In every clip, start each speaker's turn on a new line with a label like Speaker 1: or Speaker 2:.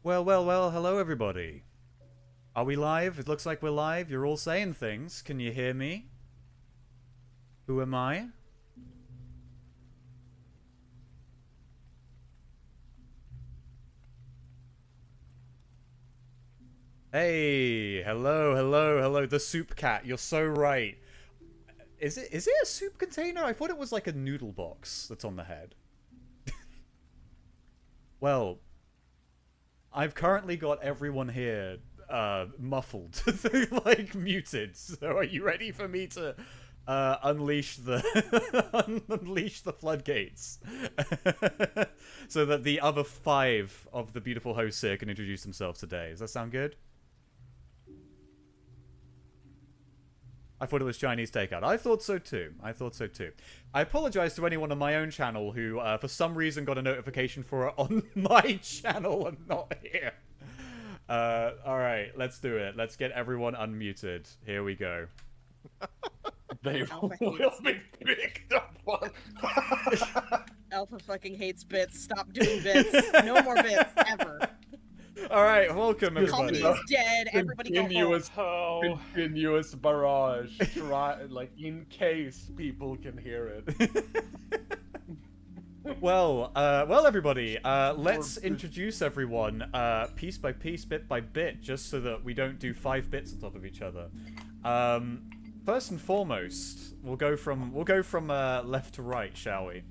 Speaker 1: Well, hello everybody. Are we live? It looks like we're live. You're all saying things. Can you hear me? Who am I? Hey, hello. The soup cat. You're so right. Is it a soup container? I thought it was like a noodle box that's on the head. Well, I've currently got everyone here muffled, like muted. So are you ready for me to unleash the unleash the floodgates, so that the other 5 of the beautiful hosts here can introduce themselves today? Does that sound good? I thought it was Chinese takeout. I thought so too. I apologize to anyone on my own channel who, for some reason, got a notification for it on my channel and not here. Alright, let's do it. Let's get everyone unmuted. Here we go.
Speaker 2: They will be picked up on.
Speaker 3: Alpha fucking hates bits. Stop doing bits. No more bits, ever.
Speaker 1: Alright, welcome everybody.
Speaker 3: Comedy is dead. Everybody go home.
Speaker 2: Continuous barrage. In case people can hear it.
Speaker 1: Well, everybody, let's introduce everyone piece by piece, bit by bit, just so that we don't do 5 bits on top of each other. First and foremost, we'll go from left to right, shall we?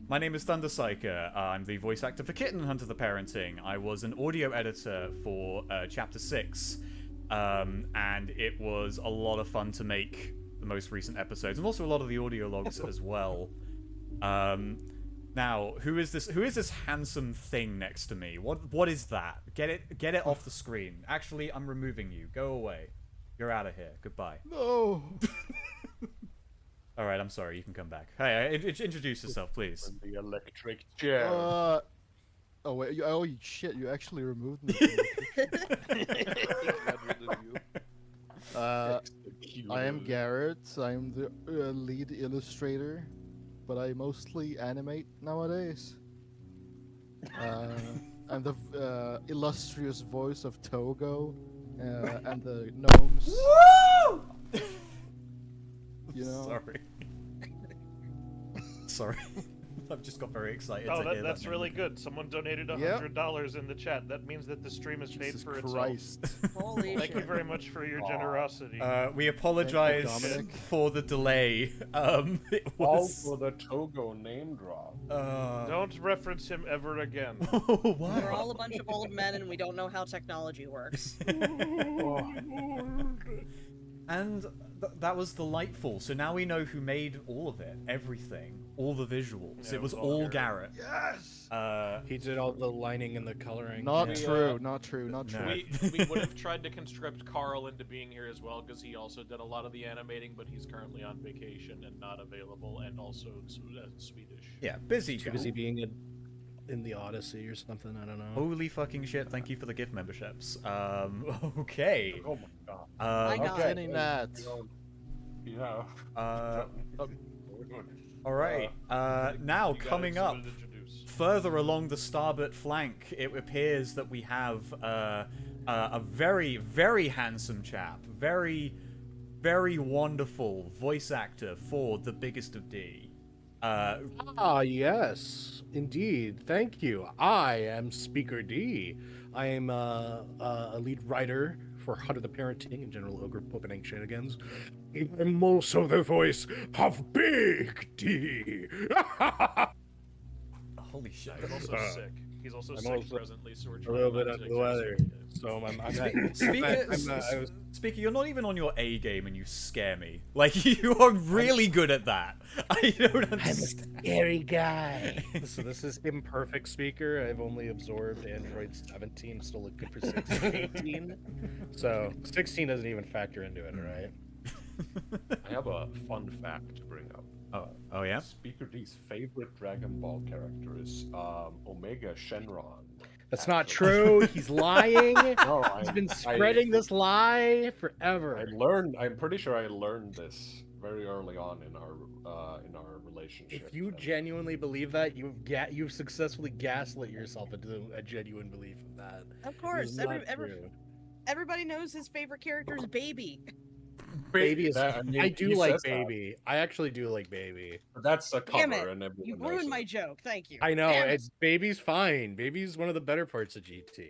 Speaker 1: My name is ThunderPsyker. I'm the voice actor for Kitten Hunter the Parenting. I was an audio editor for Chapter 6, and it was a lot of fun to make the most recent episodes, and also a lot of the audio logs as well. Now, who is this handsome thing next to me? What is that? Get it off the screen. Actually, I'm removing you. Go away. You're out of here. Goodbye.
Speaker 4: No.
Speaker 1: All right, I'm sorry. You can come back. Hey, introduce yourself, please.
Speaker 2: The electric chair.
Speaker 4: Oh wait. Oh shit! You actually removed me. I am Garrot. I'm the lead illustrator, but I mostly animate nowadays. I'm the illustrious voice of Togo and the gnomes.
Speaker 1: Woo!
Speaker 4: You know?
Speaker 1: Sorry. I've just got very excited.
Speaker 5: Oh,
Speaker 1: to hear
Speaker 5: that's
Speaker 1: that
Speaker 5: really
Speaker 1: name.
Speaker 5: good. Someone donated $100 in the chat. That means that the stream is paid
Speaker 4: Jesus
Speaker 5: for
Speaker 4: Christ.
Speaker 5: itself.
Speaker 3: Holy
Speaker 5: Thank you
Speaker 3: shit.
Speaker 5: very much for your generosity.
Speaker 1: We apologize
Speaker 4: Dominic.
Speaker 1: for the delay. It
Speaker 2: All
Speaker 1: was.
Speaker 2: for the Togo name drop.
Speaker 5: Don't reference him ever again.
Speaker 1: Why?
Speaker 3: We're all a bunch of old men and we don't know how technology works.
Speaker 1: And that was delightful. So now we know who made all of it, everything, all the visuals.
Speaker 5: Yeah,
Speaker 1: it was all Garrett.
Speaker 2: Yes.
Speaker 6: He did all the lining and the coloring.
Speaker 4: Not
Speaker 6: Yeah.
Speaker 4: true. Not true. Not
Speaker 1: No.
Speaker 4: true.
Speaker 7: We would have tried to conscript Carl into being here as well, because he also did a lot of the animating, but he's currently on vacation and not available, and also Swedish.
Speaker 1: Yeah, busy.
Speaker 6: Too busy being in the Odyssey or something. I don't know.
Speaker 1: Holy fucking shit! Thank you for the gift memberships. Okay.
Speaker 2: Oh my god.
Speaker 3: My God.
Speaker 4: Getting that.
Speaker 2: Yeah.
Speaker 1: All right. Now
Speaker 7: You got
Speaker 1: coming up.
Speaker 7: someone to introduce.
Speaker 1: Further along the starboard flank, it appears that we have a very, very handsome chap, very, very wonderful voice actor for the biggest of D.
Speaker 6: Yes, indeed. Thank you. I am Speaker D. I am a lead writer for Hunter the Parenting and General Ogre Opening Shenanigans. I'm also the voice of Big D.
Speaker 1: Holy shit!
Speaker 7: He's also sick. He's also
Speaker 6: I'm
Speaker 7: sick
Speaker 6: also
Speaker 7: presently, so we're
Speaker 6: A
Speaker 7: trying
Speaker 6: little
Speaker 7: not
Speaker 6: bit
Speaker 7: to
Speaker 6: under the weather,
Speaker 7: exacerbate it.
Speaker 6: so I'm
Speaker 1: Speaker, you're not even on your A game, and you scare me. Like you are really good at that. I don't understand.
Speaker 6: scary guy. So this is imperfect speaker. I've only absorbed Android 17. Still look good for 18. So 16 doesn't even factor into it, right?
Speaker 2: I have a fun fact to bring up.
Speaker 1: Oh yeah.
Speaker 2: Speaker D's favorite Dragon Ball character is Omega Shenron.
Speaker 6: That's not true. He's lying.
Speaker 2: No,
Speaker 6: He's been spreading this lie forever.
Speaker 2: I'm pretty sure I learned this very early on in our relationship.
Speaker 6: If you
Speaker 2: and-
Speaker 6: genuinely believe that, you've successfully gaslit yourself into a genuine belief of that.
Speaker 3: Of
Speaker 6: It
Speaker 3: course,
Speaker 6: is not true.
Speaker 3: everybody knows his favorite character is Baby.
Speaker 6: Baby is.
Speaker 2: That- mean,
Speaker 6: I do
Speaker 2: he
Speaker 6: like
Speaker 2: says that,
Speaker 6: Baby. I actually do like Baby.
Speaker 2: but that's a
Speaker 3: Damn
Speaker 2: cover,
Speaker 3: it,
Speaker 2: and everyone
Speaker 3: You
Speaker 2: knows
Speaker 3: ruined
Speaker 2: it.
Speaker 3: my joke. Thank you.
Speaker 6: I know.
Speaker 3: Damn it.
Speaker 6: Baby's fine. Baby's one of the better parts of GT.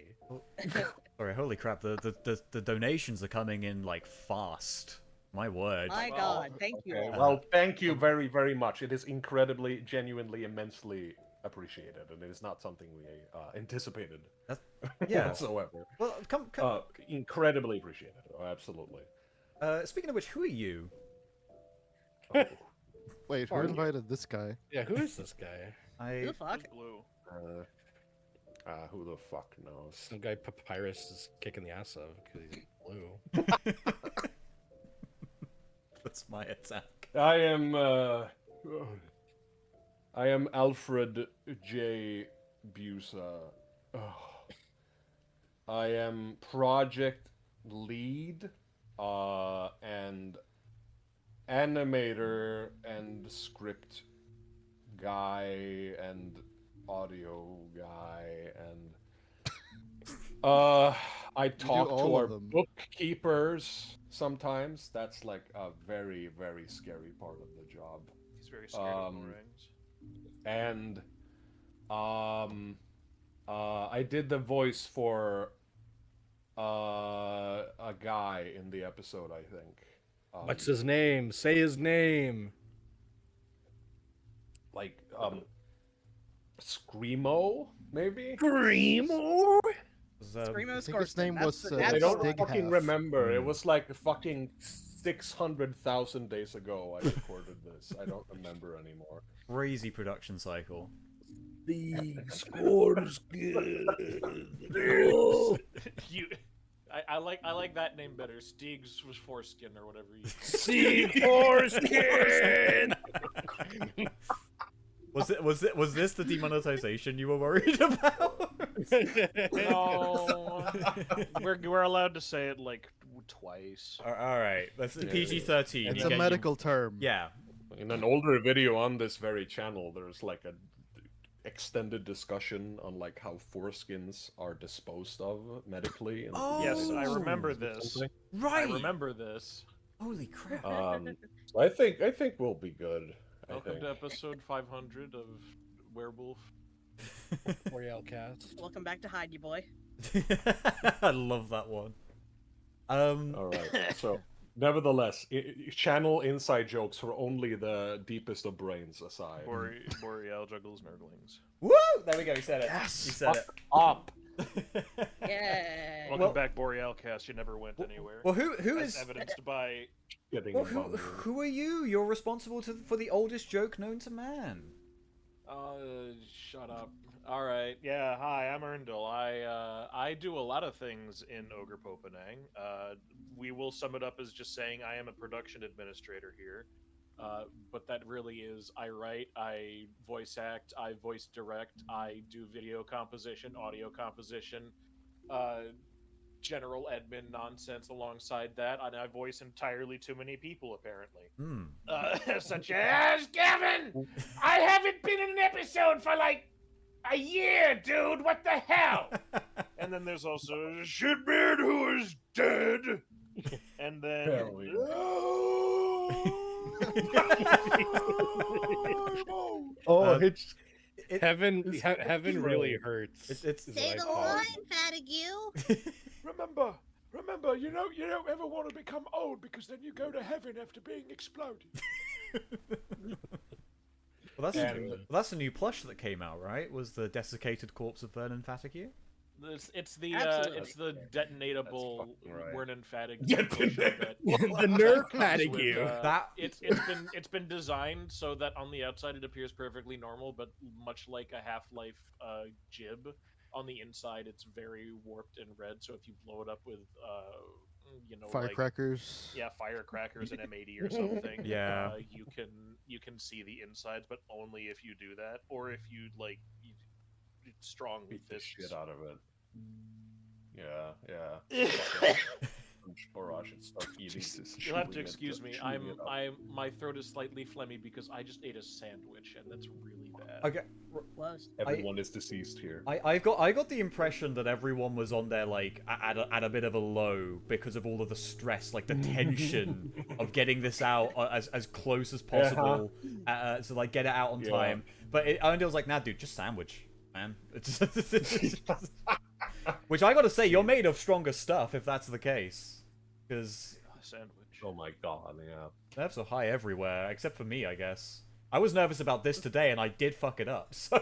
Speaker 1: Sorry, holy crap! The donations are coming in like fast. My word.
Speaker 3: My
Speaker 2: Well,
Speaker 3: God, thank you
Speaker 2: Okay,
Speaker 3: all.
Speaker 2: well, thank you very, very much. It is incredibly, genuinely, immensely appreciated, and it is not something we anticipated
Speaker 1: Yeah.
Speaker 2: whatsoever.
Speaker 1: Well, come.
Speaker 2: Incredibly appreciated. Oh, absolutely.
Speaker 1: Speaking of which, who are you?
Speaker 4: Wait, who
Speaker 3: Pardon?
Speaker 4: invited this guy?
Speaker 6: Yeah, who is this guy?
Speaker 3: Who the fuck?
Speaker 5: Who's blue?
Speaker 2: Who the fuck knows?
Speaker 6: Some guy Papyrus is kicking the ass of because he's blue.
Speaker 1: That's my attack.
Speaker 2: I am Alfred J. Busa. I am project lead, and animator and script guy and audio guy, and I talk to
Speaker 4: all
Speaker 2: our
Speaker 4: of them.
Speaker 2: bookkeepers sometimes. That's like a very, very scary part of the job.
Speaker 5: He's very scared of meringues.
Speaker 2: And I did the voice for a guy in the episode, I think.
Speaker 6: What's his name? Say his name.
Speaker 2: Like Screamo, maybe?
Speaker 6: Screamo?
Speaker 3: Screamo
Speaker 4: I think his
Speaker 3: Scorsese.
Speaker 4: name
Speaker 3: That's
Speaker 4: was,
Speaker 3: the-
Speaker 4: uh,
Speaker 2: I
Speaker 3: that's
Speaker 2: don't
Speaker 3: the-
Speaker 4: Stig
Speaker 2: fucking
Speaker 4: Half.
Speaker 2: remember. It was like fucking 600,000 days ago I recorded this. I don't remember anymore.
Speaker 1: Crazy production cycle.
Speaker 6: The scores good.
Speaker 7: You, I like that name better. Steeg's was foreskin or whatever.
Speaker 6: See foreskin.
Speaker 1: Was this the demonetization you were worried about?
Speaker 5: No, we're allowed to say it like twice.
Speaker 1: All right, that's
Speaker 2: Yeah,
Speaker 1: PG-13.
Speaker 4: It's
Speaker 1: You
Speaker 4: a
Speaker 1: get-
Speaker 4: medical term.
Speaker 1: Yeah.
Speaker 2: In an older video on this very channel, there's like a extended discussion on like how foreskins are disposed of medically. And
Speaker 5: Yes, I
Speaker 1: Oh.
Speaker 5: remember this.
Speaker 1: Right.
Speaker 7: I remember this.
Speaker 1: Holy crap.
Speaker 2: So I think we'll be good. I
Speaker 7: Welcome
Speaker 2: think.
Speaker 7: to episode 500 of Werewolf.
Speaker 6: Royale cast.
Speaker 3: Welcome back to Hide You Boy.
Speaker 1: I love that one.
Speaker 2: All right. So, nevertheless, channel inside jokes for only the deepest of brains aside.
Speaker 5: Boreal juggles nerdlings.
Speaker 1: Woo! There we go. He said it.
Speaker 4: Yes!
Speaker 1: He said
Speaker 2: Up.
Speaker 1: it.
Speaker 3: Yeah.
Speaker 5: Welcome
Speaker 1: Well-
Speaker 5: back, Boreal cast. You never went anywhere.
Speaker 1: Well, who
Speaker 5: as
Speaker 1: is?
Speaker 5: evidenced by
Speaker 2: Getting
Speaker 1: Well,
Speaker 2: bummed.
Speaker 1: who are you? You're responsible for the oldest joke known to man.
Speaker 7: Shut up. All right.
Speaker 5: Yeah, hi, I'm Earndil. I do a lot of things in Ogre Popenang. We will sum it up as just saying I am a production administrator here.
Speaker 7: But that really is I write, I voice act, I voice direct, I do video composition, audio composition, general admin nonsense alongside that, and I voice entirely too many people apparently.
Speaker 1: Hmm.
Speaker 5: Such as Gavin! I haven't been in an episode for like a year, dude! What the hell? And then there's also Shitbeard who is dead. And then
Speaker 2: Hell
Speaker 6: Oh,
Speaker 1: it's
Speaker 6: heaven really hurts.
Speaker 1: it's
Speaker 6: is
Speaker 3: Say
Speaker 6: what I
Speaker 3: the
Speaker 6: call it.
Speaker 3: line, Fatigue.
Speaker 5: remember, you don't ever want to become old because then you go to heaven after being exploded.
Speaker 1: Well,
Speaker 2: And-
Speaker 1: that's a new plush that came out, right? Was the desiccated corpse of Vernon Fatigue?
Speaker 7: It's the
Speaker 3: Absolutely.
Speaker 7: detonatable
Speaker 2: fucking right.
Speaker 7: Werner Fatig.
Speaker 2: Detonate-
Speaker 6: The nerve patting you.
Speaker 1: That
Speaker 7: It's been designed so that on the outside it appears perfectly normal, but much like a Half-Life jib, on the inside it's very warped and red. So if you blow it up with like,
Speaker 4: Firecrackers.
Speaker 5: Yeah, firecrackers and M80 or something.
Speaker 1: Yeah.
Speaker 5: You can see the insides, but only if you do that, or if you like strong
Speaker 2: Beat the
Speaker 5: fists.
Speaker 2: shit out of it. Yeah. or I should start eating.
Speaker 4: Jesus.
Speaker 7: You'll have to
Speaker 2: chewing it,
Speaker 7: excuse me.
Speaker 2: chewing it up.
Speaker 7: My throat is slightly phlegmy because I just ate a sandwich and that's really bad.
Speaker 1: Okay.
Speaker 3: Was.
Speaker 2: Everyone is deceased here.
Speaker 1: I got the impression that everyone was on there like at a bit of a low because of all of the stress, like the tension of getting this out as close as possible, to like get it out on time. But Earndil was like, "Nah, dude, just sandwich, man." Which I gotta say, you're made of stronger stuff if that's the case, because
Speaker 7: Sandwich.
Speaker 2: Oh my god, yeah.
Speaker 1: nerves are high everywhere except for me, I guess. I was nervous about this today, and I did fuck it up. So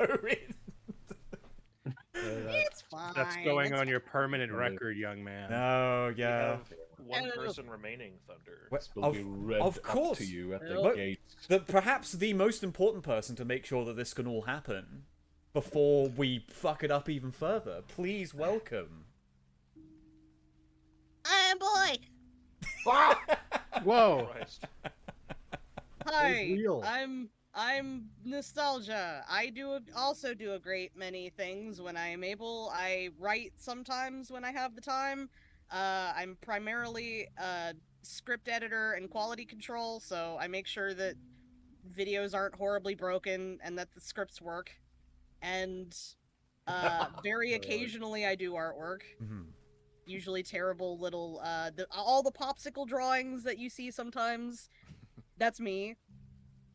Speaker 3: It's fine.
Speaker 6: That's going
Speaker 3: it's
Speaker 6: on your permanent record, young man.
Speaker 1: no,
Speaker 7: We
Speaker 1: yeah.
Speaker 7: have one person remaining, Thunder.
Speaker 1: Well,
Speaker 2: Will be read
Speaker 1: of
Speaker 2: up
Speaker 1: course.
Speaker 2: to you at the
Speaker 3: But-
Speaker 2: gate.
Speaker 1: Perhaps the most important person to make sure that this can all happen before we fuck it up even further. Please welcome.
Speaker 3: I'm boy.
Speaker 6: Whoa!
Speaker 7: Christ.
Speaker 3: Hi.
Speaker 4: real.
Speaker 3: I'm nostalgia. I also do a great many things when I am able. I write sometimes when I have the time. I'm primarily a script editor and quality control, so I make sure that videos aren't horribly broken and that the scripts work. And very occasionally I do artwork.
Speaker 1: Mhm.
Speaker 3: Usually terrible little all the popsicle drawings that you see sometimes. That's me.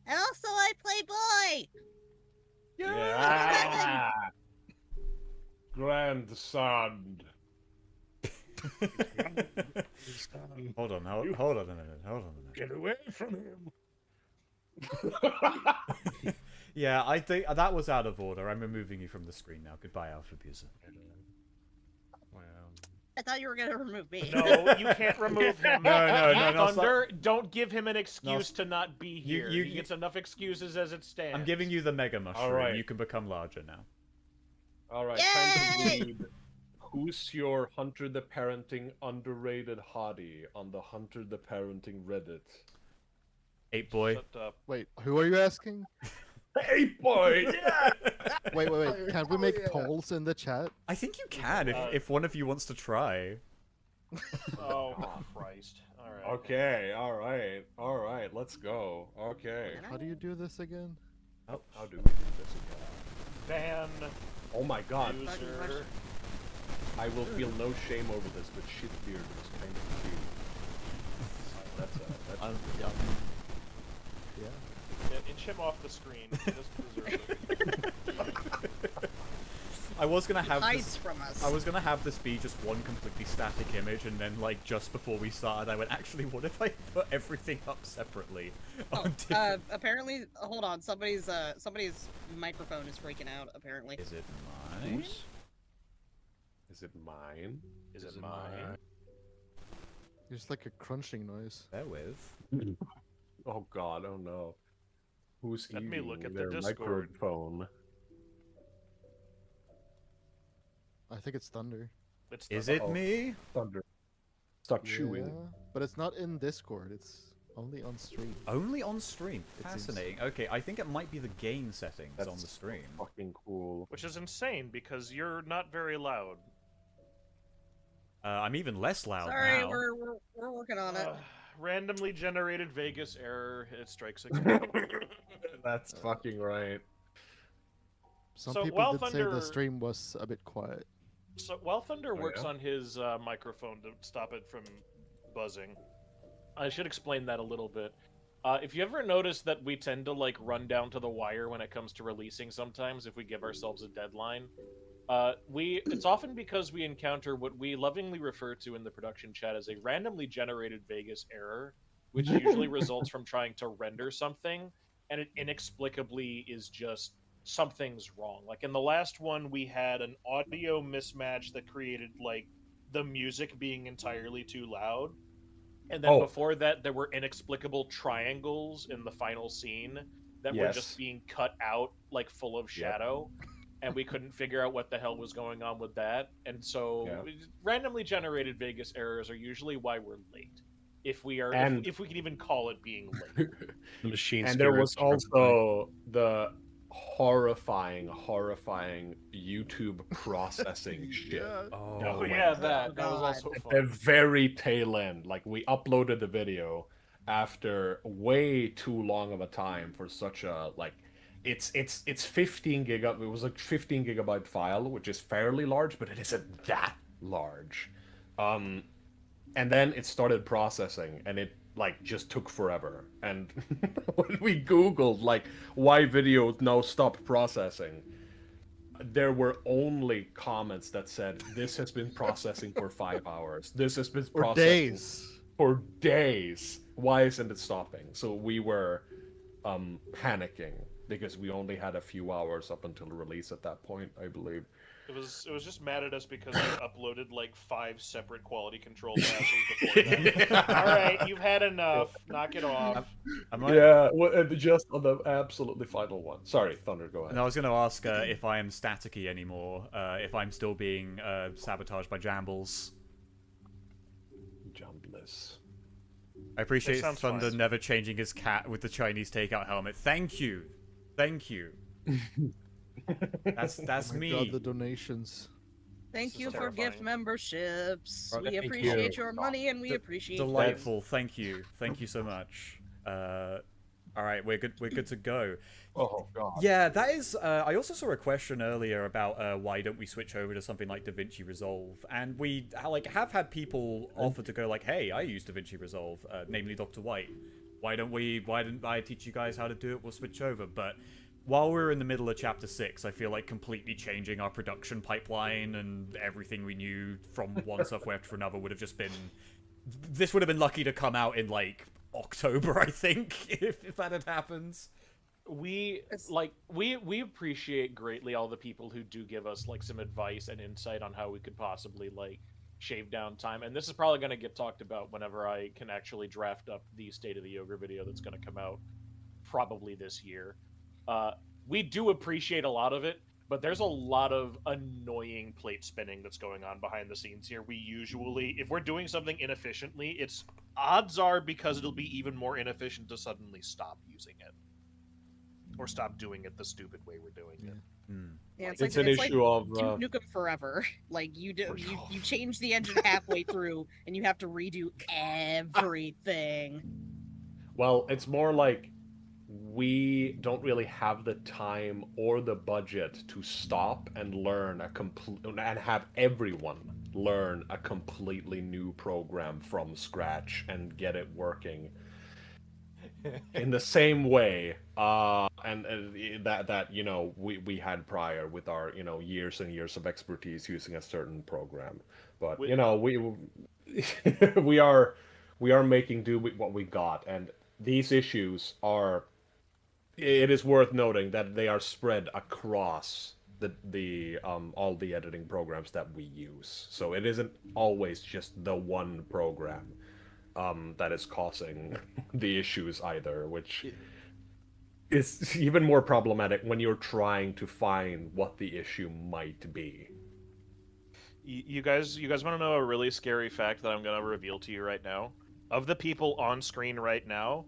Speaker 3: And also I play boy.
Speaker 2: Yeah. Grandson.
Speaker 1: Hold on a minute.
Speaker 6: Get away from him!
Speaker 1: Yeah, I think that was out of order. I'm removing you from the screen now. Goodbye, Alfabusa.
Speaker 3: I thought you were gonna remove me.
Speaker 7: No, you can't remove him.
Speaker 1: No,
Speaker 7: Thunder, don't give him an excuse
Speaker 1: No,
Speaker 7: to not be here.
Speaker 1: you-
Speaker 7: He gets enough excuses as it stands.
Speaker 1: I'm giving you the mega mushroom.
Speaker 2: Alright.
Speaker 1: You can become larger now.
Speaker 2: Alright, time to read. Who's your Hunter the Parenting underrated hottie on the Hunter the Parenting Reddit?
Speaker 1: 8-boy.
Speaker 7: Shut up.
Speaker 4: Wait, who are you asking?
Speaker 2: Hey boy! Yeah!
Speaker 4: Wait. Can we make polls in the chat?
Speaker 1: I think you can if one of you wants to try.
Speaker 7: Oh, Christ. Alright.
Speaker 2: Okay, alright, let's go. Okay.
Speaker 4: How do you do this again?
Speaker 1: Oh,
Speaker 2: How do we do this again?
Speaker 7: Ban
Speaker 2: Oh my god,
Speaker 7: user.
Speaker 2: I will feel no shame over this, but Shitbeard was kind of cute. That's
Speaker 4: Yeah.
Speaker 7: Yeah, inch him off the screen. He doesn't deserve it.
Speaker 1: I was gonna have
Speaker 3: Hides
Speaker 1: this.
Speaker 3: from us.
Speaker 1: I was gonna have this be just one completely static image, and then like just before we started, I went, actually, what if I put everything up separately?
Speaker 3: Oh,
Speaker 1: on different...
Speaker 3: apparently, hold on. Somebody's microphone is freaking out. Apparently.
Speaker 1: Is it mine?
Speaker 2: Is it mine?
Speaker 7: Is it mine?
Speaker 4: There's like a crunching noise.
Speaker 1: Bear with.
Speaker 2: Oh god, oh no. Who's
Speaker 7: Let me look
Speaker 2: eating
Speaker 7: at the
Speaker 2: their
Speaker 7: Discord.
Speaker 2: microphone?
Speaker 4: I think it's Thunder.
Speaker 7: It's
Speaker 1: Is
Speaker 7: the-
Speaker 1: it me?
Speaker 2: Thunder. Stop chewing.
Speaker 4: Yeah, but it's not in Discord. It's only on stream.
Speaker 1: Only on stream.
Speaker 4: It seems-
Speaker 1: Fascinating. Okay, I think it might be the gain settings
Speaker 2: That's
Speaker 1: on the stream.
Speaker 2: fucking cool.
Speaker 7: Which is insane because you're not very loud.
Speaker 1: I'm even less loud
Speaker 3: Sorry,
Speaker 1: now.
Speaker 3: we're working on it.
Speaker 7: Randomly generated Vegas error. It strikes again.
Speaker 2: That's fucking right.
Speaker 4: Some
Speaker 7: So,
Speaker 4: people
Speaker 7: while
Speaker 4: did say
Speaker 7: Thunder-
Speaker 4: the stream was a bit quiet.
Speaker 7: So while Thunder works
Speaker 2: yeah?
Speaker 7: on his microphone to stop it from buzzing, I should explain that a little bit. If you ever notice that we tend to like run down to the wire when it comes to releasing sometimes if we give ourselves a deadline, it's often because we encounter what we lovingly refer to in the production chat as a randomly generated Vegas error, which usually results from trying to render something, and it inexplicably is just something's wrong. Like in the last one, we had an audio mismatch that created like the music being entirely too loud. And then
Speaker 2: Oh.
Speaker 7: before that, there were inexplicable triangles in the final scene that were
Speaker 2: Yes.
Speaker 7: just being cut out, like full of shadow. And we couldn't figure out what the hell was going on with that. And so randomly generated Vegas errors are usually why we're late. If we are, if we can even call it being late.
Speaker 6: The machine
Speaker 2: And there was
Speaker 6: spirits are-
Speaker 2: also the horrifying YouTube processing shit.
Speaker 4: Yeah.
Speaker 7: Oh
Speaker 2: my
Speaker 7: yeah,
Speaker 2: God.
Speaker 7: that was
Speaker 3: God.
Speaker 7: also
Speaker 2: At the
Speaker 7: fun.
Speaker 2: very tail end, like we uploaded the video after way too long of a time for such a like it's 15 gigabyte. It was like 15 gigabyte file, which is fairly large, but it isn't that large. And then it started processing, and it like just took forever. And when we googled like why videos now stopped processing, there were only comments that said this has been processing for 5 hours. This has been
Speaker 4: For
Speaker 2: processing
Speaker 4: days.
Speaker 2: for days. Why isn't it stopping? So we were panicking because we only had a few hours up until release at that point, I believe.
Speaker 7: It was just mad at us because we uploaded like 5 separate quality control passes before that. All right, you've had enough. Knock it off.
Speaker 1: Am I...
Speaker 2: Yeah, just on the absolutely final one. Sorry, Thunder, go ahead.
Speaker 1: No, I was going to ask if I am staticky anymore, if I'm still being sabotaged by Jambles.
Speaker 2: Jumbless.
Speaker 1: I appreciate
Speaker 7: That sounds
Speaker 1: Thunder
Speaker 7: fine.
Speaker 1: never changing his cat with the Chinese takeout helmet. Thank you. Thank you. That's
Speaker 4: Oh my
Speaker 1: me.
Speaker 4: God, the donations.
Speaker 3: Thank
Speaker 7: This
Speaker 3: you
Speaker 7: is
Speaker 3: for gift
Speaker 7: terrifying.
Speaker 3: memberships.
Speaker 1: Right,
Speaker 3: We
Speaker 2: thank
Speaker 3: appreciate
Speaker 2: you.
Speaker 3: your money and we appreciate
Speaker 1: Delightful. Thank you. Thank you so much. All right, we're good. We're good to go.
Speaker 2: Oh god.
Speaker 1: Yeah, that is. I also saw a question earlier about why don't we switch over to something like DaVinci Resolve, and we have had people offer to go like, "Hey, I use DaVinci Resolve," namely Dr. White. Why didn't I teach you guys how to do it? We'll switch over. But while we're in the middle of Chapter 6, I feel like completely changing our production pipeline and everything we knew from one software to another would have just been. This would have been lucky to come out in like October, I think, if that had happened.
Speaker 7: We appreciate greatly all the people who do give us like some advice and insight on how we could possibly like shave down time, and this is probably going to get talked about whenever I can actually draft up the State of the Ogre video that's going to come out probably this year. We do appreciate a lot of it, but there's a lot of annoying plate spinning that's going on behind the scenes here. We usually, if we're doing something inefficiently, it's odds are because it'll be even more inefficient to suddenly stop using it. Or stop doing it the stupid way we're doing it.
Speaker 3: Yeah,
Speaker 2: It's an issue of
Speaker 3: Duke Nukem Forever. Like you change the engine halfway through and you have to redo everything.
Speaker 2: well, it's more like we don't really have the time or the budget to stop and learn and have everyone learn a completely new program from scratch and get it working in the same way and that you know we had prior with our years and years of expertise using a certain program, but
Speaker 7: With-
Speaker 2: you know we we are making do with what we got, and these issues are, it is worth noting that they are spread across the all the editing programs that we use, so it isn't always just the one program that is causing the issues either, which is even more problematic when you're trying to find what the issue might be.
Speaker 7: You guys want to know a really scary fact that I'm going to reveal to you right now? Of the people on screen right now,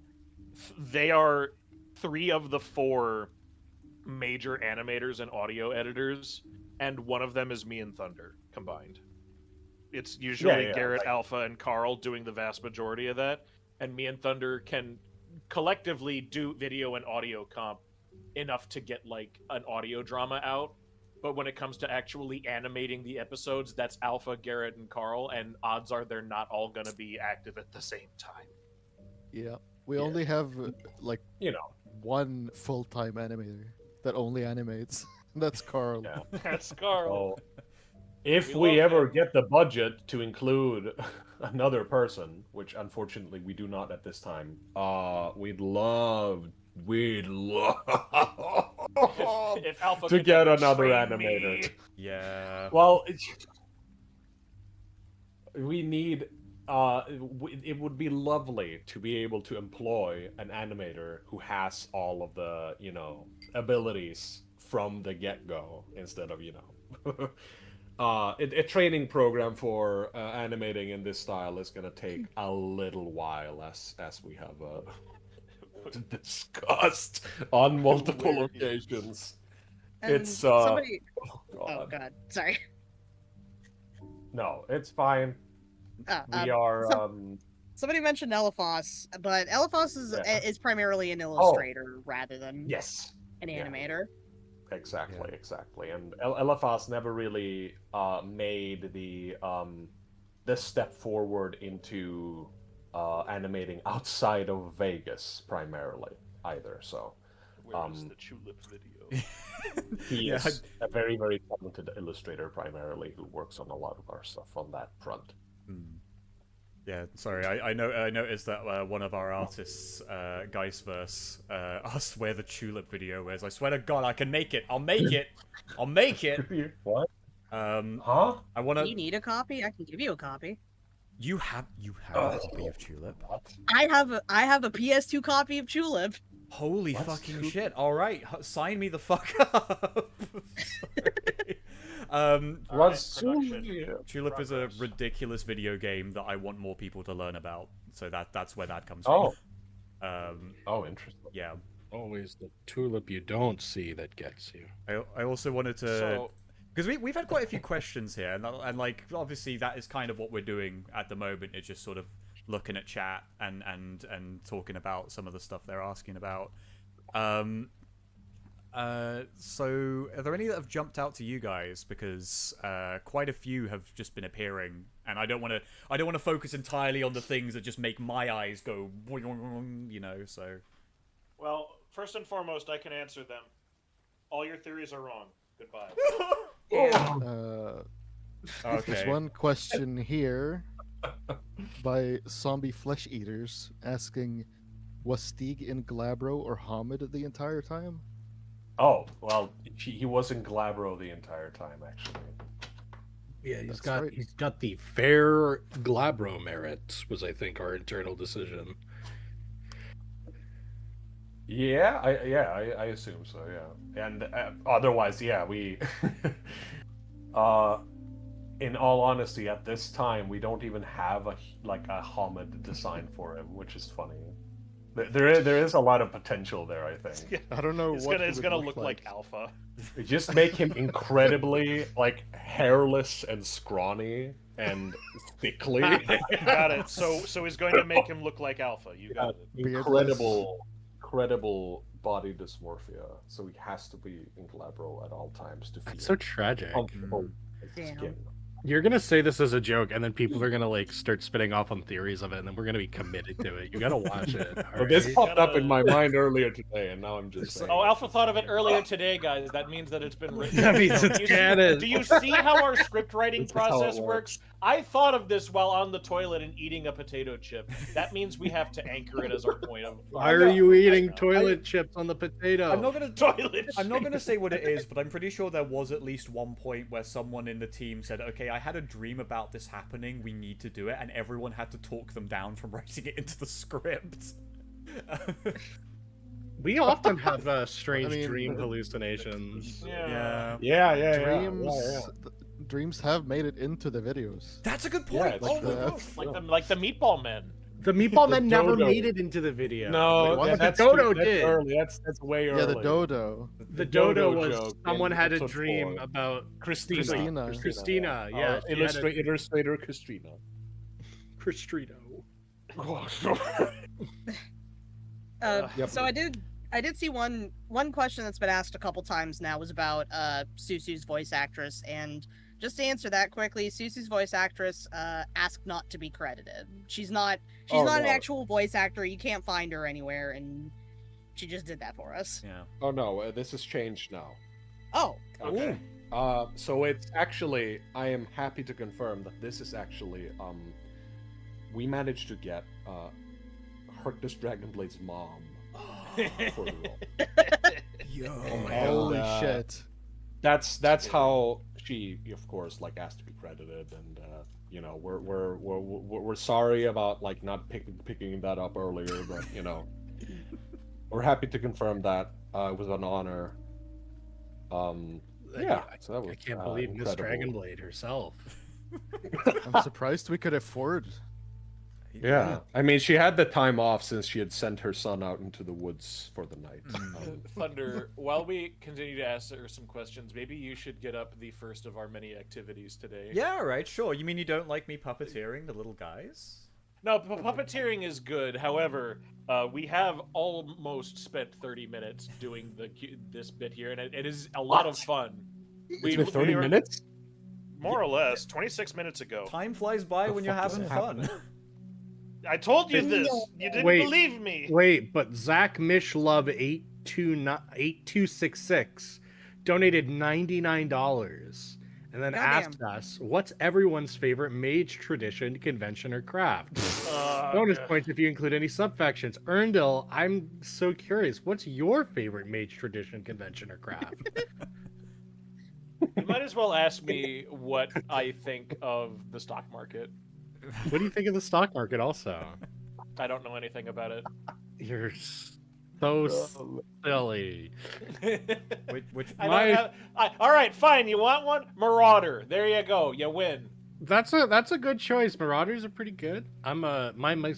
Speaker 7: they are 3 of the 4 major animators and audio editors, and one of them is me and Thunder combined. It's usually
Speaker 2: Yeah,
Speaker 7: Garrot,
Speaker 2: like-
Speaker 7: Alpha, and Carl doing the vast majority of that, and me and Thunder can collectively do video and audio comp enough to get like an audio drama out. But when it comes to actually animating the episodes, that's Alpha, Garrot, and Carl, and odds are they're not all going to be active at the same time.
Speaker 4: Yeah. We
Speaker 2: Yeah.
Speaker 4: only have like
Speaker 2: You know,
Speaker 4: one full-time animator that only animates. That's Carl.
Speaker 2: Yeah.
Speaker 7: That's Carl.
Speaker 2: so if
Speaker 7: We
Speaker 2: we
Speaker 7: love
Speaker 2: ever
Speaker 7: him.
Speaker 2: get the budget to include another person, which unfortunately we do not at this time, we'd love
Speaker 7: If Alpha
Speaker 2: to
Speaker 7: could
Speaker 2: get
Speaker 7: train
Speaker 2: another
Speaker 7: me.
Speaker 2: animator.
Speaker 1: Yeah.
Speaker 2: Well, we need. It would be lovely to be able to employ an animator who has all of the abilities from the get-go, instead of a training program for animating in this style is gonna take a little while, as we have discussed on multiple
Speaker 5: Hilarious.
Speaker 2: occasions.
Speaker 3: And
Speaker 2: It's
Speaker 3: somebody.
Speaker 2: oh
Speaker 3: Oh
Speaker 2: god.
Speaker 3: god, sorry.
Speaker 2: No, it's fine. We are
Speaker 3: Somebody mentioned Elephos, but Elephos
Speaker 2: Yeah.
Speaker 3: is primarily an illustrator rather than
Speaker 2: yes.
Speaker 3: an
Speaker 2: Yeah.
Speaker 3: animator.
Speaker 2: Exactly. And LFAS never really made the step forward into animating outside of Vegas primarily either. So
Speaker 5: Where is the tulip video?
Speaker 2: he
Speaker 1: Yeah,
Speaker 2: is a very, very talented illustrator primarily who works on a lot of our stuff on that front.
Speaker 1: Yeah, sorry, I noticed that one of our artists, Geisverse, asked where the tulip video is. I swear to God, I can make it. I'll make it. I'll make it.
Speaker 2: What?
Speaker 1: I wanna.
Speaker 3: Do you need a copy? I can give you a copy.
Speaker 1: You have a copy of Tulip.
Speaker 2: What?
Speaker 3: I have a PS2 copy of Tulip.
Speaker 1: Holy
Speaker 2: What's
Speaker 1: fucking
Speaker 2: Tulip?
Speaker 1: shit! All right, sign me the fuck up. Sorry.
Speaker 2: What's
Speaker 7: production.
Speaker 1: Tulip is a
Speaker 7: Progress.
Speaker 1: ridiculous video game that I want more people to learn about. So that's where that comes
Speaker 2: Oh.
Speaker 1: from.
Speaker 2: Oh, interesting.
Speaker 1: Yeah.
Speaker 6: Always the tulip you don't see that gets you.
Speaker 1: I also wanted to.
Speaker 7: So,
Speaker 1: Because we've had quite a few questions here, and like obviously that is kind of what we're doing at the moment. It's just sort of looking at chat and talking about some of the stuff they're asking about. So are there any that have jumped out to you guys? Because quite a few have just been appearing, and I don't want to focus entirely on the things that just make my eyes go, you know. So
Speaker 7: well, first and foremost, I can answer them. All your theories are wrong. Goodbye.
Speaker 1: okay.
Speaker 4: There's one question here by Zombie Flesh Eaters asking, was Stieg in Glabro or Hamid the entire time?
Speaker 2: Oh, well, he was in Glabro the entire time, actually.
Speaker 6: Yeah,
Speaker 4: That's right.
Speaker 6: he's got the fair Glabro merit, was I think our internal decision.
Speaker 2: Yeah, I assume so. Yeah, and otherwise, yeah, we. In all honesty, at this time, we don't even have a Hamid design for him, which is funny. There is a lot of potential there, I think.
Speaker 4: I don't know
Speaker 5: It's
Speaker 4: what
Speaker 5: gonna look like Alpha.
Speaker 2: Just make him incredibly hairless and scrawny and thickly.
Speaker 5: Got it. So he's going to make him look like Alpha. You got it.
Speaker 2: Incredible body dysmorphia. So he has to be in Glabro at all times to feel
Speaker 6: It's so tragic.
Speaker 2: comfortable with his
Speaker 3: Damn.
Speaker 2: skin.
Speaker 6: You're gonna say this as a joke, and then people are gonna start spitting off on theories of it, and then we're gonna be committed to it. You gotta watch it.
Speaker 2: Well, this
Speaker 6: alright?
Speaker 2: popped up in my mind earlier today, and now I'm just saying.
Speaker 7: Oh, Alpha thought of it earlier today, guys. That means that it's been written.
Speaker 6: That means
Speaker 7: Do
Speaker 6: it's
Speaker 7: you see-
Speaker 6: canon.
Speaker 7: Do you see how our script writing
Speaker 2: This is how it
Speaker 7: process works? I thought of this while on the toilet and eating a potato chip. That means we have to anchor it as our point of.
Speaker 6: Why are you eating toilet chips on the potato?
Speaker 1: I'm not gonna
Speaker 7: Toilet.
Speaker 1: I'm not gonna say what it is, but I'm pretty sure there was at least one point where someone in the team said, "Okay, I had a dream about this happening. We need to do it," and everyone had to talk them down from writing it into the script.
Speaker 6: We often have strange
Speaker 4: I mean,
Speaker 6: dream hallucinations.
Speaker 7: Yeah.
Speaker 2: Yeah.
Speaker 4: Dreams, dreams have made it into the videos.
Speaker 1: That's a good
Speaker 2: Yeah,
Speaker 1: point.
Speaker 2: it's
Speaker 1: Oh my
Speaker 4: the-
Speaker 1: god.
Speaker 7: Like the Meatball Men.
Speaker 6: The Meatball Men
Speaker 2: The
Speaker 6: never
Speaker 2: dodo.
Speaker 6: made it into the video.
Speaker 2: No,
Speaker 4: Wait, what?
Speaker 2: that's
Speaker 6: The dodo
Speaker 2: that's
Speaker 6: did.
Speaker 2: early. That's way early.
Speaker 4: Yeah, the dodo.
Speaker 6: The dodo was
Speaker 2: joke
Speaker 6: someone
Speaker 2: in
Speaker 6: had a
Speaker 2: episode
Speaker 6: dream
Speaker 2: 4.
Speaker 6: about
Speaker 2: Christina.
Speaker 6: Christina. Yeah, she had a-
Speaker 2: Illustrator Christina.
Speaker 6: Cristrino.
Speaker 4: Yep.
Speaker 3: So I did see one question that's been asked a couple times now was about Susu's voice actress, and just to answer that quickly, Susu's voice actress asked not to be credited. She's not an
Speaker 2: no.
Speaker 3: actual voice actor. You can't find her anywhere, and she just did that for us.
Speaker 1: Yeah.
Speaker 2: Oh no, this has changed now.
Speaker 3: Oh,
Speaker 2: Okay. So it's actually, I am happy to confirm that this is actually, we managed to get Heartless Dragonblade's mom for the role.
Speaker 1: Yo.
Speaker 4: Holy
Speaker 2: And,
Speaker 4: shit.
Speaker 2: That's how she, of course, asked to be credited, and you know, we're sorry about not picking that up earlier, but you know, we're happy to confirm that it was an honor. Yeah, so that was
Speaker 6: I can't believe Miss
Speaker 2: incredible.
Speaker 6: Dragonblade herself.
Speaker 4: I'm surprised we could afford
Speaker 2: Yeah, I mean, she had the time off since she had sent her son out into the woods for the night.
Speaker 7: Thunder, while we continue to ask her some questions, maybe you should get up the first of our many activities today.
Speaker 1: Yeah, all right, sure. You mean you don't like me puppeteering the little guys?
Speaker 7: No, puppeteering is good. However, we have almost spent 30 minutes doing this bit here, and it is a lot of fun.
Speaker 2: It's been 30 minutes?
Speaker 5: More or less, 26 minutes ago.
Speaker 1: Time flies by when you're having fun.
Speaker 5: I told you this. You didn't believe me.
Speaker 6: Wait, but Zach Mishlove 8266 donated $99 and then asked us, what's everyone's favorite mage tradition, convention, or craft? Bonus points if you include any subfactions. Earndil, I'm so curious. What's your favorite mage tradition, convention, or craft?
Speaker 7: You might as well ask me what I think of the stock market.
Speaker 6: What do you think of the stock market also?
Speaker 7: I don't know anything about it.
Speaker 6: You're so silly.
Speaker 7: All right, fine. You want one? Marauder. There you go. You win.
Speaker 6: That's a good choice. Marauders are pretty good. I'm my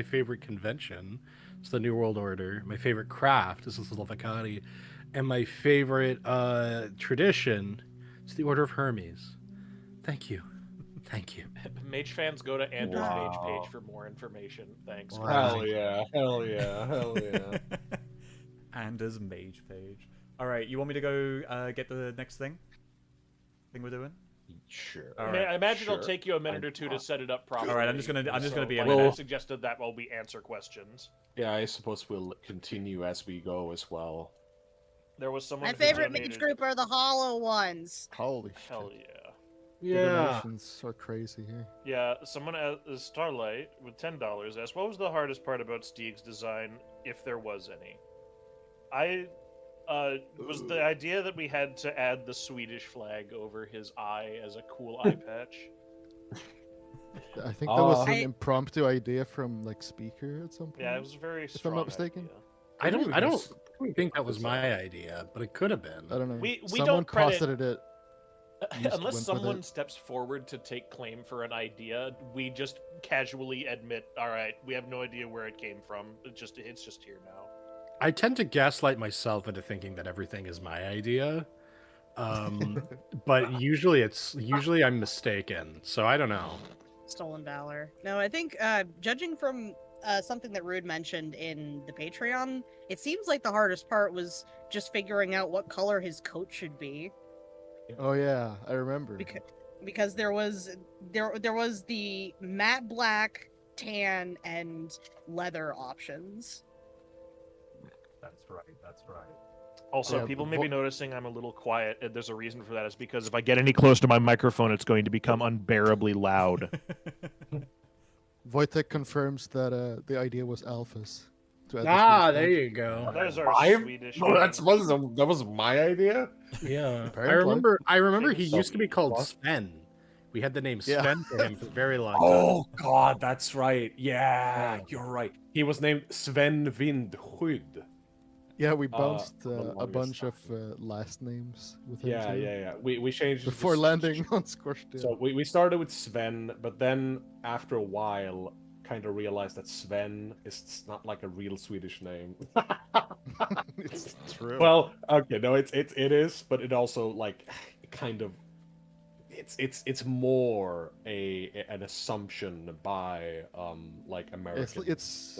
Speaker 6: favorite convention. It's the New World Order. My favorite craft is the Slovakati. And my favorite tradition is the Order of Hermes. Thank you. Thank you.
Speaker 7: Mage fans, go to Andrew's mage page for more information. Thanks.
Speaker 2: Hell yeah. Hell yeah. Hell yeah.
Speaker 1: Anders mage page. All right, you want me to go get the next thing we're doing?
Speaker 2: Sure.
Speaker 7: I imagine it'll take you a minute or two to set it up properly.
Speaker 1: All right, I'm just gonna be.
Speaker 7: I suggested that while we answer questions.
Speaker 2: Yeah, I suppose we'll continue as we go as well.
Speaker 7: There was someone.
Speaker 3: My favorite mage group are the hollow ones.
Speaker 4: Holy
Speaker 7: hell
Speaker 4: shit.
Speaker 7: yeah.
Speaker 4: The donations are crazy here.
Speaker 5: Yeah, someone Starlight with $10 asked, "What was the hardest part about Stieg's design, if there was any?" Was the idea that we had to add the Swedish flag over his eye as a cool eye patch.
Speaker 4: I think that was an impromptu idea from like Speaker at some point.
Speaker 5: Yeah, it was very.
Speaker 4: If I'm not mistaken.
Speaker 5: Idea.
Speaker 6: I don't think that was my idea, but it could have been.
Speaker 4: I don't know.
Speaker 7: We
Speaker 4: Someone
Speaker 7: don't credit
Speaker 4: posited it.
Speaker 7: Unless someone steps forward to take claim for an idea, we just casually admit, all right, we have no idea where it came from. It's just here now.
Speaker 6: I tend to gaslight myself into thinking that everything is my idea. But usually I'm mistaken. So I don't know.
Speaker 3: Stolen valor. No, I think judging from something that Rude mentioned in the Patreon, it seems like the hardest part was just figuring out what color his coat should be.
Speaker 4: Oh yeah, I remember.
Speaker 3: Because there was the matte black, tan, and leather options.
Speaker 2: That's right.
Speaker 5: Also, people may be noticing I'm a little quiet, and there's a reason for that. It's because if I get any close to my microphone, it's going to become unbearably loud.
Speaker 4: Wojtek confirms that the idea was Alpha's.
Speaker 6: There you go.
Speaker 5: There's our Swedish.
Speaker 2: Oh, that was my idea.
Speaker 6: Yeah,
Speaker 4: Apparently.
Speaker 6: I remember he used to be called Sven. We had the name Sven for him for a very long time.
Speaker 2: Oh God, that's right. Yeah, you're right. He was named Sven Vindhud.
Speaker 4: Yeah, we bounced a bunch of last names with him too.
Speaker 2: Yeah. We changed
Speaker 4: before landing on Squishdale.
Speaker 2: So we started with Sven, but then after a while, kind of realized that Sven is not like a real Swedish name.
Speaker 4: It's true.
Speaker 2: Well, okay, no, it is, but it also like kind of it's more an assumption by like Americans.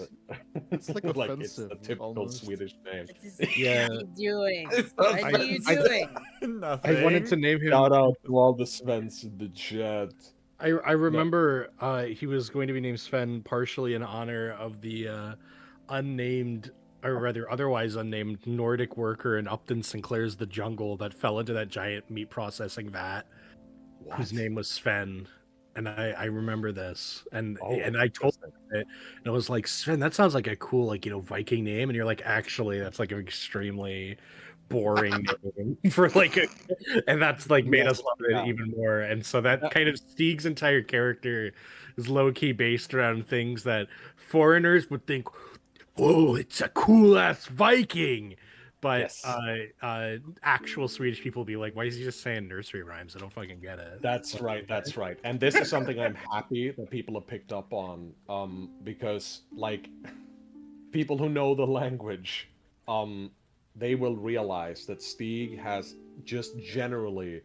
Speaker 4: It's like offensive.
Speaker 2: Like it's a typical
Speaker 4: almost.
Speaker 2: Swedish name.
Speaker 6: Yeah.
Speaker 3: What are you doing? What are you doing?
Speaker 1: Nothing.
Speaker 6: I wanted to name him.
Speaker 2: Shout out to all the Svens in the chat.
Speaker 6: I remember he was going to be named Sven partially in honor of the unnamed, or rather otherwise unnamed, Nordic worker in Upton Sinclair's The Jungle that fell into that giant meat processing vat, whose name was Sven. And I remember this, and I told him it, and I was like, Sven, that sounds like a cool Viking name, and you're like, actually, that's like an extremely boring name for and that's like made us love it even more. And so that kind of Stieg's entire character is low-key based around things that foreigners would think, whoa, it's a cool ass Viking, But
Speaker 2: Yes.
Speaker 6: actual Swedish people be like, why is he just saying nursery rhymes? I don't fucking get it.
Speaker 2: That's right. That's right. And this is something I'm happy that people have picked up on, because like people who know the language, they will realize that Stieg has just generally,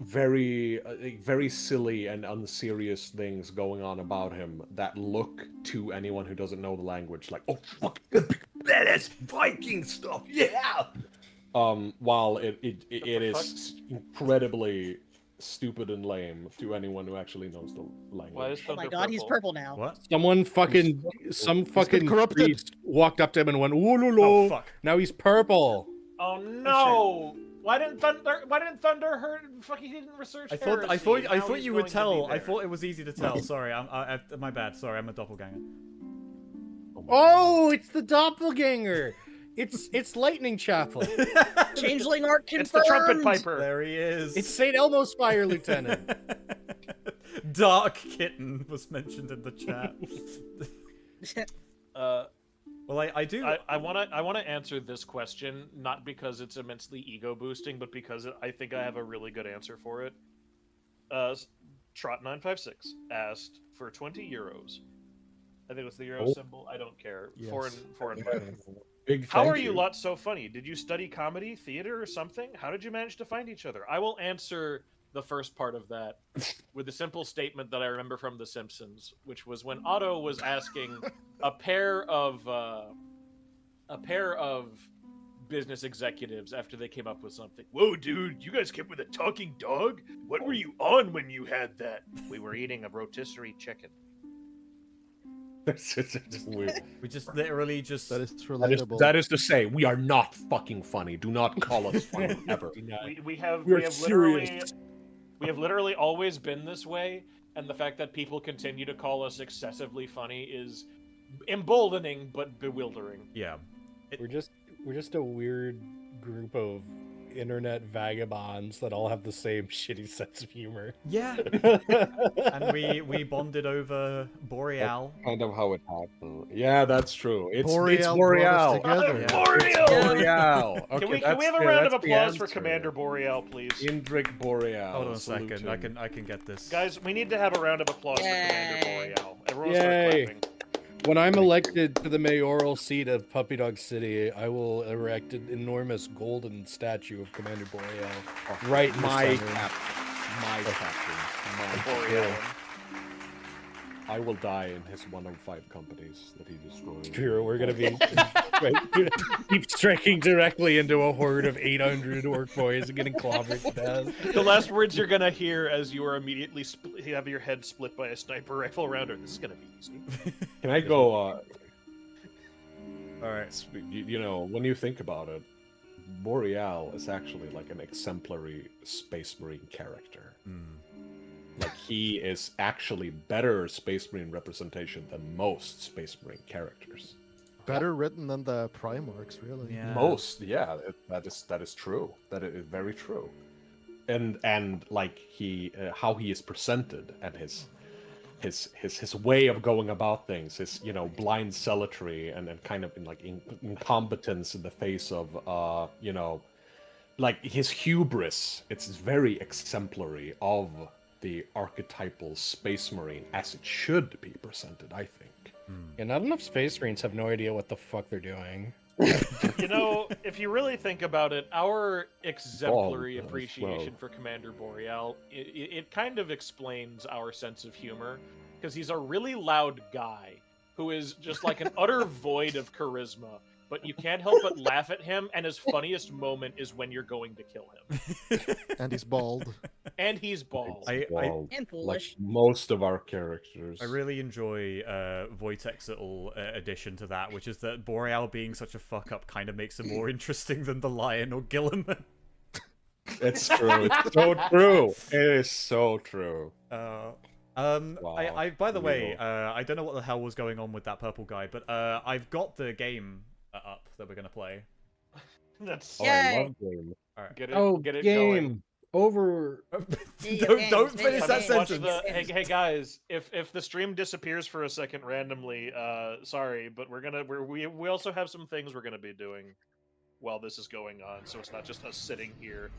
Speaker 2: very silly and unserious things going on about him that look to anyone who doesn't know the language like, oh fuck, that is Viking stuff, yeah. While it is incredibly stupid and lame to anyone who actually knows the language.
Speaker 7: Why is
Speaker 3: Oh my
Speaker 7: Thunder
Speaker 3: god, he's
Speaker 7: purple?
Speaker 3: purple now.
Speaker 1: What?
Speaker 6: Some fucking
Speaker 4: corrupted.
Speaker 6: priest walked up to him and went, "Ooh,
Speaker 1: Oh fuck!
Speaker 6: now he's purple."
Speaker 7: Oh no! Why didn't Thunder hurt? Fucking he didn't research.
Speaker 1: I thought
Speaker 7: Now he's
Speaker 1: you would
Speaker 7: going to be
Speaker 1: tell. I
Speaker 7: there.
Speaker 1: thought it was easy to tell. Sorry, my bad. Sorry, I'm a doppelganger.
Speaker 6: Oh, it's the doppelganger. It's Lightning Chaplain.
Speaker 3: Changeling art confirmed.
Speaker 7: It's the trumpet piper.
Speaker 1: There he is.
Speaker 6: It's St. Elmo's Fire Lieutenant.
Speaker 1: Dark Kitten was mentioned in the chat. Well, I do.
Speaker 7: I wanna answer this question not because it's immensely ego boosting, but because I think I have a really good answer for it. Trot956 asked for 20 euros. I think it's the euro symbol. I don't care.
Speaker 4: Yes.
Speaker 7: Foreign.
Speaker 2: Big
Speaker 7: How
Speaker 2: thank
Speaker 7: are you lot so funny? Did you study comedy, theater, or something? How did you manage to find each other? I will answer the first part of that with a simple statement that I remember from The Simpsons, which was when Otto was asking a pair of business executives after they came up with something. Whoa, dude, you guys came with a talking dog? What were you on when you had that? We were eating a rotisserie chicken.
Speaker 2: It's just weird.
Speaker 1: We just literally just.
Speaker 4: That is relatable.
Speaker 2: That is to say, we are not fucking funny. Do not call us funny ever.
Speaker 7: We have
Speaker 2: We're
Speaker 7: literally always been this way, and the fact that people continue to call us excessively funny is emboldening but bewildering.
Speaker 1: Yeah.
Speaker 6: We're just a weird group of internet vagabonds that all have the same shitty sense of humor.
Speaker 1: Yeah. And we bonded over Boreal.
Speaker 2: Kind of how it happened. Yeah, that's true. It's
Speaker 4: Boreal
Speaker 2: Boreal.
Speaker 4: brought us together.
Speaker 1: Yeah.
Speaker 2: Boreal. Okay,
Speaker 7: Can we have a round of applause for Commander Boreal, please?
Speaker 2: Indrik Boreal.
Speaker 1: Hold on a
Speaker 2: Salute
Speaker 1: second.
Speaker 2: him.
Speaker 1: I can get this.
Speaker 7: Guys, we need to have a round of applause for Commander
Speaker 3: Yay.
Speaker 7: Boreal. Everyone start
Speaker 6: Yay.
Speaker 7: clapping.
Speaker 6: When I'm elected to the mayoral seat of Puppy Dog City, I will erect an enormous golden statue of Commander Boreal right in the
Speaker 2: My
Speaker 6: center.
Speaker 2: captain. My captain. My
Speaker 7: Boreal.
Speaker 2: I will die in his one of 5 companies that he destroyed.
Speaker 6: True, we're gonna be keep striking directly into a horde of 800 orc boys and getting clobbered to death.
Speaker 7: The last words you're gonna hear as you are immediately have your head split by a sniper rifle round are, "This is gonna be easy."
Speaker 2: Can I go?
Speaker 1: All right.
Speaker 2: You know, when you think about it, Boreal is actually like an exemplary Space Marine character. Like, he is actually better Space Marine representation than most Space Marine characters.
Speaker 4: Better written than the Primarchs, really.
Speaker 1: Yeah.
Speaker 2: Most, yeah, that is true. That is very true. And like how he is presented and his way of going about things, his blind zealotry and kind of incompetence in the face of like his hubris. It's very exemplary of the archetypal Space Marine as it should be presented, I think.
Speaker 6: And not enough Space Marines have no idea what the fuck they're doing.
Speaker 7: You know, if you really think about it, our exemplary
Speaker 2: Well,
Speaker 7: appreciation for Commander Boreal, it kind of explains our sense of humor, because he's a really loud guy who is just like an utter void of charisma, but you can't help but laugh at him, and his funniest moment is when you're going to kill him.
Speaker 4: And he's bald.
Speaker 7: And he's bald.
Speaker 2: Well,
Speaker 3: And
Speaker 2: like
Speaker 3: foolish.
Speaker 2: most of our characters.
Speaker 1: I really enjoy Wojtek's little addition to that, which is that Boreal being such a fuck up kind of makes him more interesting than the Lion or Gilliman.
Speaker 2: It's true. It's so true. It is so true.
Speaker 1: Wow.
Speaker 2: Wow.
Speaker 1: By the way,
Speaker 2: Real.
Speaker 1: I don't know what the hell was going on with that purple guy, but I've got the game up that we're gonna play.
Speaker 7: That's
Speaker 2: Oh,
Speaker 3: Yay.
Speaker 2: I love game.
Speaker 1: All right.
Speaker 7: get it,
Speaker 6: Oh,
Speaker 7: get it
Speaker 6: game.
Speaker 7: going.
Speaker 6: over.
Speaker 1: Don't finish that
Speaker 7: Watch
Speaker 1: sentence.
Speaker 7: hey guys, if the stream disappears for a second randomly, sorry, but we also have some things we're gonna be doing while this is going on, so it's not just us sitting here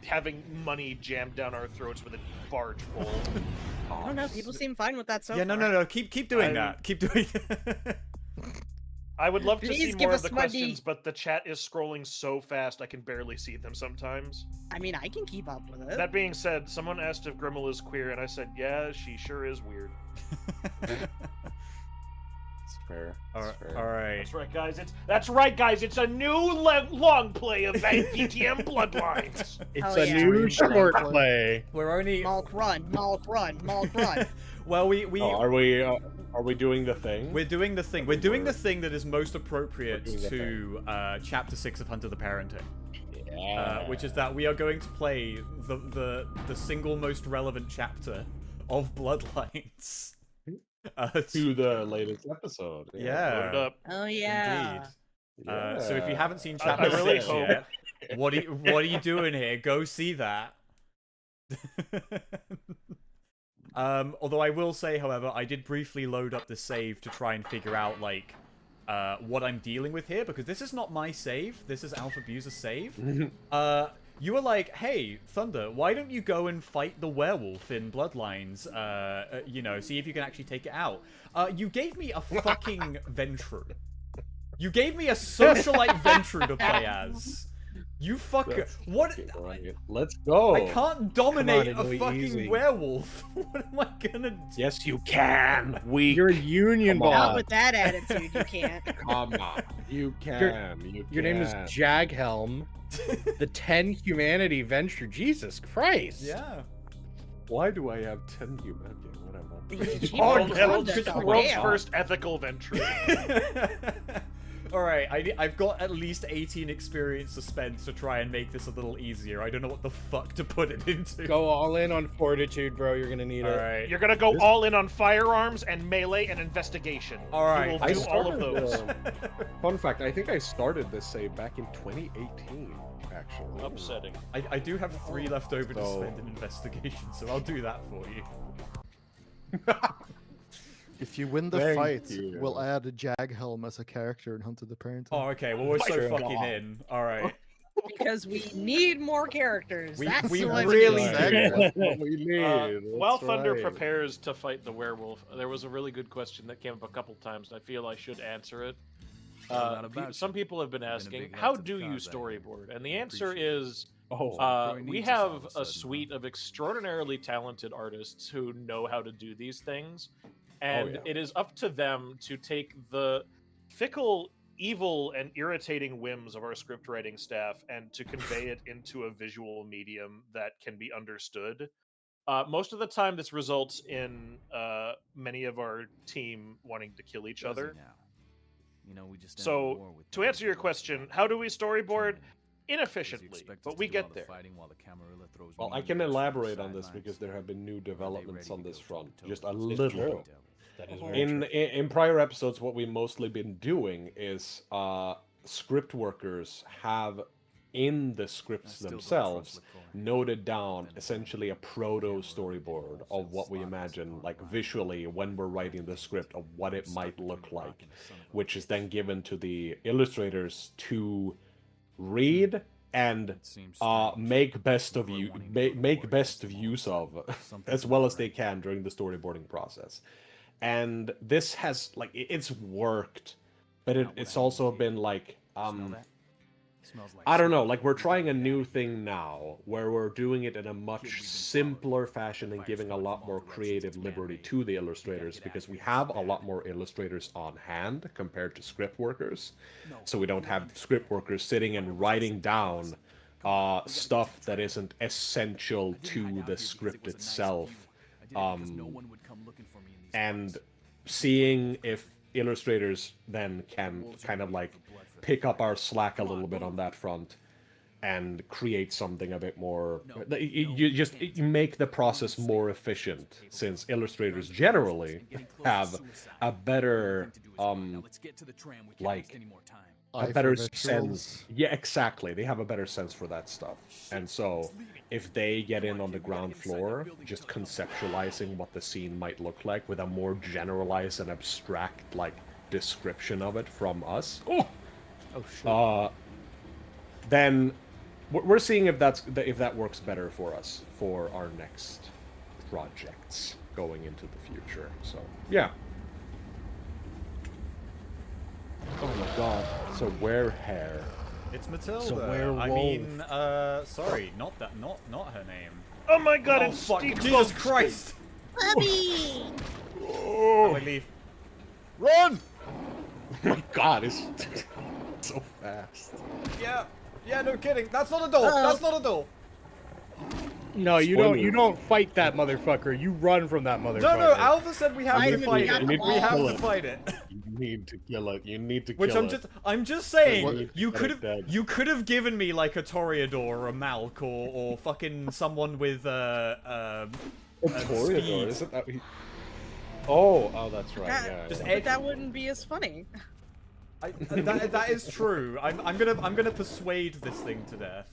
Speaker 7: having money jammed down our throats with a barge full.
Speaker 3: I don't know. People seem fine with that so
Speaker 1: Yeah,
Speaker 3: far.
Speaker 1: no. Keep doing that. Keep doing that.
Speaker 7: I would love to
Speaker 3: Please
Speaker 7: see
Speaker 3: give
Speaker 7: more of
Speaker 3: us
Speaker 7: the
Speaker 3: money.
Speaker 7: questions, but the chat is scrolling so fast I can barely see them sometimes.
Speaker 3: I mean, I can keep up with it.
Speaker 7: That being said, someone asked if Grimmel is queer, and I said, yeah, she sure is weird.
Speaker 2: It's fair.
Speaker 1: All
Speaker 2: It's fair.
Speaker 1: right.
Speaker 7: That's right, guys. It's a new long play of VTM Bloodlines.
Speaker 6: It's
Speaker 3: Oh,
Speaker 6: a
Speaker 3: yeah.
Speaker 6: new
Speaker 4: Stream
Speaker 6: short
Speaker 4: play.
Speaker 6: play.
Speaker 1: We're only.
Speaker 3: Malk run, Malk run, Malk run.
Speaker 1: Well, we
Speaker 2: Oh, are we doing the thing?
Speaker 1: we're doing the thing. We're doing the thing that is most appropriate
Speaker 2: We're doing the
Speaker 1: to chapter 6 of Hunter the Parenting.
Speaker 2: Yeah.
Speaker 1: Which is that we are going to play the single most relevant chapter of Bloodlines.
Speaker 2: To the latest episode.
Speaker 7: Load it
Speaker 1: Yeah,
Speaker 7: up.
Speaker 3: Oh yeah.
Speaker 1: indeed. So if you haven't seen
Speaker 7: I
Speaker 1: chapter
Speaker 7: really
Speaker 1: 6
Speaker 7: hope-
Speaker 1: yet, what are you doing here? Go see that. Although I will say, however, I did briefly load up the save to try and figure out like what I'm dealing with here, because this is not my save. This is Alfabusa's save. You were like, hey, Thunder, why don't you go and fight the werewolf in Bloodlines? You know, see if you can actually take it out. You gave me a fucking Ventru. You gave me a socialite Ventru to play as. You fucker. What?
Speaker 2: Let's go.
Speaker 1: I can't dominate
Speaker 6: it'll
Speaker 1: a
Speaker 6: be
Speaker 1: fucking
Speaker 6: easy.
Speaker 1: werewolf. What am I gonna do?
Speaker 2: Yes, you can. We.
Speaker 6: You're a union
Speaker 2: Come on.
Speaker 3: Not
Speaker 6: boss.
Speaker 3: with that attitude, you can't.
Speaker 2: Come on. You can.
Speaker 6: Your name is Jaghelm, the 10 humanity venture. Jesus Christ.
Speaker 1: Yeah.
Speaker 2: Why do I have 10 humanity? Whatever.
Speaker 7: World's
Speaker 3: Damn.
Speaker 7: first ethical venture.
Speaker 1: Alright, I've got at least 18 experience to spend to try and make this a little easier. I don't know what the fuck to put it into.
Speaker 6: Go all in on fortitude, bro. You're gonna need it.
Speaker 1: Alright.
Speaker 7: You're gonna go all in on firearms and melee and investigation.
Speaker 1: All right.
Speaker 7: You will
Speaker 2: I
Speaker 7: do all of
Speaker 2: started,
Speaker 7: those.
Speaker 2: Fun fact, I think I started this save back in 2018, actually.
Speaker 7: Upsetting.
Speaker 1: I do have 3 left over to
Speaker 2: So-
Speaker 1: spend in investigation, so I'll do that for you.
Speaker 4: If you win the
Speaker 2: Thank
Speaker 4: fight,
Speaker 2: you.
Speaker 4: we'll add a Jaghelm as a character in Hunter the Parenting.
Speaker 1: Oh, okay. Well, we're so
Speaker 2: Sure.
Speaker 1: fucking in. Alright.
Speaker 3: Because we need more characters.
Speaker 1: We-
Speaker 3: That's
Speaker 1: we
Speaker 3: what
Speaker 1: really
Speaker 3: need.
Speaker 1: do.
Speaker 2: That's what we need.
Speaker 7: While
Speaker 2: That's
Speaker 7: Thunder
Speaker 2: right.
Speaker 7: prepares to fight the werewolf, there was a really good question that came up a couple times, and I feel I should answer it. Some people have been asking, how do you storyboard? And the answer is, we have a suite of extraordinarily talented artists who know how to do these things, and it is up to them to take the fickle, evil, and irritating whims of our script writing staff and to convey it into a visual medium that can be understood. Most of the time, this results in many of our team wanting to kill each other. So, to answer your question, how do we storyboard? Inefficiently, but we get there.
Speaker 2: Well, I can elaborate on this because there have been new developments on this front. Just a little. In prior episodes, what we've mostly been doing is script workers have in the scripts themselves noted down essentially a proto storyboard of what we imagine, like visually, when we're writing the script, of what it might look like, which is then given to the illustrators to read and make best of use of as well as they can during the storyboarding process. And this has it's worked, but it's also been like I don't know, like we're trying a new thing now where we're doing it in a much simpler fashion and giving a lot more creative liberty to the illustrators, because we have a lot more illustrators on hand compared to script workers. So we don't have script workers sitting and writing down stuff that isn't essential to the script itself. And seeing if illustrators then can kind of like pick up our slack a little bit on that front and create something a bit more. You make the process more efficient, since illustrators generally have a better a better sense. Yeah, exactly. They have a better sense for that stuff, and so if they get in on the ground floor, just conceptualizing what the scene might look like with a more generalized and abstract like description of it from us.
Speaker 4: Oh shit.
Speaker 2: Then we're seeing if that works better for us for our next projects going into the future. So yeah. Oh my god. So wear hair.
Speaker 1: It's Matilda.
Speaker 6: So werewolf.
Speaker 1: I mean, sorry, not her name.
Speaker 5: Oh my god,
Speaker 1: Oh
Speaker 5: it's
Speaker 1: fuck!
Speaker 5: Steve
Speaker 1: Jesus
Speaker 5: Bumps.
Speaker 1: Christ!
Speaker 3: Puppy!
Speaker 1: Oh, I leave.
Speaker 4: Run!
Speaker 2: Oh my god, it's so fast.
Speaker 1: Yeah, no kidding. That's not a door. That's not a door.
Speaker 6: No, you don't fight that motherfucker. You run from that motherfucker.
Speaker 1: No, Alpha said we have to
Speaker 3: Finally
Speaker 1: fight
Speaker 3: got
Speaker 1: it.
Speaker 3: the
Speaker 1: We have
Speaker 6: ball.
Speaker 1: to fight it.
Speaker 2: You need to kill it. You need to
Speaker 1: Which
Speaker 2: kill it.
Speaker 1: I'm just saying,
Speaker 4: Wait,
Speaker 1: you
Speaker 2: get it dead.
Speaker 1: could have given me like a Toreador or a Malk or fucking someone with
Speaker 2: Toreador,
Speaker 1: speed.
Speaker 2: isn't that? Oh, that's right.
Speaker 3: That-
Speaker 2: Yeah.
Speaker 1: Just
Speaker 2: yeah.
Speaker 3: But that wouldn't be as funny.
Speaker 1: that is true. I'm gonna persuade this thing to death.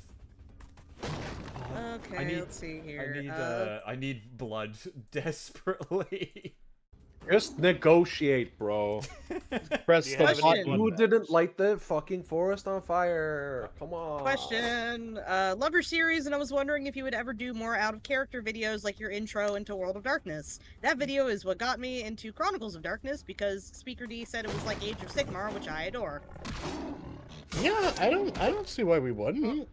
Speaker 3: Okay, let's see here.
Speaker 1: I need blood desperately.
Speaker 2: Just negotiate, bro.
Speaker 6: Press
Speaker 7: Do you
Speaker 6: the
Speaker 7: have any
Speaker 6: button.
Speaker 7: blood
Speaker 2: You
Speaker 7: bags?
Speaker 2: didn't light the fucking forest on fire. Come on.
Speaker 3: Question. Love your series, and I was wondering if you would ever do more out-of-character videos like your intro into World of Darkness. That video is what got me into Chronicles of Darkness, because Speaker D said it was like Age of Sigmar, which I adore.
Speaker 6: Yeah, I don't see why we wouldn't.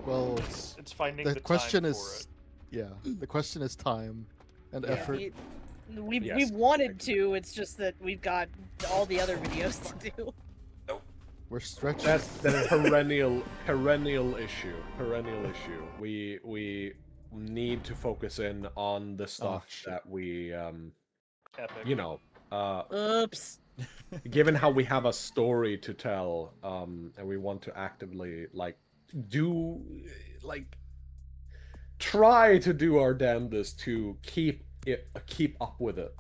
Speaker 4: Well,
Speaker 5: It's finding
Speaker 4: the
Speaker 5: the
Speaker 4: question
Speaker 5: time
Speaker 4: is, yeah, the question is time and
Speaker 2: Yeah.
Speaker 4: effort.
Speaker 3: We've
Speaker 2: Yes.
Speaker 3: wanted to, it's just that we've got all the other videos to do.
Speaker 4: We're stretching.
Speaker 2: That's the perennial issue. Perennial issue. We need to focus in on the stuff
Speaker 4: shit.
Speaker 2: that we
Speaker 5: Epic.
Speaker 2: you know,
Speaker 3: Oops.
Speaker 2: given how we have a story to tell, and we want to actively try to do our damnedest to keep up with it.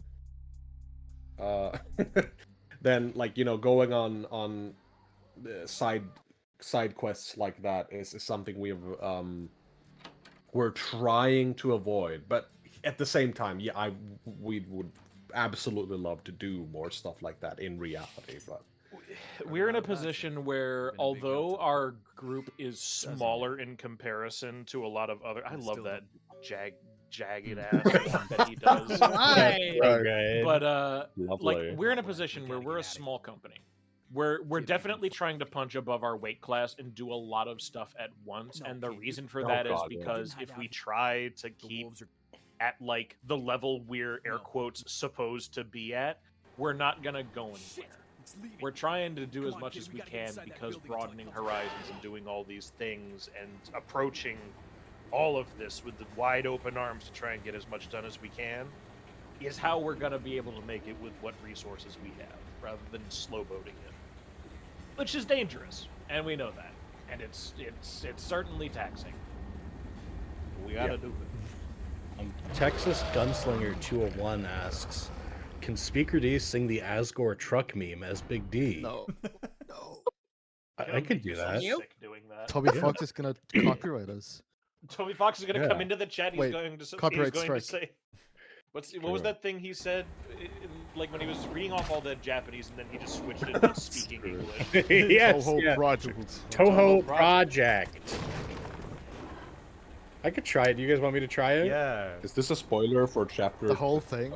Speaker 2: Then going on side quests like that is something we're trying to avoid, but at the same time, yeah, we would absolutely love to do more stuff like that in reality, but
Speaker 7: We're in a position where, although our group is smaller in comparison to a lot of other, I love that jagged ass that he does.
Speaker 3: Why?
Speaker 6: Okay.
Speaker 7: But
Speaker 2: lovely.
Speaker 7: we're in a position where we're a small company. We're definitely trying to punch above our weight class and do a lot of stuff at once, and the reason for that is
Speaker 2: God, yeah.
Speaker 7: because if we try to keep at the level we're air quotes supposed to be at, we're not gonna go anywhere. We're trying to do as much as we can because broadening horizons and doing all these things and approaching all of this with the wide open arms to try and get as much done as we can is how we're going to be able to make it with what resources we have rather than slow boating it, which is dangerous, and we know that, and it's certainly taxing. We got to do it.
Speaker 6: Texas Gunslinger 201 asks, can Speaker D sing the Asgore truck meme as Big D?
Speaker 4: No, no.
Speaker 6: I could do that.
Speaker 7: Sick doing that.
Speaker 4: Toby Fox is gonna copyright us.
Speaker 7: Toby Fox is going to
Speaker 2: Yeah.
Speaker 7: come into the chat. He's
Speaker 4: Wait,
Speaker 7: going to
Speaker 4: copyright
Speaker 7: he's going to
Speaker 4: strike.
Speaker 7: say, what was that thing he said? When he was reading off all the Japanese, and then he just switched it to speaking English.
Speaker 6: Yes,
Speaker 4: Toho
Speaker 6: yeah.
Speaker 4: Project.
Speaker 6: Toho
Speaker 7: Toho
Speaker 6: Project. I could try it. Do you guys want me to try it?
Speaker 1: Yeah.
Speaker 2: Is this a spoiler for chapter
Speaker 4: The whole thing.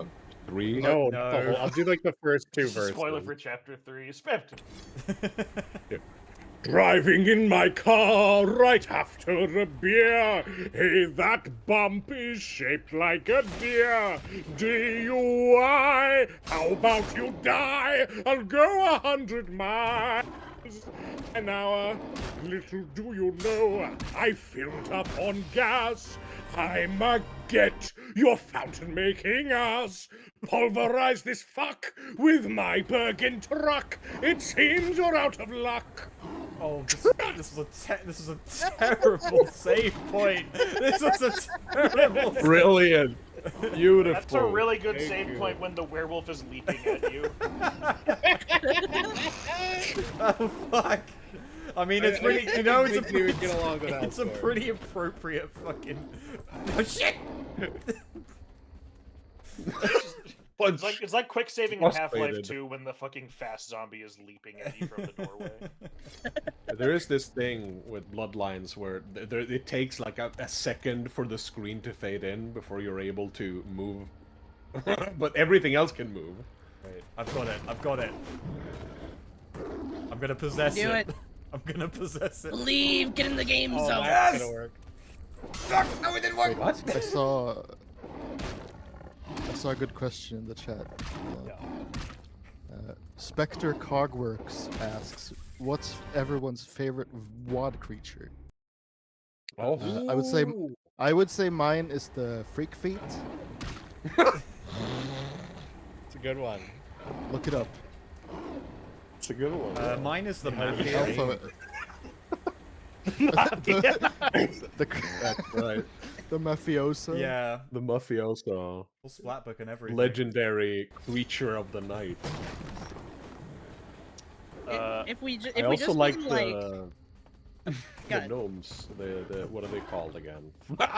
Speaker 2: 3?
Speaker 6: No,
Speaker 1: No.
Speaker 6: the whole- I'll do the first two verses.
Speaker 7: Spoiler for chapter 3. Spam to
Speaker 6: Driving in my car right after a beer. Hey, that bump is shaped like a deer. DUI, how about you die? I'll go 100 miles an hour. Little do you know, I filled up on gas. I'm a get your fountain making ass. Pulverize this fuck with my Bergen truck. It seems you're out of luck.
Speaker 1: Oh, this is a terrible save point. This is a terrible.
Speaker 2: Brilliant. Beautiful.
Speaker 5: That's a really good
Speaker 2: Thank
Speaker 5: save
Speaker 2: you.
Speaker 5: point when the werewolf is leaping at you.
Speaker 1: Oh fuck! I mean, it's pretty. You know, it's a
Speaker 6: think we would get along without
Speaker 1: it's a
Speaker 6: Thor.
Speaker 1: pretty appropriate fucking. Oh shit!
Speaker 5: It's like quick saving in Half-Life
Speaker 2: Frustrated.
Speaker 5: 2 when the fucking fast zombie is leaping at you from the doorway.
Speaker 2: There is this thing with Bloodlines where it takes like a second for the screen to fade in before you're able to move, but everything else can move.
Speaker 1: Wait, I've got it. I've got it. I'm gonna possess
Speaker 3: Do it.
Speaker 1: I'm gonna possess it.
Speaker 3: Believe, get in the game
Speaker 6: Oh,
Speaker 3: zone.
Speaker 6: that's
Speaker 1: Yes!
Speaker 6: gonna work.
Speaker 1: Fuck! No, it didn't work.
Speaker 2: Wait, what?
Speaker 4: I saw a good question in the chat. Spectre Cogworks asks, "What's everyone's favorite WOD creature?"
Speaker 2: Oh,
Speaker 4: I would say mine is the Freak Feet.
Speaker 6: It's a good one.
Speaker 4: Look it up.
Speaker 2: it's a good one.
Speaker 1: Mine is the
Speaker 6: Yeah,
Speaker 1: Mafia.
Speaker 4: Alpha.
Speaker 2: That's right.
Speaker 4: The Mafioso.
Speaker 1: Yeah,
Speaker 2: The Mafioso,
Speaker 1: full splat book and everything.
Speaker 2: legendary creature of the night.
Speaker 3: If we just
Speaker 2: I also like
Speaker 3: mean,
Speaker 2: the
Speaker 3: Good.
Speaker 2: gnomes. The what are they called again?
Speaker 4: What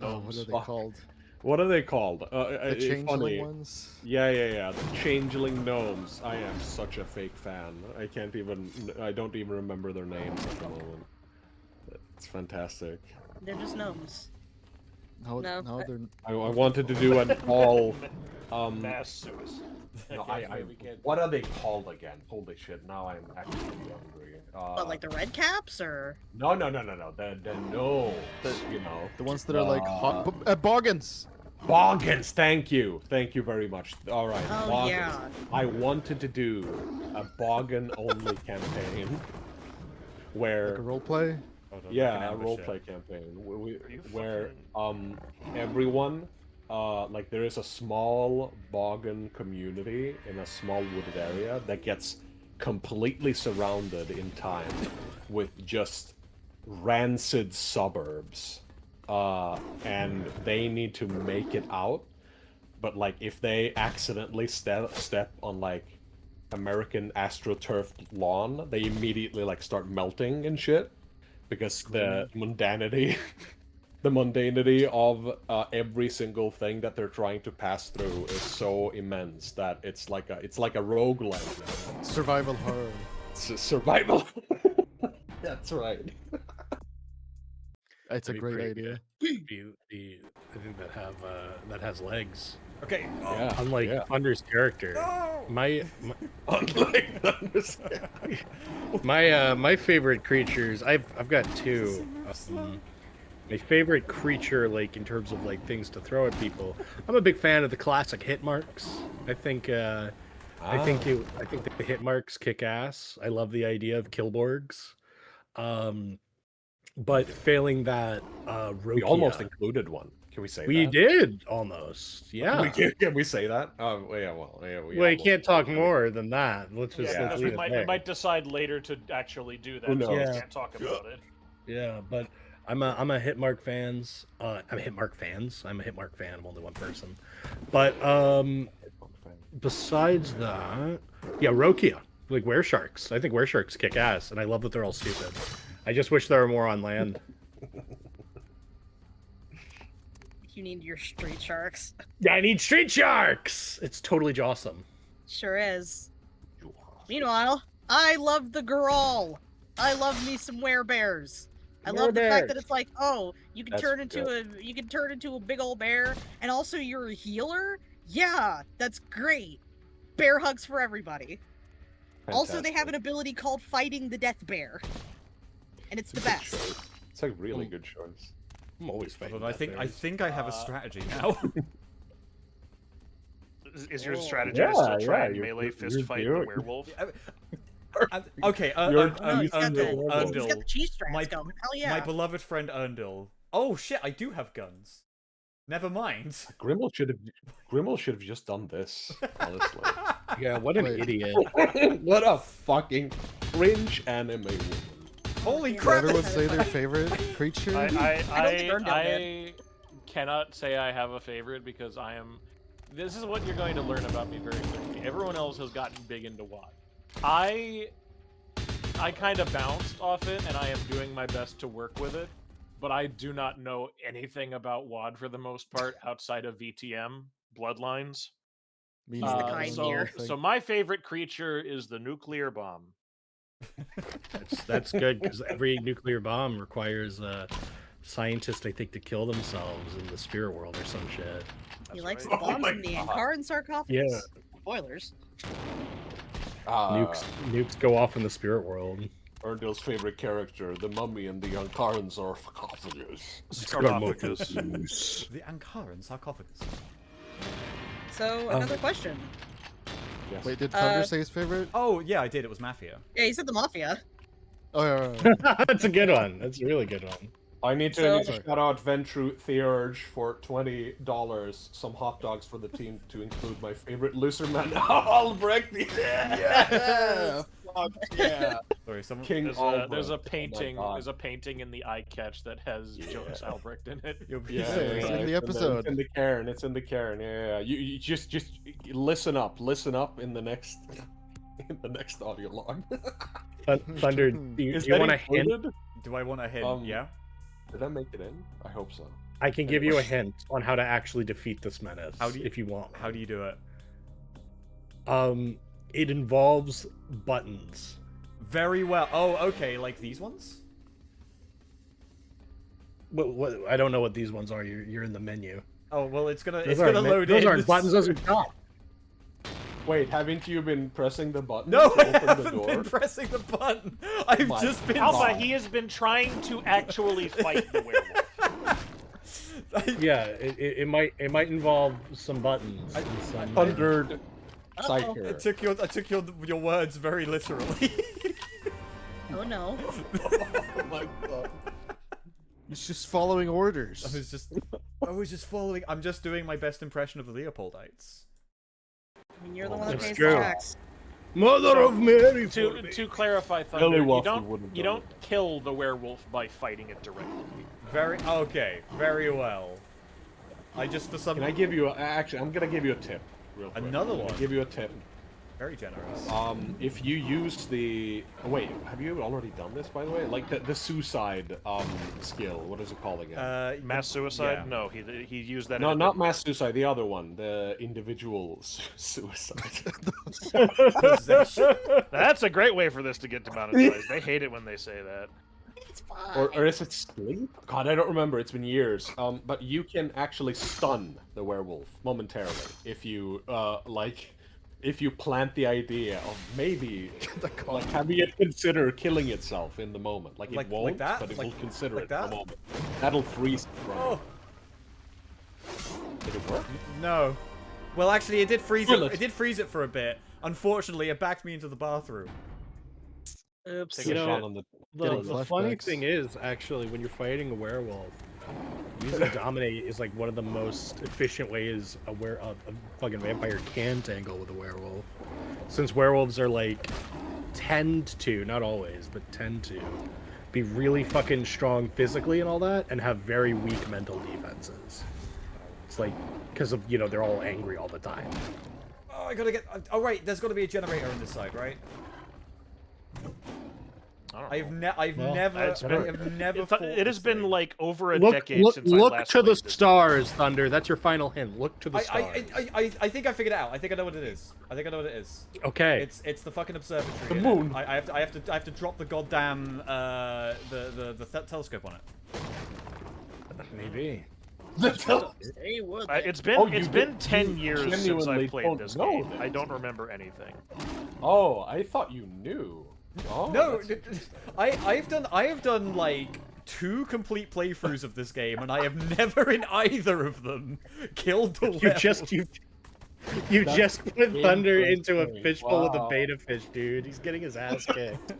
Speaker 4: are they
Speaker 2: Fuck.
Speaker 4: called?
Speaker 2: What are they called?
Speaker 4: The
Speaker 2: it's
Speaker 4: changeling
Speaker 2: funny.
Speaker 4: ones.
Speaker 2: Yeah. The changeling gnomes. I am such a fake fan. I don't even remember their names at the moment. It's fantastic.
Speaker 3: they're just gnomes.
Speaker 4: No,
Speaker 3: No.
Speaker 4: they're.
Speaker 2: I wanted to do an all.
Speaker 5: Mass suicide.
Speaker 2: No,
Speaker 7: We can't.
Speaker 2: what are they called again? Holy shit! Now I'm actually hungry.
Speaker 3: But like the red caps, or
Speaker 2: No. The gnomes. You know.
Speaker 4: The ones that are like hot. Boggins!
Speaker 2: Boggins, thank you very much. All right,
Speaker 3: Oh,
Speaker 2: Boggins.
Speaker 3: yeah.
Speaker 2: I wanted to do a Boggin only campaign where
Speaker 4: Like a roleplay?
Speaker 2: a roleplay campaign where everyone like there is a small Boggin community in a small wooded area that gets completely surrounded in time with just rancid suburbs. And they need to make it out, but like if they accidentally step on like American AstroTurf lawn, they immediately like start melting and shit because the mundanity, the mundanity of every single thing that they're trying to pass through is so immense that it's like a roguelike.
Speaker 4: Survival horror.
Speaker 2: It's a survival. That's right.
Speaker 4: It's a
Speaker 6: That'd be
Speaker 4: great
Speaker 6: pretty
Speaker 4: idea.
Speaker 6: The thing that has legs.
Speaker 1: Okay.
Speaker 2: Yeah.
Speaker 6: Unlike
Speaker 2: yeah.
Speaker 6: Thunder's character,
Speaker 1: No!
Speaker 6: my
Speaker 2: Unlike
Speaker 6: my favorite creatures. I've got two. My favorite creature, like in terms of like things to throw at people. I'm a big fan of the classic hit marks. I think the hit marks kick ass. I love the idea of killborgs. But failing that,
Speaker 2: we almost
Speaker 6: Rokia.
Speaker 2: included one. Can we say
Speaker 6: We
Speaker 2: that?
Speaker 6: did almost. Yeah.
Speaker 2: Can we say that? Yeah,
Speaker 6: Well, you
Speaker 2: almost
Speaker 6: can't talk
Speaker 2: did.
Speaker 6: more than that. Let's just
Speaker 5: Yeah,
Speaker 6: let's
Speaker 5: because
Speaker 6: leave
Speaker 5: we
Speaker 6: it there.
Speaker 5: might decide later to actually do that.
Speaker 2: Who
Speaker 5: So we
Speaker 6: knows?
Speaker 5: can't talk about it.
Speaker 6: Yeah, but I'm a Hitmark fans. I'm a Hitmark fans. I'm a Hitmark fan. I'm only one person. But besides that, yeah, Rokia, like weresharks. I think weresharks kick ass, and I love that they're all stupid. I just wish there were more on land.
Speaker 3: you need your street sharks.
Speaker 6: Yeah, I need street sharks. It's totally awesome.
Speaker 3: Sure is. Meanwhile, I love the Garrot. I love me some werebears. I love the fact that it's like, oh, you can
Speaker 2: That's
Speaker 3: turn into a big old bear, and also you're a healer. Yeah, that's great. Bear hugs for everybody. Also, they have an ability called Fighting the Death Bear, and it's the best.
Speaker 2: It's a really good choice.
Speaker 6: I'm always fighting.
Speaker 1: Hold on, I
Speaker 6: death
Speaker 1: think
Speaker 6: bears.
Speaker 1: I have a strategy now.
Speaker 5: Is your strategy
Speaker 2: Yeah,
Speaker 5: to still try
Speaker 2: yeah,
Speaker 5: and
Speaker 2: you're-
Speaker 5: melee fist
Speaker 2: you're
Speaker 5: fight
Speaker 2: doing-
Speaker 5: the werewolf?
Speaker 1: Okay,
Speaker 2: You're-
Speaker 3: He's got the
Speaker 1: Earndil.
Speaker 3: cheese strats
Speaker 1: My-
Speaker 3: going. Hell yeah.
Speaker 1: My beloved friend Earndil. Oh shit, I do have guns. Never mind.
Speaker 2: Grimmel should have just done this. Honestly,
Speaker 6: Yeah, what an
Speaker 4: Wait.
Speaker 6: idiot.
Speaker 2: what a fucking cringe anime woman.
Speaker 1: Holy
Speaker 3: Yeah.
Speaker 1: crap!
Speaker 4: Everyone say their favorite creature.
Speaker 3: I don't think Earndil
Speaker 7: I cannot say I have a favorite because I am. This is what you're going to learn about me very quickly. Everyone else has gotten big into WoD. I I kind of bounced off it, and I am doing my best to work with it. But I do not know anything about WoD for the most part outside of VTM Bloodlines.
Speaker 4: Me
Speaker 3: He's the
Speaker 4: neither.
Speaker 3: kind
Speaker 7: so,
Speaker 3: here.
Speaker 7: so my favorite creature is the nuclear bomb.
Speaker 6: That's good because every nuclear bomb requires scientists, I think, to kill themselves in the spirit world or some shit.
Speaker 3: He
Speaker 7: That's
Speaker 3: likes
Speaker 7: right.
Speaker 3: the bombs
Speaker 2: my
Speaker 3: in the
Speaker 2: God.
Speaker 3: Ankaran sarcophagus.
Speaker 6: Yeah.
Speaker 3: Spoilers.
Speaker 6: Nukes go off in the spirit world.
Speaker 2: Earndil's favorite character, the mummy and the Ankaran sarcophagus.
Speaker 7: Sarcophagus.
Speaker 1: The Ankaran sarcophagus.
Speaker 3: So another question.
Speaker 2: Yes.
Speaker 4: Wait, did Thunder say his favorite?
Speaker 1: Oh, yeah, I did. It was Mafia.
Speaker 3: Yeah, he said the Mafia.
Speaker 4: Oh, yeah.
Speaker 6: That's a good one. That's a really good one.
Speaker 2: I need to,
Speaker 3: So-
Speaker 2: shout out Ventru Theurge for $20. Some hot dogs for the team to include my favorite Looserman, Albrecht. Yeah! Fuck yeah!
Speaker 1: Sorry, someone.
Speaker 2: King
Speaker 7: There's
Speaker 2: Albrecht.
Speaker 7: a
Speaker 2: Oh my
Speaker 7: painting.
Speaker 2: God.
Speaker 7: There's a painting in the eye catch that has Jonas Albrecht in it.
Speaker 1: You'll be
Speaker 2: Yeah,
Speaker 4: it's in the episode.
Speaker 2: It's in the Cairn. It's in the Cairn. Yeah. You just listen up. Listen up in the next audio log.
Speaker 6: Thunder, do you
Speaker 2: Is that
Speaker 6: want a hint?
Speaker 2: included?
Speaker 1: Do I want a hint? Yeah.
Speaker 2: Did I make it in? I hope so.
Speaker 6: I can give you a hint on how to actually defeat this menace.
Speaker 1: How do you-
Speaker 6: if you want.
Speaker 1: How do you do it?
Speaker 6: It involves buttons.
Speaker 1: Very well. Oh, okay. Like these ones?
Speaker 6: What? I don't know what these ones are. You're in the menu.
Speaker 1: Oh well, it's gonna
Speaker 6: Those
Speaker 1: load
Speaker 6: aren't,
Speaker 1: in.
Speaker 6: those aren't buttons. Those are dots.
Speaker 2: Wait, haven't you been pressing the button
Speaker 1: No,
Speaker 2: to
Speaker 1: I
Speaker 2: open the
Speaker 1: haven't
Speaker 2: door?
Speaker 1: been pressing the button. I've
Speaker 2: My
Speaker 1: just been.
Speaker 7: Alpha, he has been trying to actually fight the werewolf.
Speaker 6: Yeah, it might involve some buttons. and some-
Speaker 2: ThunderPsyker.
Speaker 1: I took your words very literally.
Speaker 3: Oh no.
Speaker 2: Oh my God.
Speaker 4: He's just following orders.
Speaker 1: I was just following. I'm just doing my best impression of the Leopoldites.
Speaker 3: I mean, you're the one that
Speaker 6: That's
Speaker 3: pays
Speaker 6: true.
Speaker 3: the tax.
Speaker 6: Mother of Mary.
Speaker 7: To clarify, Thunder,
Speaker 2: Billy
Speaker 7: you
Speaker 2: Waffle wouldn't
Speaker 7: you
Speaker 2: know
Speaker 7: don't kill the werewolf by fighting it directly.
Speaker 1: Very okay. Very well. I just for some
Speaker 2: Can I give you actually? I'm gonna give you a tip. Real quick.
Speaker 1: Another
Speaker 2: I'm gonna
Speaker 1: one?
Speaker 2: Give you a tip.
Speaker 1: very generous.
Speaker 2: If you use the wait, have you already done this by the way? Like the suicide skill. What is it called again?
Speaker 7: Mass suicide?
Speaker 1: yeah.
Speaker 7: No, he used that.
Speaker 2: No,
Speaker 7: in a
Speaker 2: not
Speaker 7: different-
Speaker 2: mass suicide. The other one, the individual suicide.
Speaker 1: Possession.
Speaker 7: That's a great way for this to get demonetized. They hate it when they say that.
Speaker 3: It's fine.
Speaker 2: or is it sleep? God, I don't remember. It's been years. But you can actually stun the werewolf momentarily if you if you plant the idea of maybe like having it consider killing itself in the moment. Like
Speaker 1: Like-
Speaker 2: it won't,
Speaker 1: like that?
Speaker 2: but it
Speaker 1: Like-
Speaker 2: will consider
Speaker 1: like
Speaker 2: it for
Speaker 1: that?
Speaker 2: a moment. That'll freeze. It from
Speaker 1: Oh
Speaker 2: it. Did it work?
Speaker 1: no. Well, actually, it did freeze
Speaker 2: Kill
Speaker 1: it.
Speaker 2: it.
Speaker 1: It did freeze it for a bit. Unfortunately, it backed me into the bathroom.
Speaker 3: Oops.
Speaker 2: Take
Speaker 6: You
Speaker 2: a
Speaker 6: know,
Speaker 2: shot on the.
Speaker 4: Getting
Speaker 6: The funny
Speaker 4: flashbacks.
Speaker 6: thing is, actually, when you're fighting a werewolf, using Dominate is like one of the most efficient ways a fucking vampire can tangle with a werewolf. Since werewolves are like, tend to, not always, but tend to, be really fucking strong physically and all that, and have very weak mental defenses. It's like, because of, they're all angry all the time.
Speaker 1: Oh, I gotta get. Oh, right. There's gotta be a generator on this side, right?
Speaker 7: I don't know.
Speaker 1: I've
Speaker 6: Well,
Speaker 1: never.
Speaker 7: it's
Speaker 1: I
Speaker 7: been-
Speaker 1: have never.
Speaker 7: It
Speaker 1: fought
Speaker 7: has
Speaker 1: this
Speaker 7: been
Speaker 1: thing.
Speaker 7: like over a
Speaker 6: Look
Speaker 7: decade since I
Speaker 6: to
Speaker 7: last
Speaker 6: the
Speaker 7: played this
Speaker 6: stars, Thunder. That's your final hint. Look to the
Speaker 1: I
Speaker 6: stars.
Speaker 1: think I figured it out. I think I know what it is. I think I know what it is.
Speaker 6: Okay.
Speaker 1: It's the fucking observatory.
Speaker 2: The
Speaker 1: innit?
Speaker 2: moon.
Speaker 1: I have to drop the goddamn the telescope on it.
Speaker 6: Maybe.
Speaker 3: Stay with it.
Speaker 7: It's been
Speaker 2: Oh, you
Speaker 7: it's
Speaker 2: did-
Speaker 7: been 10
Speaker 2: you
Speaker 7: years since
Speaker 2: genuinely
Speaker 7: I played
Speaker 2: don't
Speaker 7: this
Speaker 2: know
Speaker 7: game.
Speaker 2: this.
Speaker 7: I don't remember anything.
Speaker 2: Oh, I thought you knew. Oh,
Speaker 1: No,
Speaker 2: that's-
Speaker 1: I have done like 2 complete playthroughs of this game, and I have never in either of them killed the
Speaker 6: You
Speaker 1: werewolf.
Speaker 6: just
Speaker 2: That's
Speaker 6: just put Thunder into a
Speaker 2: interesting.
Speaker 6: fishbowl with a
Speaker 2: Wow.
Speaker 6: beta fish, dude. He's getting his ass kicked.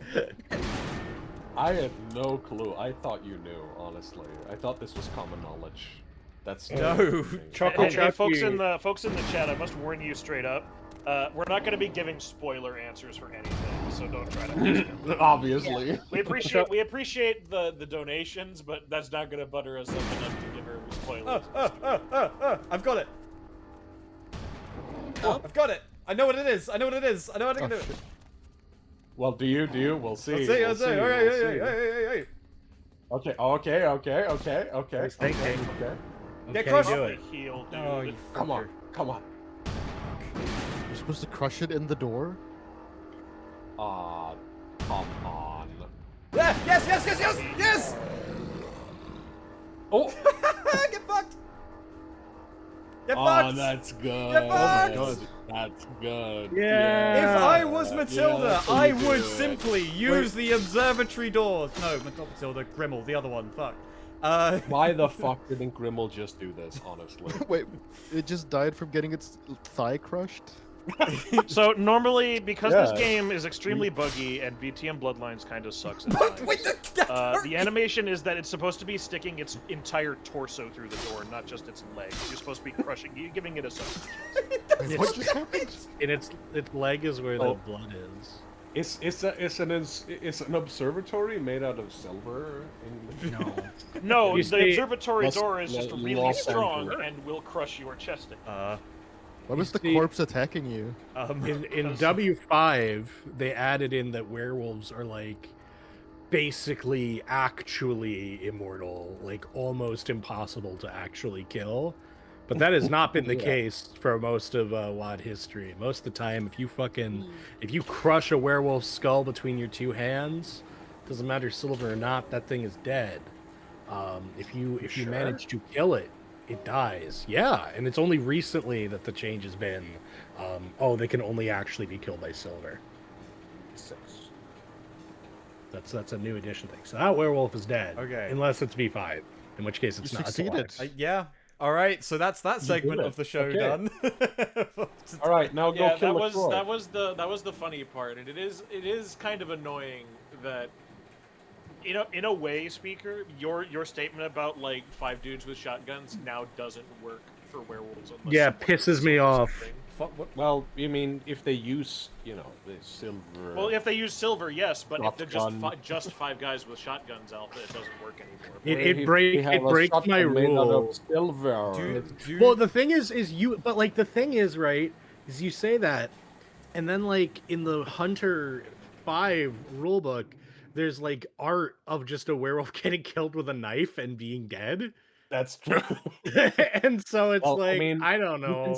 Speaker 2: I had no clue. I thought you knew, honestly. I thought this was common knowledge. That's
Speaker 1: No.
Speaker 6: Choco
Speaker 7: Hey, folks
Speaker 6: Chucky.
Speaker 7: in the chat, I must warn you straight up. We're not going to be giving spoiler answers for anything, so don't try to ask them.
Speaker 2: Obviously.
Speaker 7: We appreciate the donations, but that's not going to butter us up enough to give her spoilers.
Speaker 1: I've got it.
Speaker 3: Oh.
Speaker 1: I've got it. I know what it is. I know what it is. I know how to
Speaker 4: Oh,
Speaker 1: do it.
Speaker 4: shit.
Speaker 2: Well, do you? We'll see.
Speaker 1: Let's see.
Speaker 2: We'll see.
Speaker 1: Alright,
Speaker 2: We'll see.
Speaker 1: hey.
Speaker 2: Okay.
Speaker 6: I was thinking.
Speaker 2: Okay.
Speaker 1: Get
Speaker 6: Can
Speaker 1: crushed.
Speaker 6: you do it?
Speaker 7: Heal, dude.
Speaker 1: Oh, you
Speaker 2: Come
Speaker 1: fucker.
Speaker 2: on.
Speaker 4: You're supposed to crush it in the door?
Speaker 2: Come on.
Speaker 1: Yeah, yes!
Speaker 2: Oh,
Speaker 1: Get fucked! Get
Speaker 2: oh,
Speaker 1: fucked!
Speaker 2: that's good.
Speaker 1: Get fucked!
Speaker 2: Oh my God, that's good.
Speaker 6: Yeah.
Speaker 1: If I was Matilda,
Speaker 2: that's
Speaker 1: I
Speaker 2: pretty
Speaker 1: would
Speaker 2: good.
Speaker 1: simply use the observatory doors. No, not Matilda, Grimmel, the other one. Fuck.
Speaker 2: Why the fuck didn't Grimmel just do this? Honestly.
Speaker 4: Wait, it just died from getting its thigh crushed?
Speaker 5: So normally, because this
Speaker 2: Yeah.
Speaker 5: game is extremely buggy and VTM Bloodlines kind of sucks at times, the animation is that it's supposed to be sticking its entire torso through the door, not just its legs. You're supposed to be crushing, you're giving it a second chance.
Speaker 4: Wait, what just happened?
Speaker 6: And its leg is where
Speaker 2: Oh.
Speaker 6: the blood is.
Speaker 2: It's an observatory made out of silver.
Speaker 6: No.
Speaker 5: No,
Speaker 6: You
Speaker 5: the
Speaker 6: see-
Speaker 5: observatory
Speaker 2: Los-
Speaker 5: door is just
Speaker 2: Los
Speaker 5: really
Speaker 2: Angeles.
Speaker 5: strong and will crush your chest in.
Speaker 4: Why was the
Speaker 6: see-
Speaker 4: corpse attacking you?
Speaker 6: In W5, they added in that werewolves are like basically actually immortal, like almost impossible to actually kill. But that has not been the
Speaker 2: Yeah.
Speaker 6: case for most of WoD history. Most of the time, if you crush a werewolf's skull between your two hands, doesn't matter silver or not, that thing is dead. If you
Speaker 2: Sure?
Speaker 6: manage to kill it, it dies. Yeah, and it's only recently that the change has been, they can only actually be killed by silver. That's a new addition thing. So that werewolf is dead.
Speaker 1: Okay.
Speaker 6: Unless it's V5, in which case it's
Speaker 4: You
Speaker 6: not. It's
Speaker 4: succeeded.
Speaker 6: alive.
Speaker 1: Yeah. All right, so that's that segment
Speaker 2: did it.
Speaker 1: of the show
Speaker 2: Okay.
Speaker 1: done.
Speaker 2: All right, now go
Speaker 7: Yeah,
Speaker 2: kill
Speaker 7: that was the funny part, and it is kind of annoying that in a way, Speaker, your statement about like 5 dudes with shotguns now doesn't work for werewolves. Unless
Speaker 6: Yeah,
Speaker 7: someone
Speaker 6: pisses
Speaker 7: does
Speaker 6: me off.
Speaker 7: something.
Speaker 2: Well, you mean if they use, the silver?
Speaker 7: Well, if they use silver, yes, but if they're
Speaker 2: Shotgun.
Speaker 7: just 5 guys with shotguns, Alpha, it doesn't work anymore.
Speaker 6: It breaks my
Speaker 2: made out
Speaker 6: rule.
Speaker 2: of silver.
Speaker 6: Well, the thing is the thing is, right, is you say that, and then like in the Hunter 5 rulebook, there's like art of just a werewolf getting killed with a knife and being dead.
Speaker 2: That's true.
Speaker 6: And so it's
Speaker 2: Well, I
Speaker 6: like,
Speaker 2: mean,
Speaker 6: I don't know.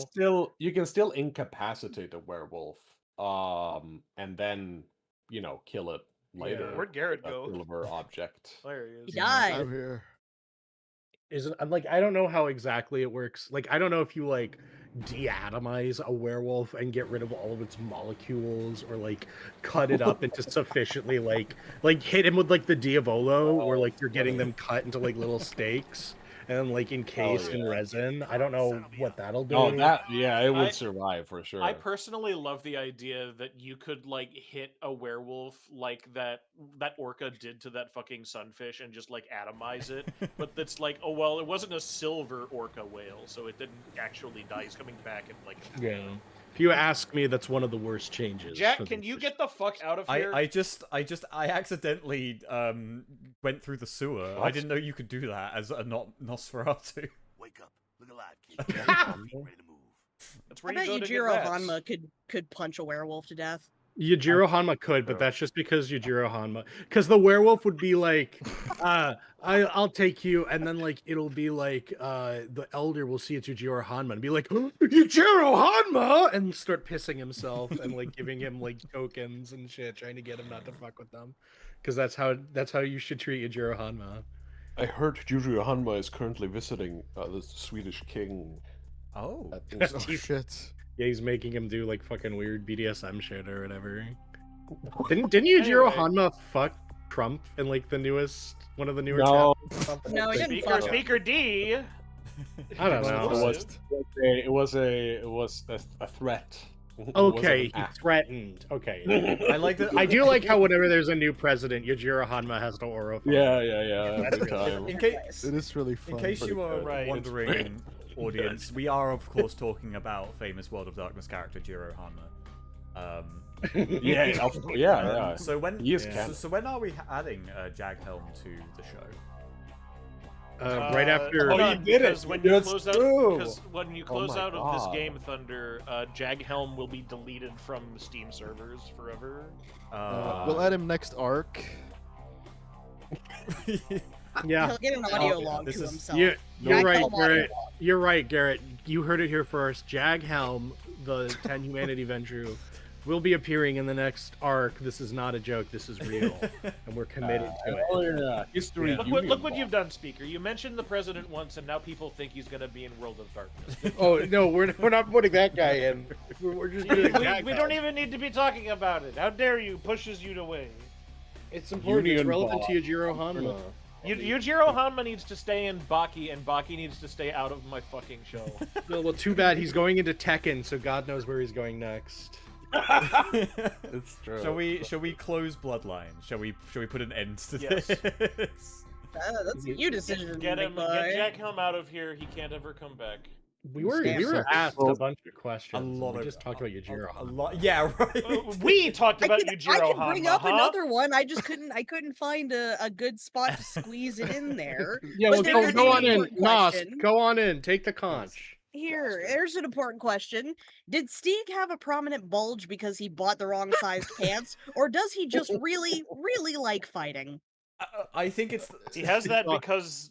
Speaker 2: You can still incapacitate a werewolf, and then kill it later.
Speaker 6: Yeah.
Speaker 7: Where'd Garrot
Speaker 2: That
Speaker 7: go?
Speaker 2: silver object.
Speaker 7: There he is.
Speaker 3: He died.
Speaker 4: I'm here.
Speaker 6: I'm like, I don't know how exactly it works. Like, I don't know if you like deatomize a werewolf and get rid of all of its molecules, or like cut it up into sufficiently like hit him with like the Diavolo, or like you're getting them cut into like little steaks and then like encased in
Speaker 2: yeah.
Speaker 6: resin. I don't know what that'll do.
Speaker 2: Oh, it would
Speaker 7: I-
Speaker 2: survive for sure.
Speaker 7: I personally love the idea that you could like hit a werewolf like that orca did to that fucking sunfish and just like atomize it. But that's like, oh well, it wasn't a silver orca whale, so it didn't actually die. He's coming back and like.
Speaker 6: Yeah. If you ask me, that's one of the worst changes.
Speaker 7: Jack,
Speaker 6: for
Speaker 7: can
Speaker 6: the
Speaker 7: you
Speaker 6: fish.
Speaker 7: get the fuck out of here?
Speaker 1: I accidentally went through the sewer. I
Speaker 2: What?
Speaker 1: didn't know you could do that as a Nosferatu.
Speaker 8: Wake up. Look alive, kid. Ready to move.
Speaker 7: That's
Speaker 3: I
Speaker 7: where
Speaker 3: bet
Speaker 7: you go to get
Speaker 3: Yujiro
Speaker 7: rats.
Speaker 3: Hanma could punch a werewolf to death.
Speaker 6: Yujiro Hanma could, but that's just because Yujiro Hanma. Because the werewolf would be like, I'll take you, and then like it'll be like the elder will see it's Yujiro Hanma and be like, Yujiro Hanma, and start pissing himself and like giving him like tokens and shit, trying to get him not to fuck with them. Because that's how you should treat Yujiro Hanma.
Speaker 2: I heard Yujiro Hanma is currently visiting the Swedish king.
Speaker 1: Oh.
Speaker 2: I think so.
Speaker 4: Oh shit.
Speaker 6: Yeah, he's making him do like fucking weird BDSM shit or whatever. Didn't Yujiro
Speaker 7: Anyway.
Speaker 6: Hanma fuck Trump in like the newest one of the newer
Speaker 2: No.
Speaker 6: chapters or something?
Speaker 3: No, he didn't
Speaker 7: Speaker,
Speaker 3: fuck him.
Speaker 7: Speaker D.
Speaker 6: I don't
Speaker 2: It
Speaker 6: know.
Speaker 2: was a threat. It wasn't
Speaker 6: Okay,
Speaker 2: an
Speaker 6: he
Speaker 2: act.
Speaker 6: threatened. Okay.
Speaker 1: I like that.
Speaker 6: I do like how whenever there's a new president, Yujiro Hanma has to aura.
Speaker 2: Yeah.
Speaker 6: That's
Speaker 2: Every
Speaker 6: really
Speaker 2: time.
Speaker 1: In case,
Speaker 4: It is really fun.
Speaker 1: in case
Speaker 2: Pretty
Speaker 1: you were
Speaker 2: good.
Speaker 7: Right.
Speaker 1: wondering, audience, we are of course talking about famous World of Darkness character Jiro Hanma.
Speaker 2: Yeah.
Speaker 1: So when
Speaker 2: He is
Speaker 1: so,
Speaker 2: canon.
Speaker 1: so when are we adding Jag Helm to the show?
Speaker 6: right after.
Speaker 2: Oh, you did it!
Speaker 7: Because when you
Speaker 2: That's
Speaker 7: close out,
Speaker 2: true.
Speaker 7: because when you
Speaker 2: Oh
Speaker 7: close
Speaker 2: my
Speaker 7: out of this
Speaker 2: God.
Speaker 7: game, Thunder, Jaghelm will be deleted from Steam servers forever.
Speaker 4: We'll add him next arc.
Speaker 6: Yeah,
Speaker 3: He'll get an audio
Speaker 2: yeah.
Speaker 3: log
Speaker 1: This
Speaker 3: to
Speaker 1: is-
Speaker 3: himself.
Speaker 6: you're
Speaker 3: Jaghelm
Speaker 6: right,
Speaker 3: audio
Speaker 6: Garrett.
Speaker 3: log.
Speaker 6: You're right, Garrett. You heard it here first. Jaghelm, the 10 Humanity Ventrue, will be appearing in the next arc. This is not a joke. This is real, and we're committed to it.
Speaker 2: Oh yeah, history.
Speaker 1: Yeah.
Speaker 7: Look what you've done, Speaker. You mentioned the president once, and now people think he's going to be in World of Darkness.
Speaker 6: Oh no, we're not putting that guy in. We're just doing
Speaker 7: we don't even need to be talking about it. How dare you? Pushes you away.
Speaker 6: It's important. It's
Speaker 2: Union
Speaker 6: relevant
Speaker 2: Boss.
Speaker 6: to Yujiro Hanma.
Speaker 7: Yujiro Hanma needs to stay in Baki, and Baki needs to stay out of my fucking show.
Speaker 6: Well, too bad he's going into Tekken, so God knows where he's going next.
Speaker 2: It's true.
Speaker 1: Shall we close Bloodline? Shall we put an end to
Speaker 7: Yes.
Speaker 1: this?
Speaker 3: That's a you decision,
Speaker 7: Get
Speaker 3: big
Speaker 7: him,
Speaker 3: boy.
Speaker 7: get Jaghelm out of here. He can't ever come back.
Speaker 6: We were
Speaker 4: Scam
Speaker 6: asked a bunch of questions.
Speaker 1: A lot
Speaker 6: we
Speaker 1: of
Speaker 6: just talked about Yujiro
Speaker 1: a
Speaker 6: Hanma.
Speaker 1: lot. Yeah, right.
Speaker 7: We talked
Speaker 3: I
Speaker 7: about
Speaker 3: could
Speaker 7: Yujiro
Speaker 3: bring
Speaker 7: Hanma,
Speaker 3: up
Speaker 7: huh?
Speaker 3: another one. I just couldn't find a good spot to squeeze it in there.
Speaker 6: Yeah,
Speaker 3: But
Speaker 6: well,
Speaker 3: there's
Speaker 6: go
Speaker 3: an
Speaker 6: on in.
Speaker 3: important
Speaker 6: Nos,
Speaker 3: question.
Speaker 6: go on in. Take the conch.
Speaker 3: There's an important question. Did Steeg have a prominent bulge because he bought the wrong sized pants, or does he just really, really like fighting?
Speaker 1: I think it's.
Speaker 7: He has that because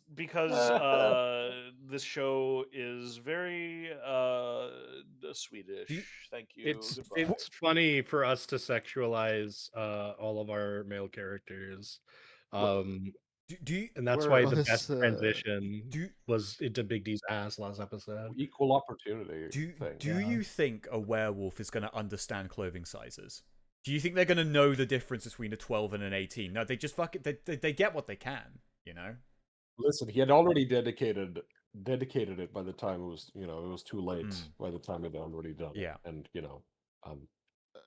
Speaker 7: this show is very Swedish. Thank you.
Speaker 6: It's
Speaker 7: Goodbye.
Speaker 6: funny for us to sexualize all of our male characters.
Speaker 1: Do you,
Speaker 6: And that's
Speaker 1: we're-
Speaker 6: why the
Speaker 4: Well,
Speaker 6: best
Speaker 4: this,
Speaker 6: transition
Speaker 1: do
Speaker 6: was into Big D's ass last episode.
Speaker 2: Equal opportunity.
Speaker 1: do
Speaker 2: thing.
Speaker 1: do
Speaker 6: yeah.
Speaker 1: you think a werewolf is going to understand clothing sizes? Do you think they're going to know the difference between a 12 and an 18? No, they just they get what they can, you know.
Speaker 2: Listen, he had already dedicated it by the time it was too late.
Speaker 1: Mm.
Speaker 2: By the time it had already done.
Speaker 1: Yeah.
Speaker 2: And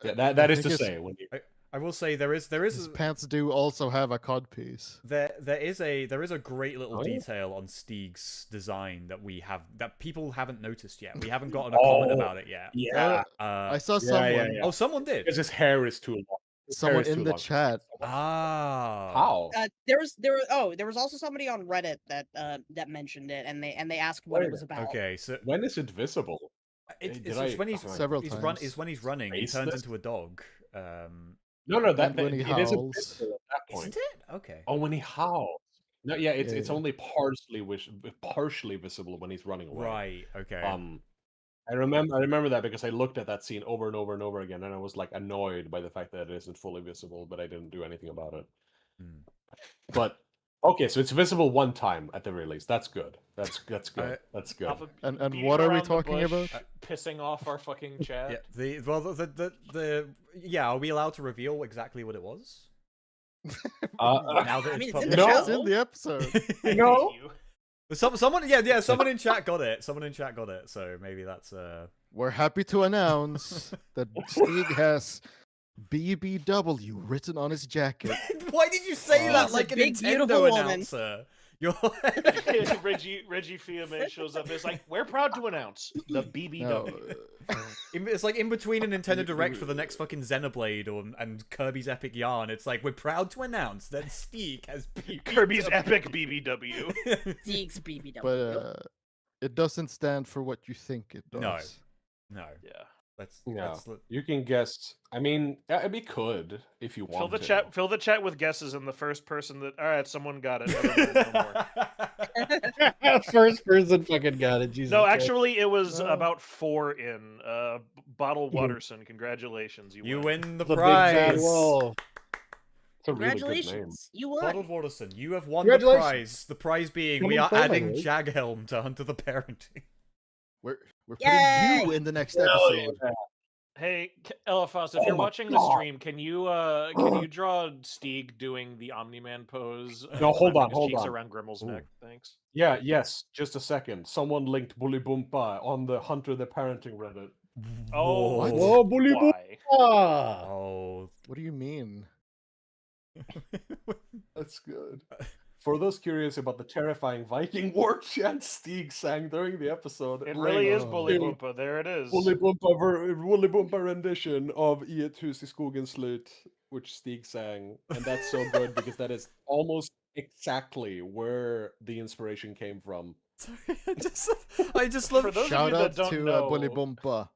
Speaker 2: that is to
Speaker 4: think
Speaker 2: say when you,
Speaker 1: I will say there is
Speaker 4: His pants do also have a cod piece.
Speaker 1: there is a great little
Speaker 2: Oh, yeah.
Speaker 1: detail on Steeg's design that people haven't noticed yet. We haven't gotten a comment
Speaker 2: Oh,
Speaker 1: about it yet.
Speaker 2: yeah,
Speaker 4: I saw
Speaker 2: Yeah,
Speaker 4: someone
Speaker 2: yeah.
Speaker 1: Oh, someone did.
Speaker 2: because his hair is too long. His hair
Speaker 4: someone
Speaker 2: is
Speaker 4: in
Speaker 2: too
Speaker 4: the
Speaker 2: long.
Speaker 4: chat.
Speaker 1: Ah.
Speaker 2: How?
Speaker 3: There was also somebody on Reddit that mentioned it, and they asked what it was about.
Speaker 1: Okay, so
Speaker 2: When is it visible?
Speaker 1: it's
Speaker 2: Did I-
Speaker 1: when he's
Speaker 4: Several
Speaker 1: he's
Speaker 4: times.
Speaker 1: when he's running, he
Speaker 2: Face
Speaker 1: turns
Speaker 2: this?
Speaker 1: into a dog.
Speaker 2: No, that
Speaker 4: And when he
Speaker 2: it isn't
Speaker 4: howls.
Speaker 2: visible at that point.
Speaker 1: Isn't it? Okay.
Speaker 2: Oh, when he howls. No, yeah, it's
Speaker 4: Yeah.
Speaker 2: only partially visible when he's running away.
Speaker 1: Right. Okay.
Speaker 2: I remember that because I looked at that scene over and over and over again, and I was like annoyed by the fact that it isn't fully visible, but I didn't do anything about it.
Speaker 1: Hmm.
Speaker 2: But okay, so it's visible one time at the very least. That's good. That's good. That's good.
Speaker 7: Off of
Speaker 4: And
Speaker 7: beating
Speaker 4: what are we
Speaker 7: around the
Speaker 4: talking
Speaker 7: bush,
Speaker 4: about?
Speaker 7: Pissing off our fucking chat.
Speaker 1: Yeah. Are we allowed to reveal exactly what it was? Now that
Speaker 3: I mean,
Speaker 1: it's
Speaker 3: it's in the
Speaker 1: public?
Speaker 2: No.
Speaker 4: It's in the episode.
Speaker 2: No.
Speaker 7: Thank you.
Speaker 1: Someone in chat got it. Someone in chat got it. So maybe that's
Speaker 4: We're happy to announce that Steeg has BBW written on his jacket.
Speaker 1: Why did you say that
Speaker 3: Steeg's
Speaker 1: like
Speaker 3: a
Speaker 1: a
Speaker 3: big, beautiful
Speaker 1: Nintendo
Speaker 3: woman.
Speaker 1: announcer? You're
Speaker 7: Reggie Fiume shows up. It's like, we're proud to announce the BBW.
Speaker 4: No,
Speaker 1: It's like in between a Nintendo Direct for the next fucking Xenoblade and Kirby's Epic Yarn. It's like we're proud to announce that Steeg has
Speaker 7: Kirby's epic BBW.
Speaker 3: Steeg's BBW.
Speaker 4: but it doesn't stand for what you think it does.
Speaker 1: No. No,
Speaker 7: Yeah.
Speaker 1: let's.
Speaker 2: Yeah.
Speaker 1: let's
Speaker 2: You can guess. I mean, we could if you want
Speaker 7: Fill the chat with guesses, and the first person that someone got it. Never mind, no more.
Speaker 6: First person fucking got it. Jesus
Speaker 7: No,
Speaker 6: Christ.
Speaker 7: actually, it was
Speaker 4: Oh.
Speaker 7: about 4 in. Bottle Watterson, congratulations,
Speaker 1: You win the
Speaker 6: the big bad
Speaker 1: prize.
Speaker 6: wolf.
Speaker 2: It's a really good name.
Speaker 3: Congratulations, you won.
Speaker 1: Bottled Waterson, you have won the
Speaker 6: Congratulations.
Speaker 1: prize. The prize being
Speaker 6: Come
Speaker 1: we
Speaker 6: on,
Speaker 1: are
Speaker 6: play, my
Speaker 1: adding
Speaker 6: dude.
Speaker 1: Jaghelm to Hunter the Parenting.
Speaker 4: We're putting
Speaker 3: Yay!
Speaker 4: you in the next episode.
Speaker 7: Hey, Elafos, if you're
Speaker 2: Oh my
Speaker 7: watching the
Speaker 2: God.
Speaker 7: stream, can you draw Steeg doing the Omni-Man pose?
Speaker 2: No, hold
Speaker 7: clapping
Speaker 2: on,
Speaker 7: his
Speaker 2: hold
Speaker 7: cheeks
Speaker 2: on.
Speaker 7: around Grimmel's
Speaker 2: Ooh.
Speaker 7: neck. Thanks.
Speaker 2: Yeah, yes. Just a second. Someone linked Bully Boompa on the Hunter the Parenting Reddit.
Speaker 7: Oh,
Speaker 1: What?
Speaker 6: Whoa, bully boy.
Speaker 7: why?
Speaker 6: Ah.
Speaker 1: Oh.
Speaker 4: What do you mean?
Speaker 2: That's good. For those curious about the terrifying Viking war chant Steeg sang during the episode,
Speaker 7: It really is
Speaker 4: Oh.
Speaker 7: Bully Boompa. There it is.
Speaker 2: Bully Boompa rendition of I et hus I skogen slut, which Steeg sang, and that's so good because that is almost exactly where the inspiration came from.
Speaker 1: Sorry, I just love.
Speaker 7: For those
Speaker 4: Shout
Speaker 7: of you
Speaker 4: out
Speaker 7: that don't
Speaker 4: to
Speaker 7: know,
Speaker 4: Bully Bumpa.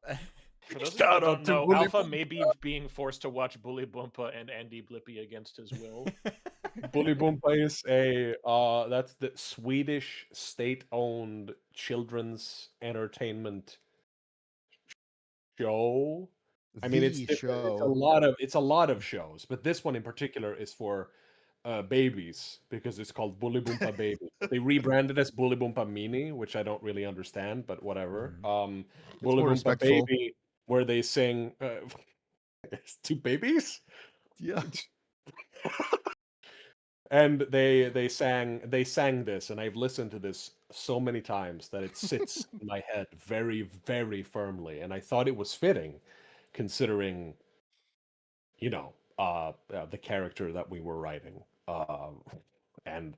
Speaker 7: For those of you
Speaker 2: Shout
Speaker 7: that
Speaker 2: out
Speaker 7: don't
Speaker 2: to
Speaker 7: know,
Speaker 2: Bully
Speaker 7: Alpha
Speaker 2: Bumpa.
Speaker 7: may be being forced to watch Bully Bumpa and Andy Blippy against his will.
Speaker 2: Bully Bumpa is that's the Swedish state-owned children's entertainment show. I mean, it's
Speaker 4: The
Speaker 2: different.
Speaker 4: show.
Speaker 2: It's a lot of shows, but this one in particular is for babies because it's called Bully Boompa Baby. They rebranded as Bully Boompa Mini, which I don't really understand, but whatever. Bully
Speaker 4: more
Speaker 2: Boompa
Speaker 4: respectful.
Speaker 2: Baby, where they sing it's two babies,
Speaker 4: Yeah.
Speaker 2: and they sang this, and I've listened to this so many times that it sits in my head very, very firmly, and I thought it was fitting, considering, you know, the character that we were writing, and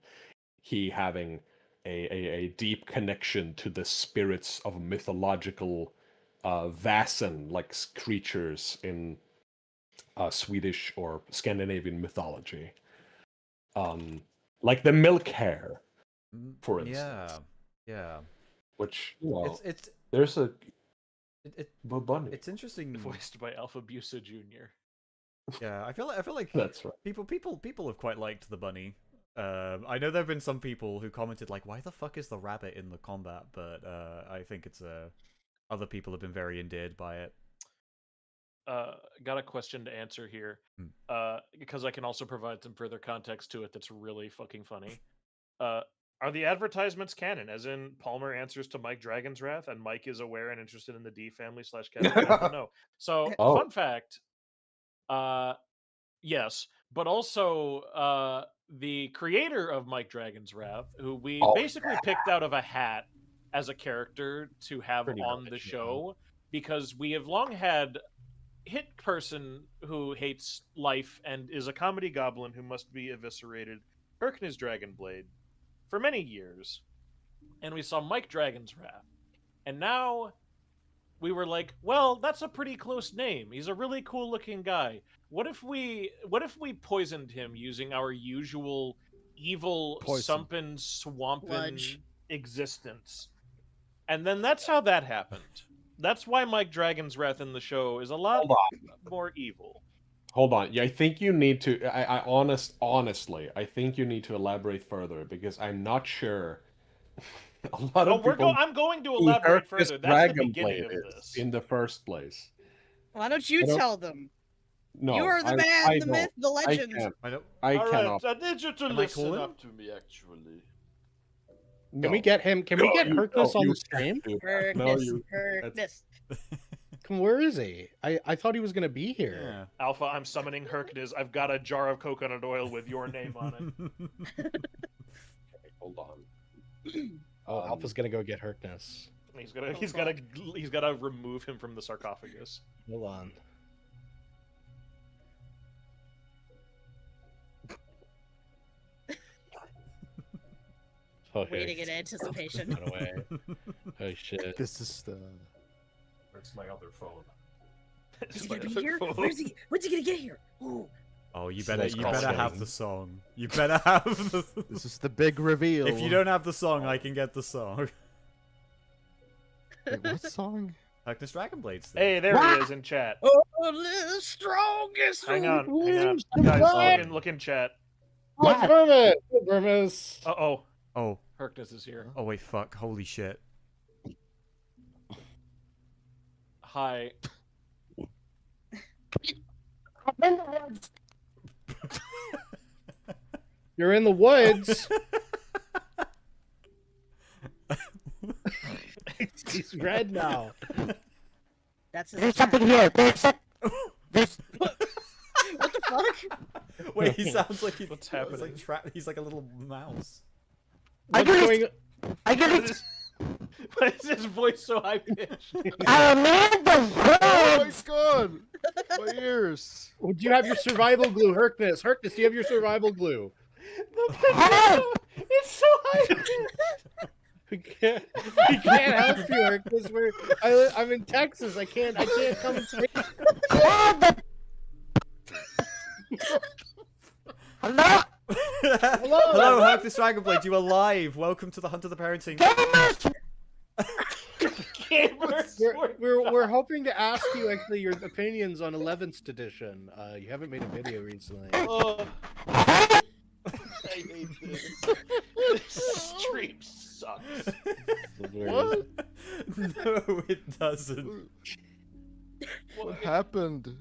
Speaker 2: he having a deep connection to the spirits of mythological Vasen like creatures in Swedish or Scandinavian mythology, like the milk hare, for instance.
Speaker 1: Yeah.
Speaker 2: Which, you know,
Speaker 1: It's
Speaker 2: there's a
Speaker 1: it,
Speaker 2: bunny.
Speaker 1: it's interesting.
Speaker 7: Voiced by Alfabusa Jr.
Speaker 1: Yeah, I feel like
Speaker 2: That's right.
Speaker 1: people have quite liked the bunny. I know there have been some people who commented like, "Why the fuck is the rabbit in the combat?" But I think it's other people have been very endeared by it.
Speaker 7: Got a question to answer here, because I can also provide some further context to it that's really fucking funny. Are the advertisements canon? As in, Palmer answers to Mike Dragon's Wrath, and Mike is aware and interested in the D family / Kevin? No. So, fun fact. Yes, but also the creator of Mike Dragon's Wrath, who we basically picked out of a hat as a character to have on the show, because we have long had hit person who hates life and is a comedy goblin who must be eviscerated, Herknes Dragonblade, for many years. And we saw Mike Dragon's Wrath. And now we were like, well, that's a pretty close name. He's a really cool looking guy. What if we poisoned him using our usual evil sumpin swampin existence? And then that's how that happened. That's why Mike Dragon's Wrath in the show is a lot more evil.
Speaker 2: Hold on. Yeah, I think you need to. Honestly, I think you need to elaborate further because I'm not sure. A lot of people.
Speaker 7: I'm going to elaborate further. That's the beginning of this.
Speaker 2: In the first place.
Speaker 3: Why don't you tell them?
Speaker 2: No,
Speaker 3: you are the man, the myth, the legend.
Speaker 2: I cannot.
Speaker 5: I need you to listen up to me, actually.
Speaker 2: No.
Speaker 6: Can we get him? Can we get Herknes on the stream?
Speaker 3: Herknes.
Speaker 6: Come, where is he? I thought he was gonna be here.
Speaker 1: Yeah.
Speaker 7: Alpha, I'm summoning Herknes. I've got a jar of coconut oil with your name on it.
Speaker 2: Hold on.
Speaker 6: Oh, Alpha's gonna go get Herknes.
Speaker 7: He's gotta remove him from the sarcophagus.
Speaker 6: Hold on. Okay.
Speaker 3: Waiting in anticipation.
Speaker 6: Run away. Oh shit.
Speaker 4: This is the.
Speaker 2: That's my other phone.
Speaker 3: Is he gonna be here? When's he gonna get here? Ooh.
Speaker 1: Oh, you
Speaker 6: So
Speaker 1: better
Speaker 6: that's
Speaker 1: have the song. You better have the.
Speaker 4: This is the big reveal.
Speaker 1: If you don't have the song, I can get the song.
Speaker 4: Wait, what song?
Speaker 1: Herknes Dragonblades.
Speaker 7: Hey, there he is in chat.
Speaker 3: Oh, the strongest.
Speaker 7: Hang on. Guys, look in chat.
Speaker 6: What's Vermis? Vermis.
Speaker 7: Uh-oh.
Speaker 1: Oh.
Speaker 7: Herknes is here.
Speaker 1: Oh wait, fuck! Holy shit!
Speaker 7: Hi.
Speaker 6: You're in the woods. He's red now.
Speaker 3: That's his
Speaker 9: There's something here. There's
Speaker 3: What the fuck?
Speaker 1: Wait, he sounds like
Speaker 7: What's happening?
Speaker 1: He's like a little mouse.
Speaker 9: I
Speaker 6: What's
Speaker 9: get
Speaker 6: going?
Speaker 9: it. I get it.
Speaker 7: Why is his voice so high pitched?
Speaker 9: I am in the
Speaker 4: Oh my
Speaker 9: woods.
Speaker 4: god! My ears.
Speaker 6: Oh, do you have your survival glue, Herknes? Herknes, do you have your survival glue?
Speaker 9: Help!
Speaker 7: It's so high.
Speaker 6: We can't help you, Herknes. I'm in Texas. I can't come and save you.
Speaker 9: Hello?
Speaker 1: Hello, Herc this Dragonblade. You are live. Welcome to the Hunt of the Parenting.
Speaker 6: We're hoping to ask you actually your opinions on 11th edition. You haven't made a video recently.
Speaker 7: Oh, I hate this. This stream sucks.
Speaker 4: What?
Speaker 1: No, it doesn't.
Speaker 4: What happened?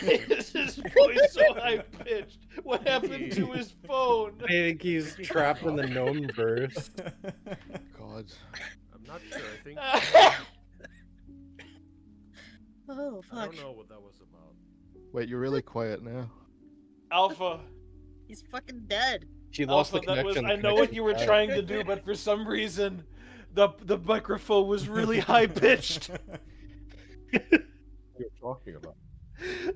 Speaker 7: This is voice so high pitched. What happened to his phone?
Speaker 6: I think he's trapped in the gnome verse.
Speaker 4: God.
Speaker 5: I'm not sure. I think
Speaker 3: Oh,
Speaker 5: I
Speaker 3: fuck.
Speaker 5: don't know what that was about.
Speaker 4: Wait, you're really quiet now.
Speaker 7: Alpha.
Speaker 3: He's fucking dead.
Speaker 6: She lost
Speaker 7: Alpha,
Speaker 6: the
Speaker 7: that was,
Speaker 6: connection.
Speaker 7: I know what you were trying to do, but for some reason, the microphone was really high pitched.
Speaker 2: What you're talking about?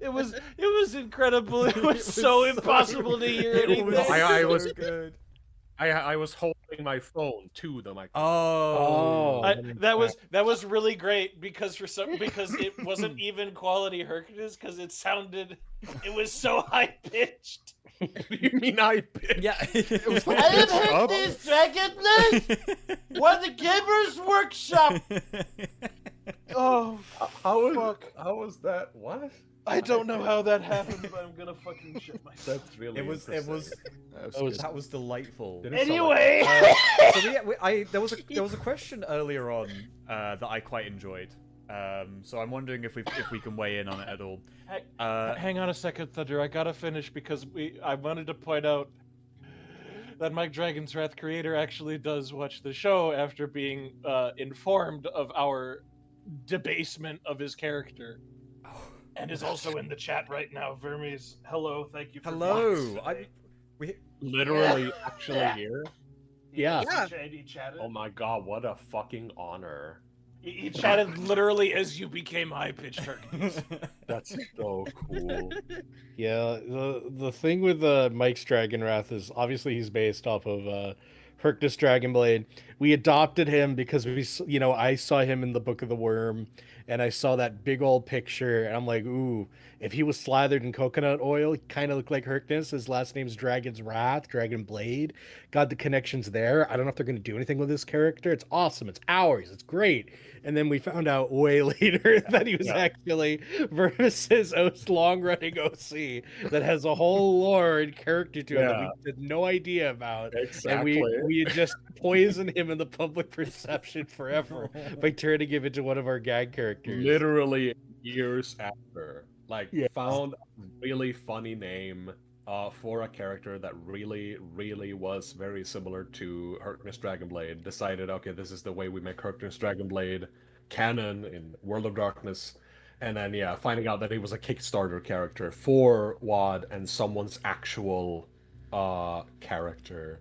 Speaker 7: It was incredible. It was so impossible to hear anything.
Speaker 2: I was
Speaker 1: so good.
Speaker 2: I was holding my phone to the microphone.
Speaker 1: Oh.
Speaker 7: That was really great because it wasn't even quality Hercules because it was so high pitched.
Speaker 2: You mean high pitched?
Speaker 1: Yeah. It was
Speaker 4: like
Speaker 7: I
Speaker 4: pitched
Speaker 7: have
Speaker 4: up.
Speaker 7: this Dragon Blade. What the Gamers Workshop? Oh,
Speaker 2: How was that? What?
Speaker 7: I don't know how that happened, but I'm gonna fucking shit myself.
Speaker 2: That's really.
Speaker 1: It was that was delightful.
Speaker 2: Did it sound
Speaker 7: Anyway,
Speaker 1: So yeah, there was a question earlier on that I quite enjoyed. So I'm wondering if we can weigh in on it at all.
Speaker 7: hang on a second, Thunder. I gotta finish because I wanted to point out that Mike Dragon's Wrath creator actually does watch the show after being informed of our debasement of his character. And is also in the chat right now. Vermes, hello, thank you for
Speaker 1: Hello.
Speaker 2: literally actually here.
Speaker 6: Yeah.
Speaker 7: He chatted.
Speaker 2: Oh my god, what a fucking honor.
Speaker 7: He chatted literally as you became high-pitched Hercules.
Speaker 2: That's so cool.
Speaker 6: Yeah, the thing with Mike's Dragon Wrath is obviously he's based off of Hercus Dragonblade. We adopted him because I saw him in the Book of the Worm, and I saw that big old picture, and I'm like, ooh, if he was slathered in coconut oil, he kind of looked like Hercus. His last name's Dragon's Wrath, Dragon Blade. Got the connections there. I don't know if they're going to do anything with this character. It's awesome. It's ours. It's great. And then we found out way later that he was actually Vermis's long-running OC that has a whole lore and character to him that we had no idea about.
Speaker 2: Exactly.
Speaker 6: And we had just poisoned him in the public perception forever by turning him into one of our gag characters.
Speaker 2: Literally years after. Found a really funny name for a character that really, really was very similar to Hercus Dragonblade. Decided, okay, this is the way we make Hercus Dragonblade canon in World of Darkness. And then, finding out that he was a Kickstarter character for WoD and someone's actual character.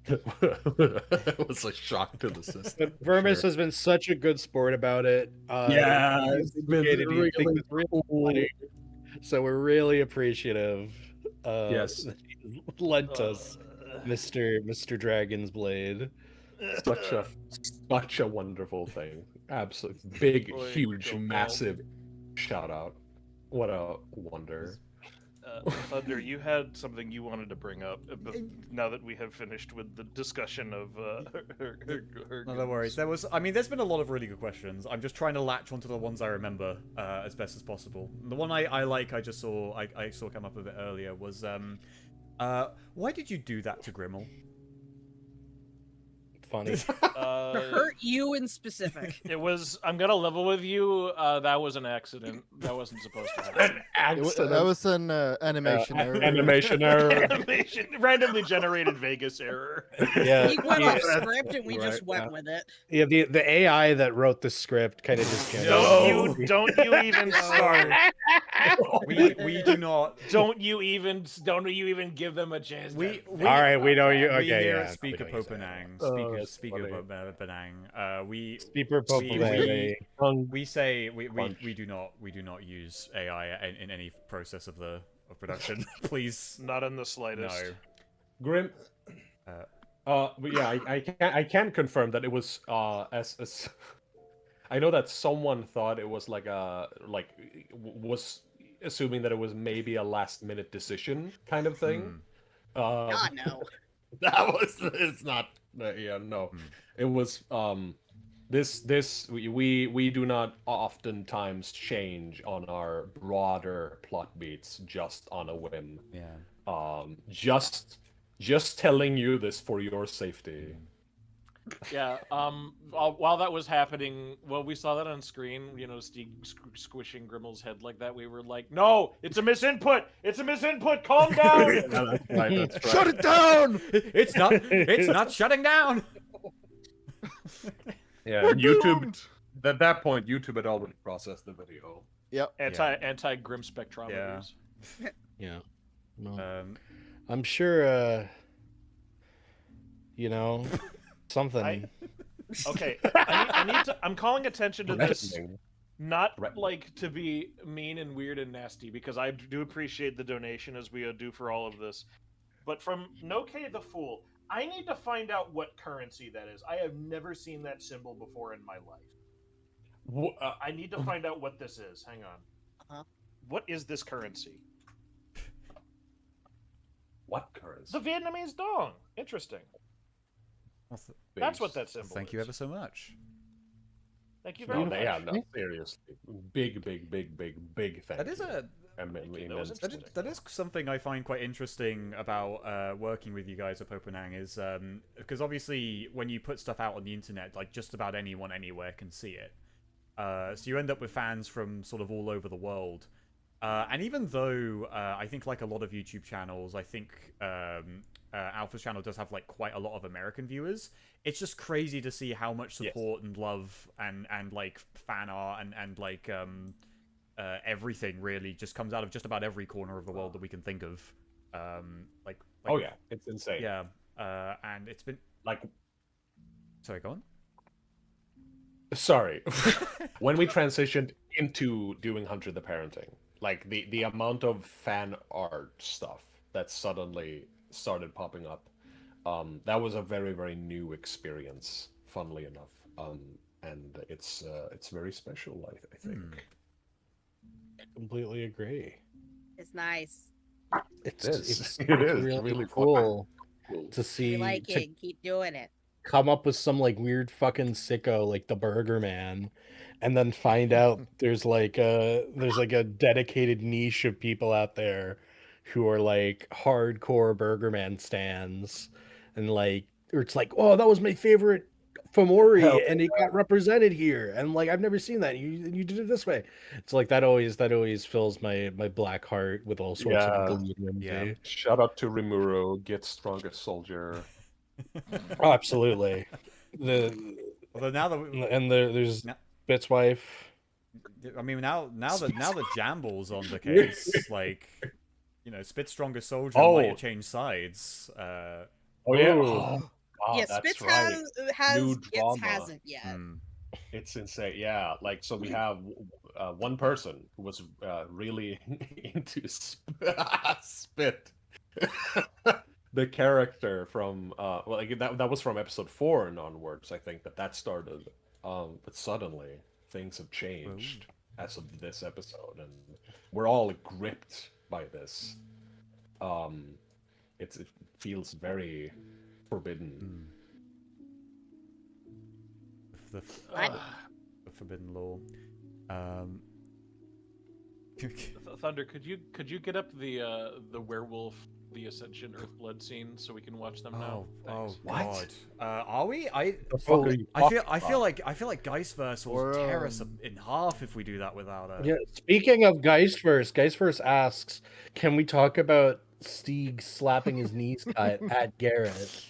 Speaker 2: It was a shock to the system.
Speaker 6: Vermis has been such a good sport about it.
Speaker 2: It's been really cool.
Speaker 6: So we're really appreciative.
Speaker 2: Yes.
Speaker 6: That he lent us Mr. Dragon's Blade.
Speaker 2: Such a wonderful thing. Absolutely big, huge, massive shout out. What a wonder.
Speaker 7: Thunder, you had something you wanted to bring up now that we have finished with the discussion of
Speaker 1: No worries. There's been a lot of really good questions. I'm just trying to latch onto the ones I remember as best as possible. The one I saw come up a bit earlier was why did you do that to Grimmel?
Speaker 6: Funny.
Speaker 3: To hurt you in specific.
Speaker 7: It was. I'm gonna level with you. That was an accident. That wasn't supposed to happen.
Speaker 4: That was an animation error.
Speaker 2: Animation error.
Speaker 7: Animation, randomly generated Vegas error.
Speaker 6: Yeah.
Speaker 3: He went off script and we just went with it.
Speaker 6: Yeah, the AI that wrote the script kind of just
Speaker 7: Don't you even start.
Speaker 1: We do not.
Speaker 7: Don't you even give them a chance.
Speaker 6: All right, we know you. Okay,
Speaker 1: we here
Speaker 6: yeah.
Speaker 1: at Speaker Popenang. Speaker Benang. We say we do not use AI in any process of production. Please,
Speaker 7: not in the slightest.
Speaker 1: No.
Speaker 2: Grim. But yeah, I can confirm that it was as I know that someone thought it was was assuming that it was maybe a last minute decision kind of thing.
Speaker 3: God no.
Speaker 2: That was. It's not. Yeah, no. It was. We do not oftentimes change on our broader plot beats just on a whim.
Speaker 1: Yeah.
Speaker 2: Just telling you this for your safety.
Speaker 7: Yeah. While that was happening, well, we saw that on screen. You know, Steve squishing Grimmel's head like that. We were like, "No, it's a misinput. It's a misinput. Calm down."
Speaker 2: Yeah, that's right. That's right.
Speaker 4: Shut it down!
Speaker 1: It's not shutting down.
Speaker 2: Yeah,
Speaker 4: We're
Speaker 2: YouTube.
Speaker 4: doomed!
Speaker 2: At that point, YouTube had already processed the video.
Speaker 4: Yep.
Speaker 7: Anti grim spectrometers.
Speaker 6: Yeah. No.
Speaker 1: Um,
Speaker 6: I'm sure, you know, something.
Speaker 7: Okay, I need to. I'm calling attention to this.
Speaker 2: Threatening.
Speaker 7: Not
Speaker 2: Threatening.
Speaker 7: like to be mean and weird and nasty, because I do appreciate the donation as we do for all of this. But from Noke the Fool, I need to find out what currency that is. I have never seen that symbol before in my life. I need to find out what this is. Hang on.
Speaker 3: Uh-huh.
Speaker 7: What is this currency?
Speaker 2: What currency?
Speaker 7: The Vietnamese dong. Interesting. That's what that symbol is.
Speaker 1: Thank you ever so much.
Speaker 7: Thank you very
Speaker 2: No,
Speaker 7: much.
Speaker 2: yeah, no, seriously. Big thank
Speaker 1: That is
Speaker 2: you.
Speaker 1: a
Speaker 7: That was interesting.
Speaker 1: that is something I find quite interesting about working with you guys at Popenang is because obviously when you put stuff out on the internet, like just about anyone anywhere can see it. So you end up with fans from sort of all over the world. And even though I think like a lot of YouTube channels, I think Alpha's channel does have like quite a lot of American viewers, it's just crazy to see how much support and love and like fan art and like everything really just comes out of just about every corner of the world that we can think of. Like
Speaker 2: Oh yeah, it's insane.
Speaker 1: yeah, and it's been
Speaker 2: Like,
Speaker 1: sorry, go on.
Speaker 2: sorry, when we transitioned into doing Hunter the Parenting, like the amount of fan art stuff that suddenly started popping up, that was a very new experience. Funnily enough, and it's very special. I think.
Speaker 6: I completely agree.
Speaker 3: It's nice.
Speaker 6: It's
Speaker 2: It is.
Speaker 6: it's
Speaker 2: It is
Speaker 6: really,
Speaker 2: really
Speaker 6: cool
Speaker 2: Cool.
Speaker 6: to see
Speaker 3: We like
Speaker 6: to
Speaker 3: it. Keep doing it.
Speaker 6: come up with some like weird fucking sicko like the Burger Man, and then find out there's like a dedicated niche of people out there who are like hardcore Burger Man stans, and like or it's like, oh, that was my favorite Fomori,
Speaker 2: Hell
Speaker 6: and it got represented here, and like I've never seen that. You did it this way. It's like that always fills my black heart with all sorts
Speaker 2: Yeah.
Speaker 6: of glee and whimsy.
Speaker 1: Yeah.
Speaker 2: Shout out to Rimuro, get strongest soldier.
Speaker 6: Oh, absolutely. The
Speaker 1: Although now that we,
Speaker 6: and there's
Speaker 1: Now-
Speaker 6: Bit's wife.
Speaker 1: I mean now that Jamble's on the case, like you know, Spit's strongest soldier might have changed sides.
Speaker 2: Oh yeah.
Speaker 6: Ooh.
Speaker 2: Oh, God,
Speaker 3: yeah,
Speaker 2: that's
Speaker 3: Spitz
Speaker 2: right.
Speaker 3: has
Speaker 2: New
Speaker 3: Gitz
Speaker 2: drama.
Speaker 3: hasn't yet.
Speaker 1: hmm.
Speaker 2: It's insane. Yeah, like so we have one person who was really into Spit. The character from well, like that was from episode 4 and onwards. I think that started. But suddenly things have changed as of this episode, and we're all gripped by this. It feels very forbidden.
Speaker 1: The forbidden law.
Speaker 7: Thunder, could you get up the werewolf, the Ascension Earthblood scene so we can watch them now? Thanks.
Speaker 1: God. Are we? I
Speaker 2: fuck are you
Speaker 1: I feel like Geistverse will
Speaker 4: Or,
Speaker 1: tear us in half if we do that without her.
Speaker 6: Yeah. Speaking of Geistverse asks, can we talk about Stieg slapping his knees cut at Garrot?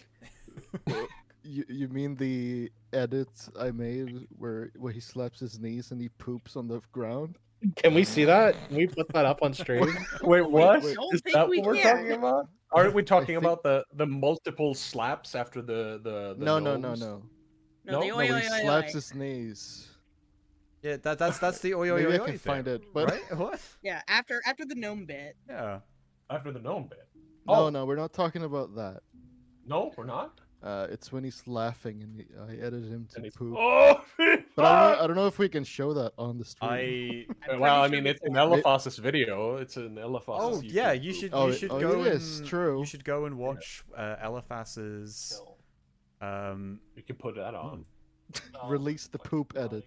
Speaker 4: You mean the edit I made where he slaps his knees and he poops on the ground?
Speaker 6: Can we see that? Can we put that up on stream?
Speaker 2: Wait, what?
Speaker 4: wait.
Speaker 3: Don't
Speaker 2: Is
Speaker 3: think
Speaker 2: that
Speaker 3: we
Speaker 2: what we're
Speaker 3: can.
Speaker 2: talking about? Aren't we talking
Speaker 4: think-
Speaker 2: about the multiple slaps after the
Speaker 4: No.
Speaker 2: gnomes?
Speaker 3: No,
Speaker 2: No,
Speaker 3: the
Speaker 2: no,
Speaker 3: oi,
Speaker 4: No,
Speaker 3: oi,
Speaker 4: he
Speaker 3: oi,
Speaker 4: slaps
Speaker 3: oi.
Speaker 4: his knees.
Speaker 1: Yeah, that's the oi oi
Speaker 4: Maybe
Speaker 1: oi
Speaker 4: I
Speaker 1: oi
Speaker 4: can find
Speaker 1: thing,
Speaker 4: it, but
Speaker 1: right? What?
Speaker 3: Yeah, after the gnome bit.
Speaker 1: Yeah.
Speaker 2: After the gnome bit.
Speaker 4: no,
Speaker 2: Oh.
Speaker 4: no, we're not talking about that.
Speaker 2: No, we're not.
Speaker 4: It's when he's laughing and I edited him to
Speaker 2: And he's-
Speaker 4: poop.
Speaker 5: Oh,
Speaker 4: But I don't know if we can show that on the stream.
Speaker 3: I'm
Speaker 2: Well, I
Speaker 3: pretty
Speaker 2: mean,
Speaker 3: sure
Speaker 2: it's in
Speaker 3: before.
Speaker 2: Elafos's video. It's in Elafos's
Speaker 1: Oh
Speaker 2: YouTube.
Speaker 1: yeah, you should
Speaker 4: Oh,
Speaker 1: you should
Speaker 4: oh,
Speaker 1: go
Speaker 4: it is,
Speaker 1: and
Speaker 4: true.
Speaker 1: you should go and watch Elafas's
Speaker 2: You can put that on.
Speaker 4: Release the poop edit.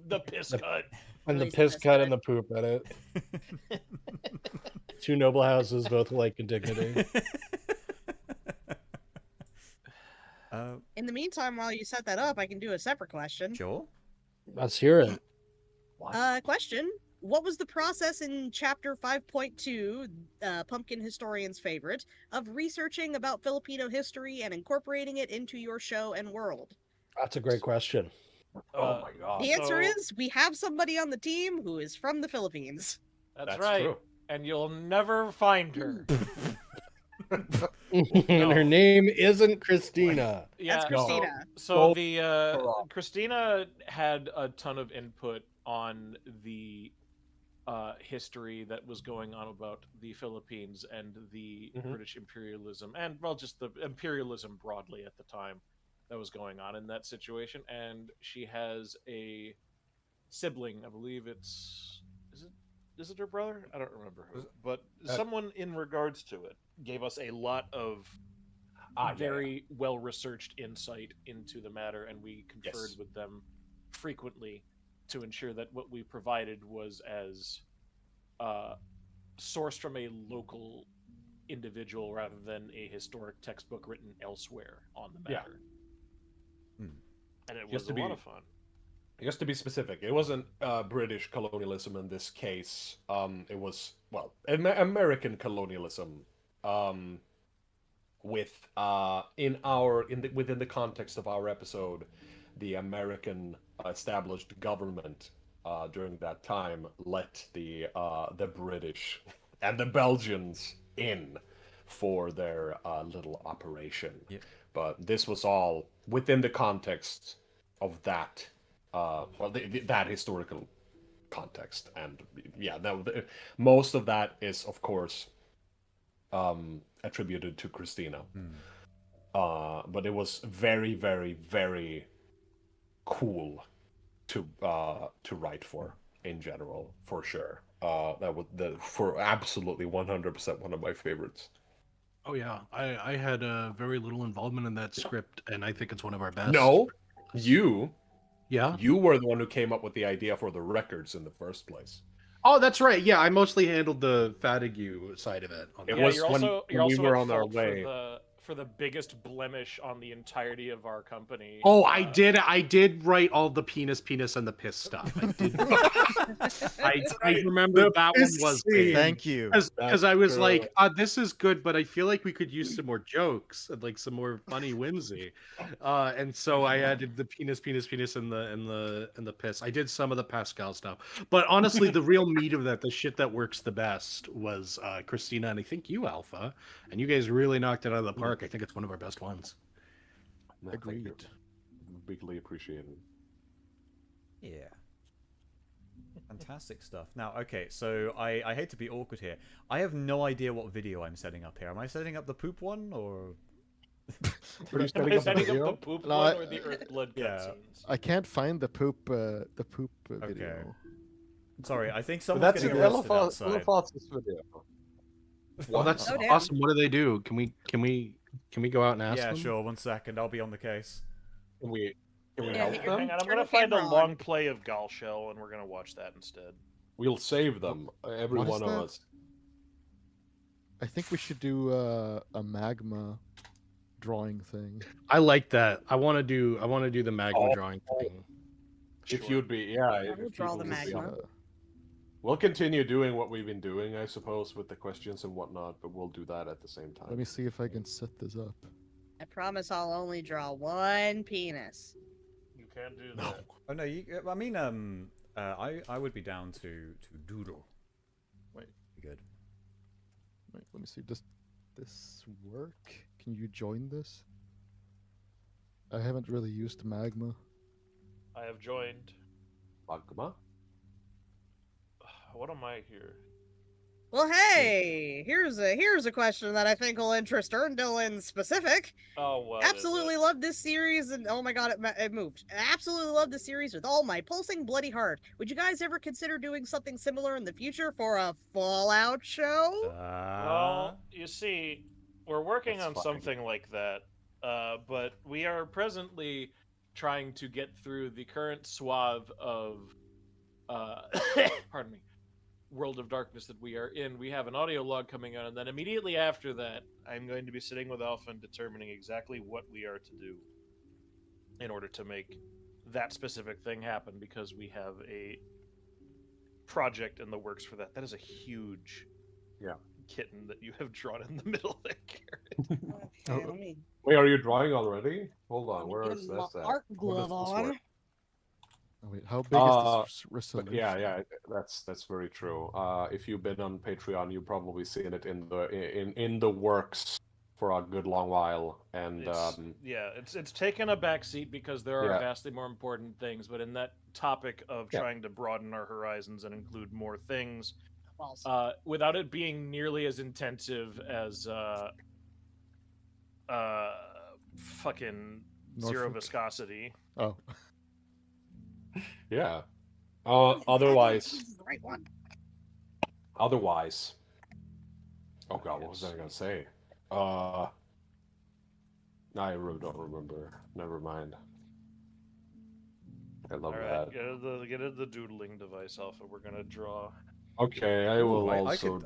Speaker 5: the piss cut.
Speaker 6: And the
Speaker 3: Release
Speaker 6: piss
Speaker 3: this
Speaker 6: cut
Speaker 3: guy.
Speaker 6: and the poop edit. Two noble houses, both alike in dignity.
Speaker 3: In the meantime, while you set that up, I can do a separate question.
Speaker 1: Sure.
Speaker 6: Let's hear it.
Speaker 3: Question. What was the process in chapter 5.2, Pumpkin Historian's favorite, of researching about Filipino history and incorporating it into your show and world?
Speaker 6: That's a great question.
Speaker 2: Oh my god.
Speaker 3: The answer
Speaker 7: So-
Speaker 3: is we have somebody on the team who is from the Philippines.
Speaker 7: That's,
Speaker 2: That's
Speaker 7: right.
Speaker 2: true.
Speaker 7: And you'll never find her.
Speaker 6: And her name isn't Christina.
Speaker 7: Yeah,
Speaker 3: That's
Speaker 2: no.
Speaker 3: Christina.
Speaker 7: So
Speaker 2: Go
Speaker 7: the
Speaker 2: wrong.
Speaker 7: Christina had a ton of input on the history that was going on about the Philippines and the
Speaker 2: Mhm.
Speaker 7: British imperialism, and well, just the imperialism broadly at the time that was going on in that situation. And she has a sibling, I believe is it her brother? I don't remember who, but someone in regards to it gave us a lot of very well researched insight into the matter, and we conferred
Speaker 2: Yes.
Speaker 7: with them frequently to ensure that what we provided was as sourced from a local individual rather than a historic textbook written elsewhere on the
Speaker 2: Yeah.
Speaker 7: matter.
Speaker 1: Hmm.
Speaker 7: And it
Speaker 2: Just
Speaker 7: was
Speaker 2: to
Speaker 7: a
Speaker 2: be-
Speaker 7: lot of fun.
Speaker 2: Just to be specific, it wasn't British colonialism in this case. It was, well, American colonialism. With within the context of our episode, the American established government during that time let the British and the Belgians in for their little operation.
Speaker 1: Yep.
Speaker 2: But this was all within the context of that. That historical context, and yeah, most of that is, of course, attributed to Christina. But it was very, very, very cool to write for in general, for sure. That was for absolutely 100% one of my favorites.
Speaker 6: Oh yeah, I had very little involvement in that script, and I think it's one of our best.
Speaker 2: No, you
Speaker 6: Yeah.
Speaker 2: were the one who came up with the idea for the records in the first place.
Speaker 6: Oh, that's right. Yeah, I mostly handled the Fatigue side of it.
Speaker 2: It
Speaker 7: Yeah,
Speaker 2: was
Speaker 7: you're
Speaker 2: when-
Speaker 7: also
Speaker 2: when
Speaker 7: you're
Speaker 2: we
Speaker 7: also
Speaker 2: were
Speaker 7: at
Speaker 2: on our
Speaker 7: fault
Speaker 2: way.
Speaker 7: for the biggest blemish on the entirety of our company.
Speaker 6: Oh, I did write all the penis and the piss stuff. I did. I remember that one was big.
Speaker 4: Thank you.
Speaker 6: Because I was
Speaker 2: true.
Speaker 6: like, this is good, but I feel like we could use some more jokes and like some more funny whimsy. And so I added the penis and the piss. I did some of the Pascal stuff. But honestly, the real meat of that, the shit that works the best was Christina and I think you, Alpha. And you guys really knocked it out of the park. I think it's one of our best ones.
Speaker 2: No, thank you.
Speaker 4: Agreed.
Speaker 2: Bigly appreciated.
Speaker 1: Yeah. Fantastic stuff. Now, okay, so I hate to be awkward here. I have no idea what video I'm setting up here. Am I setting up the poop one, or...?
Speaker 2: Are you
Speaker 7: Am
Speaker 2: setting
Speaker 7: I
Speaker 2: up a
Speaker 7: setting
Speaker 2: video?
Speaker 7: up the poop
Speaker 4: No,
Speaker 7: one
Speaker 4: I-
Speaker 7: or the Earthblood
Speaker 1: Yeah.
Speaker 7: cutscenes?
Speaker 4: I can't find the poop video.
Speaker 1: Sorry, I think
Speaker 2: But
Speaker 1: someone's
Speaker 2: that's
Speaker 1: getting
Speaker 2: in
Speaker 1: arrested outside.
Speaker 2: Elafos's video.
Speaker 6: Oh, that's
Speaker 3: Oh, damn.
Speaker 6: awesome. What do they do? Can we go out and ask
Speaker 1: Yeah,
Speaker 6: them?
Speaker 1: sure, 1 second, I'll be on the case.
Speaker 2: Can we
Speaker 3: Yeah,
Speaker 2: help
Speaker 3: hit
Speaker 2: them?
Speaker 7: Hang on, I'm
Speaker 3: Turn
Speaker 7: gonna
Speaker 3: the
Speaker 7: find a
Speaker 3: camera on.
Speaker 7: long play of Galshell and we're gonna watch that instead.
Speaker 2: We'll save them, every
Speaker 4: What is
Speaker 2: one of
Speaker 4: that?
Speaker 2: us.
Speaker 4: I think we should do a magma drawing thing.
Speaker 6: I like that. I want to do the magma
Speaker 2: Oh.
Speaker 6: drawing thing.
Speaker 2: If
Speaker 7: Sure.
Speaker 2: you'd be, yeah.
Speaker 3: I will
Speaker 2: if
Speaker 3: draw
Speaker 2: people
Speaker 3: the
Speaker 2: would be
Speaker 3: magma.
Speaker 2: on it. We'll continue doing what we've been doing, I suppose, with the questions and whatnot, but we'll do that at the same time.
Speaker 4: Let me see if I can set this up.
Speaker 3: I promise I'll only draw one penis.
Speaker 7: You can't do
Speaker 2: No.
Speaker 7: that.
Speaker 1: Oh no, I mean, I would be down to doodle.
Speaker 7: Wait.
Speaker 1: Be good.
Speaker 4: Wait, let me see. Does this work? Can you join this? I haven't really used magma.
Speaker 7: I have joined.
Speaker 2: Magma?
Speaker 7: What am I here?
Speaker 3: Well, hey, here's a question that I think will interest Earndil in specific.
Speaker 7: Oh, what?
Speaker 3: Absolutely love this series, and oh my god, it moved. Absolutely love this series with all my pulsing bloody heart. Would you guys ever consider doing something similar in the future for a Fallout show?
Speaker 7: Well, you see, we're working
Speaker 2: That's
Speaker 7: on
Speaker 2: fine.
Speaker 7: something like that, but we are presently trying to get through the current swath of, pardon me, World of Darkness that we are in. We have an audio log coming out, and then immediately after that, I'm going to be sitting with Alpha and determining exactly what we are to do in order to make that specific thing happen, because we have a project in the works for that. That is a huge kitten that you have drawn in the middle there, Garrot.
Speaker 3: Okay, let me
Speaker 2: Wait, are you drawing already? Hold on, where
Speaker 3: get
Speaker 2: is
Speaker 3: my
Speaker 2: this at?
Speaker 3: art
Speaker 2: What
Speaker 3: glove
Speaker 2: does this
Speaker 3: on.
Speaker 2: work?
Speaker 4: Oh, wait, how big is this resolution?
Speaker 2: Yeah, that's very true. If you've been on Patreon, you've probably seen it in the works for a good long while, and
Speaker 7: It's taken a backseat because there are
Speaker 2: Yeah.
Speaker 7: vastly more important things. But in that topic of trying to broaden our horizons and include more things, without it being nearly as intensive as fucking zero
Speaker 4: Norfolk.
Speaker 7: viscosity.
Speaker 4: Oh,
Speaker 2: yeah. Otherwise,
Speaker 3: This is the right one.
Speaker 2: otherwise. Oh god, what was I gonna say? I really don't remember. Never mind. I love
Speaker 7: All right,
Speaker 2: that.
Speaker 7: get it the doodling device, Alpha. We're gonna draw.
Speaker 2: Okay, I will
Speaker 1: I
Speaker 2: also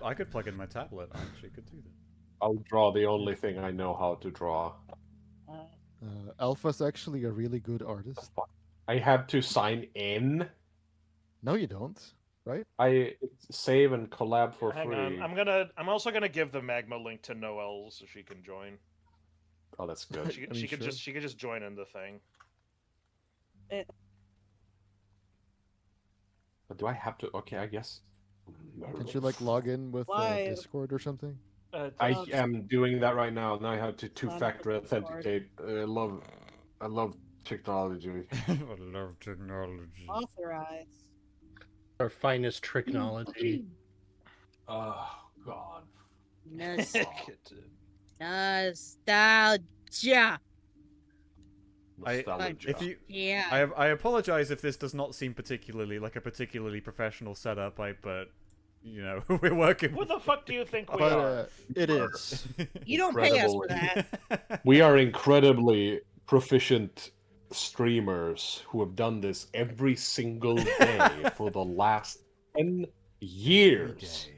Speaker 1: I could plug in my tablet. I actually could do that.
Speaker 2: I'll draw the only thing I know how to draw.
Speaker 4: Alpha's actually a really good artist.
Speaker 2: I have to sign in.
Speaker 4: No, you don't, right?
Speaker 2: I save and collab for
Speaker 7: Hang
Speaker 2: free.
Speaker 7: on, I'm also gonna give the Magma link to Noelle so she can join.
Speaker 2: Oh, that's good.
Speaker 7: She,
Speaker 4: Are
Speaker 7: she
Speaker 4: you
Speaker 7: could
Speaker 4: sure?
Speaker 7: just join in the thing.
Speaker 2: But do I have to? Okay, I guess.
Speaker 4: Can't you like log in with
Speaker 3: Why?
Speaker 4: Discord or something?
Speaker 2: I am doing that right now. Now I have to two-factor authenticate. I love technology.
Speaker 1: I love technology.
Speaker 3: Authorize.
Speaker 6: Our finest technology.
Speaker 2: Oh god.
Speaker 3: Nostalgia.
Speaker 2: Nostalgia.
Speaker 1: If you,
Speaker 3: Yeah.
Speaker 1: I apologize if this does not seem particularly like a particularly professional setup. But you know we're working.
Speaker 7: What the fuck do you think we
Speaker 4: But
Speaker 7: are?
Speaker 4: it is.
Speaker 3: You don't pay us for
Speaker 2: Incredible.
Speaker 3: that.
Speaker 2: We are incredibly proficient streamers who have done this every single day for the last 10 years.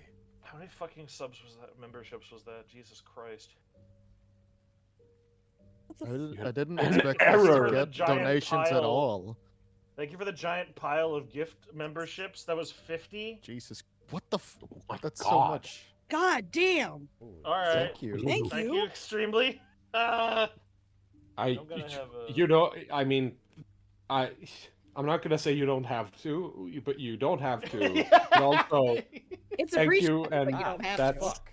Speaker 7: How many fucking subs was that? Memberships was that? Jesus Christ.
Speaker 4: I didn't expect us
Speaker 2: Error.
Speaker 4: to get
Speaker 7: Giant
Speaker 4: donations at
Speaker 7: pile.
Speaker 4: all.
Speaker 7: Thank you for the giant pile of gift memberships. That was 50.
Speaker 4: Jesus, what the? That's so
Speaker 2: God.
Speaker 4: much.
Speaker 3: God damn.
Speaker 7: All right.
Speaker 4: Thank you.
Speaker 3: Thank
Speaker 7: Thank
Speaker 3: you.
Speaker 7: you extremely. I'm gonna have a...
Speaker 2: You know, I mean, I'm not gonna say you don't have to, but you don't have to. And also,
Speaker 3: It's
Speaker 2: thank
Speaker 3: appreciated,
Speaker 2: you, and
Speaker 3: but you don't have
Speaker 2: that's
Speaker 3: to.
Speaker 1: Fuck.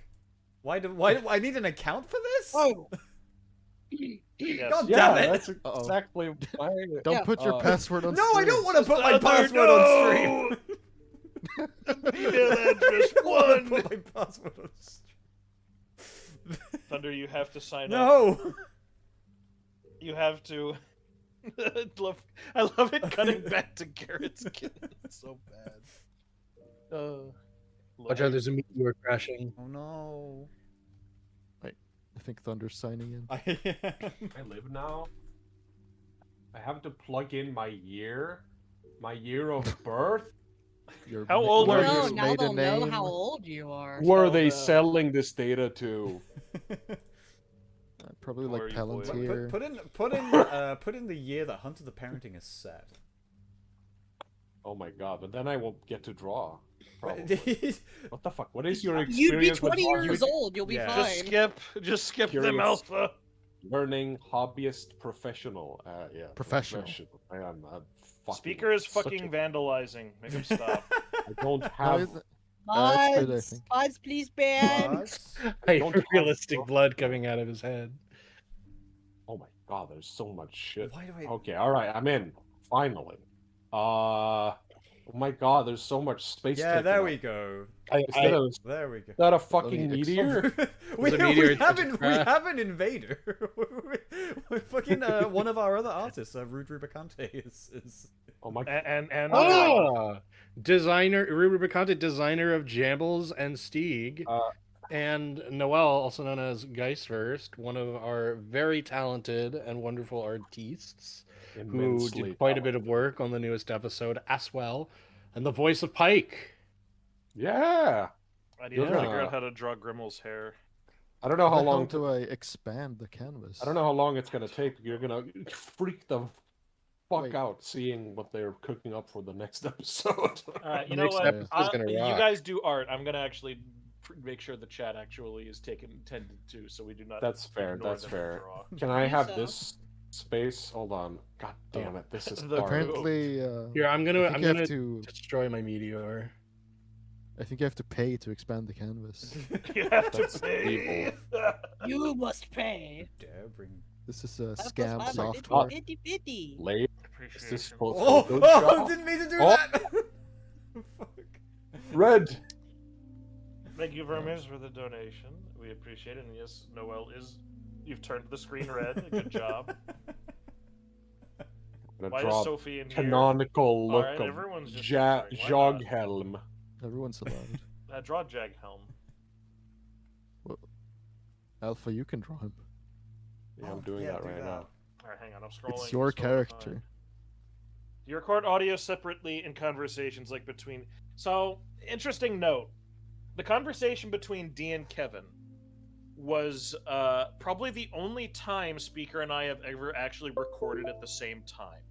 Speaker 1: Why do I need an account for this?
Speaker 3: Oh.
Speaker 7: Yes.
Speaker 1: God
Speaker 2: yeah,
Speaker 1: damn it!
Speaker 2: that's exactly why.
Speaker 4: Don't
Speaker 3: Yeah.
Speaker 4: put your password on.
Speaker 1: No, I don't want to put my
Speaker 7: Thunder,
Speaker 1: password on stream.
Speaker 7: Email address
Speaker 1: I don't wanna
Speaker 7: 1.
Speaker 1: put my password on stream.
Speaker 7: Thunder, you have to sign up.
Speaker 1: No.
Speaker 7: You have to. I love it cutting back to Garrett's kid. It's so bad.
Speaker 6: Watch out, there's a meteor crashing.
Speaker 1: Oh no.
Speaker 4: I think Thunder's signing in.
Speaker 2: I live now. I have to plug in my year of birth.
Speaker 4: Your
Speaker 7: How
Speaker 4: ma-
Speaker 7: old are
Speaker 4: your
Speaker 7: you?
Speaker 3: No, now
Speaker 4: maiden
Speaker 3: they'll know
Speaker 4: name.
Speaker 3: how old you are.
Speaker 2: Who are
Speaker 7: So
Speaker 2: they
Speaker 7: the-
Speaker 2: selling this data to?
Speaker 4: Probably
Speaker 7: Who
Speaker 4: like
Speaker 7: are you, boy?
Speaker 4: Palantir.
Speaker 1: Put in the year that Hunt of the Parenting is set.
Speaker 2: Oh my god! But then I won't get to draw. Probably.
Speaker 1: Just
Speaker 2: What the fuck? What is your
Speaker 3: You'd be
Speaker 2: experience with
Speaker 3: 20 years old. You'll be
Speaker 1: Yeah.
Speaker 3: fine.
Speaker 7: Just skip them,
Speaker 2: Curious.
Speaker 7: Alpha.
Speaker 2: learning hobbyist professional? Yeah,
Speaker 4: Professional.
Speaker 2: I am a fucking
Speaker 7: Speaker is
Speaker 2: such
Speaker 7: fucking
Speaker 2: a-
Speaker 7: vandalizing. Make him stop.
Speaker 2: I don't
Speaker 4: No,
Speaker 2: have.
Speaker 4: that's good, I
Speaker 3: Mods,
Speaker 4: think.
Speaker 3: mods, please ban.
Speaker 1: Pause.
Speaker 2: don't have-
Speaker 6: Realistic blood coming out of his head.
Speaker 2: Oh my god! There's so much shit.
Speaker 1: Why do I?
Speaker 2: Okay, all right, I'm in. Finally. Oh my god, there's so much space.
Speaker 1: Yeah,
Speaker 2: taken
Speaker 1: there
Speaker 2: up.
Speaker 1: we go.
Speaker 2: Is that a, is
Speaker 1: There we go.
Speaker 2: that a fucking
Speaker 4: me
Speaker 2: meteor?
Speaker 1: we,
Speaker 6: a meteor
Speaker 1: we have an
Speaker 6: crash.
Speaker 1: invader. we fucking one of our other artists, Rude Rubicante, is.
Speaker 2: Oh my.
Speaker 5: And
Speaker 6: Designer Ruby Bacante, designer of Jambles and Steeg, and Noel, also known as Geistverst, one of our very talented and wonderful artistes who
Speaker 2: Immensely
Speaker 6: did quite a bit of work on the newest episode as well, and the voice of Pike.
Speaker 2: Yeah.
Speaker 7: I need
Speaker 2: You're
Speaker 7: to
Speaker 2: gonna-
Speaker 7: figure out how to draw Grimmel's hair.
Speaker 2: I don't know how
Speaker 4: How
Speaker 2: long.
Speaker 4: do I expand the canvas?
Speaker 2: I don't know how long it's gonna take. You're gonna freak the fuck
Speaker 4: Wait.
Speaker 2: out seeing what they're cooking up for the next episode.
Speaker 7: You know
Speaker 6: Next
Speaker 7: what?
Speaker 6: episode's gonna
Speaker 7: You
Speaker 6: rock.
Speaker 7: guys do art. I'm gonna actually make sure the chat actually is tended to, so we do not.
Speaker 2: That's fair.
Speaker 7: ignore
Speaker 2: That's
Speaker 7: them
Speaker 2: fair.
Speaker 7: draw.
Speaker 2: Can I
Speaker 3: Do
Speaker 2: have
Speaker 3: so.
Speaker 2: this space? Hold on. God damn it! This is
Speaker 7: The
Speaker 2: art.
Speaker 4: Apparently,
Speaker 6: Here, I'm
Speaker 4: I
Speaker 6: gonna
Speaker 4: think you have to.
Speaker 6: destroy my meteor.
Speaker 4: I think you have to pay to expand the canvas.
Speaker 7: You have to
Speaker 2: That's
Speaker 7: pay.
Speaker 3: You must pay.
Speaker 1: Dare bring.
Speaker 4: This is a
Speaker 3: 5 +
Speaker 4: scam
Speaker 3: 5 are
Speaker 4: software.
Speaker 3: 50-50.
Speaker 2: Late. Is this supposed to
Speaker 1: Oh,
Speaker 2: be a good
Speaker 1: oh!
Speaker 2: job?
Speaker 1: Didn't mean to do
Speaker 2: Oh.
Speaker 1: that. Fuck.
Speaker 2: Red.
Speaker 7: Thank you very much for the donation. We appreciate it. And yes, Noel is. You've turned the screen red. Good job.
Speaker 2: I'm
Speaker 7: Why
Speaker 2: gonna
Speaker 7: is
Speaker 2: draw
Speaker 7: Sophie in here?
Speaker 2: canonical look
Speaker 7: Alright,
Speaker 2: of
Speaker 7: everyone's just answering. Why not?
Speaker 2: Joghelm.
Speaker 4: Everyone's allowed.
Speaker 7: Draw Jaghelm.
Speaker 4: Alpha, you can draw him.
Speaker 2: Yeah, I'm doing that right now.
Speaker 7: Alright, hang on. I'm scrolling.
Speaker 4: It's your
Speaker 7: scrolling
Speaker 4: character.
Speaker 7: behind. Do you record audio separately in conversations like between? So, interesting note. The conversation between Dee and Kevin was probably the only time Speaker and I have ever actually recorded at the same time.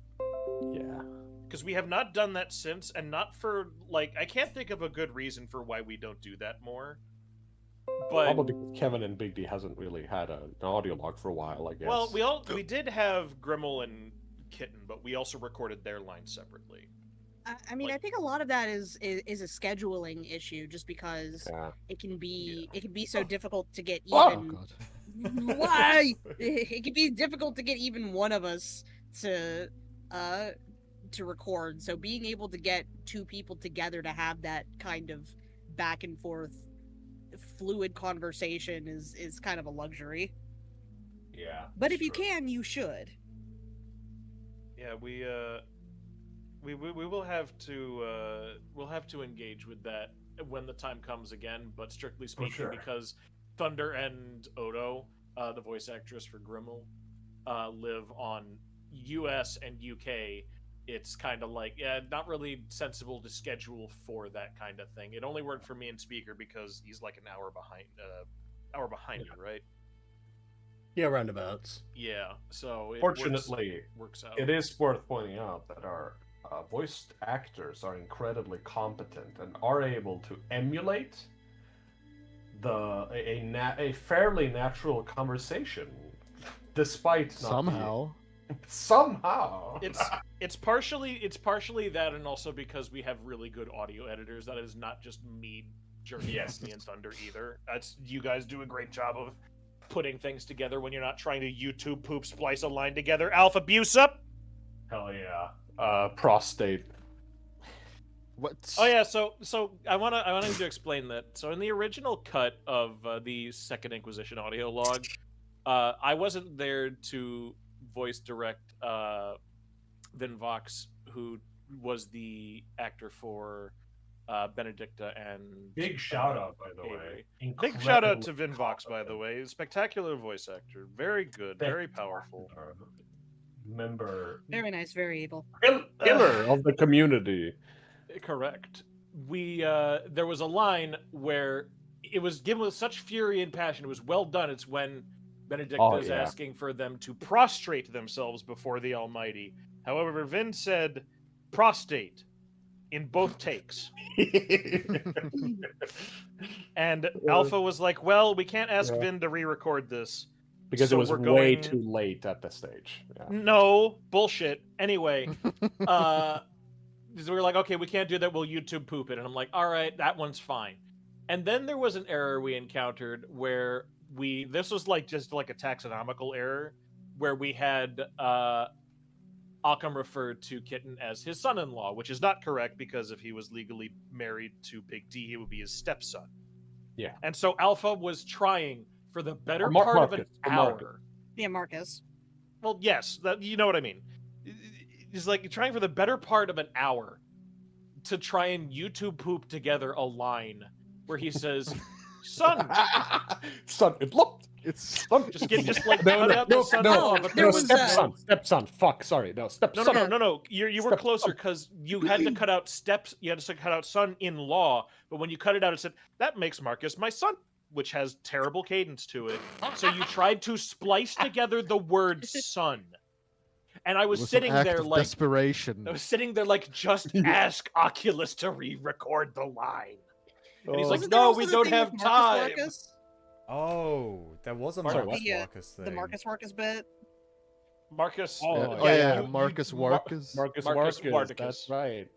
Speaker 2: Yeah.
Speaker 7: Because we have not done that since, and not for, like, I can't think of a good reason for why we don't do that more. But,
Speaker 2: Probably because Kevin and Big D hasn't really had an audio log for a while, I guess.
Speaker 7: well, we did have Grimmel and Kitten, but we also recorded their lines separately.
Speaker 3: I mean, I think a lot of that is a scheduling issue, just because
Speaker 2: Yeah.
Speaker 3: it can be so difficult to get
Speaker 2: Oh,
Speaker 4: Oh
Speaker 3: even.
Speaker 4: god.
Speaker 3: Why? It can be difficult to get even one of us to record. So being able to get two people together to have that kind of back and forth fluid conversation is kind of a luxury.
Speaker 2: Yeah.
Speaker 3: But if you can, you should.
Speaker 7: Yeah, we will have to we'll have to engage with that when the time comes again. But strictly speaking,
Speaker 2: sure.
Speaker 7: because Thunder and Odo, the voice actress for Grimmel, live on U.S. and UK. It's kind of like not really sensible to schedule for that kind of thing. It only worked for me and Speaker because he's like an hour behind you, right?
Speaker 6: Yeah, roundabouts.
Speaker 7: Yeah, so it
Speaker 2: Fortunately,
Speaker 7: works out.
Speaker 2: it is worth pointing out that our voice actors are incredibly competent and are able to emulate a fairly natural conversation, despite not
Speaker 4: Somehow.
Speaker 2: somehow.
Speaker 7: It's partially that, and also because we have really good audio editors. That is not just me jerking
Speaker 2: Yes.
Speaker 7: me and Thunder either. That's you guys do a great job of putting things together when you're not trying to YouTube poop splice a line together. Alfabusa.
Speaker 2: Hell yeah. Prostate.
Speaker 4: What?
Speaker 7: Oh yeah, so I wanted to explain that. So in the original cut of the Second Inquisition audio log, I wasn't there to voice direct Vin Vox, who was the actor for Benedicta and
Speaker 2: Big shout out, by the
Speaker 7: Avery.
Speaker 2: way.
Speaker 7: Big shout out to Vin Vox, by the way. Spectacular voice actor, very good, very powerful.
Speaker 2: Member,
Speaker 3: Very nice, very evil.
Speaker 2: pillar of the community.
Speaker 7: Correct. We there was a line where it was given with such fury and passion. It was well done. It's when Benedicta is asking for them to prostrate themselves before the Almighty. However, Vin said prostate in both takes. And Alpha was like, well, we can't ask Vin to re-record this.
Speaker 2: Because
Speaker 7: So
Speaker 2: it was
Speaker 7: we're
Speaker 2: way
Speaker 7: going-
Speaker 2: too late at the stage. Yeah.
Speaker 7: No, bullshit. Anyway, so we were like, okay, we can't do that. We'll YouTube poop it. And I'm like, all right, that one's fine. And then there was an error we encountered where this was like just like a taxonomical error where we had Occam referred to Kitten as his son-in-law, which is not correct because if he was legally married to Big D, he would be his stepson.
Speaker 2: Yeah.
Speaker 7: And so Alpha was trying for the better
Speaker 2: Mar-
Speaker 7: part of an
Speaker 2: Marcus, Marcus.
Speaker 7: hour.
Speaker 3: Yeah, Marcus.
Speaker 7: Well, yes, you know what I mean. He's like trying for the better part of an hour to try and YouTube poop together a line where he says, "Son,
Speaker 2: Son, it looked.
Speaker 4: It's
Speaker 7: just like cut out the son.
Speaker 3: there was,
Speaker 2: stepson. Fuck, sorry, no, stepson.
Speaker 7: No. You were
Speaker 2: Step
Speaker 7: closer because you had to cut out steps. You had to cut out son-in-law, but when you cut it out, it said that makes Marcus my son, which has terrible cadence to it. So you tried to splice together the word son, and I was
Speaker 4: an
Speaker 7: sitting
Speaker 4: act
Speaker 7: there
Speaker 4: of
Speaker 7: like
Speaker 4: desperation.
Speaker 7: I was sitting there like, just ask Oculus to re-record the line. And he's like,
Speaker 3: Wasn't there
Speaker 7: no,
Speaker 3: also
Speaker 7: we
Speaker 3: the
Speaker 7: don't
Speaker 3: thing
Speaker 7: have
Speaker 3: with
Speaker 7: time.
Speaker 3: Marcus?
Speaker 1: Oh, there was a
Speaker 7: Sorry,
Speaker 1: Marcus
Speaker 3: what?
Speaker 1: Marcus thing.
Speaker 3: The Marcus bit.
Speaker 7: Marcus.
Speaker 4: Marcus Warcus.
Speaker 2: Marcus
Speaker 7: Marcus
Speaker 2: Warcus.
Speaker 7: Warcus.
Speaker 2: That's right.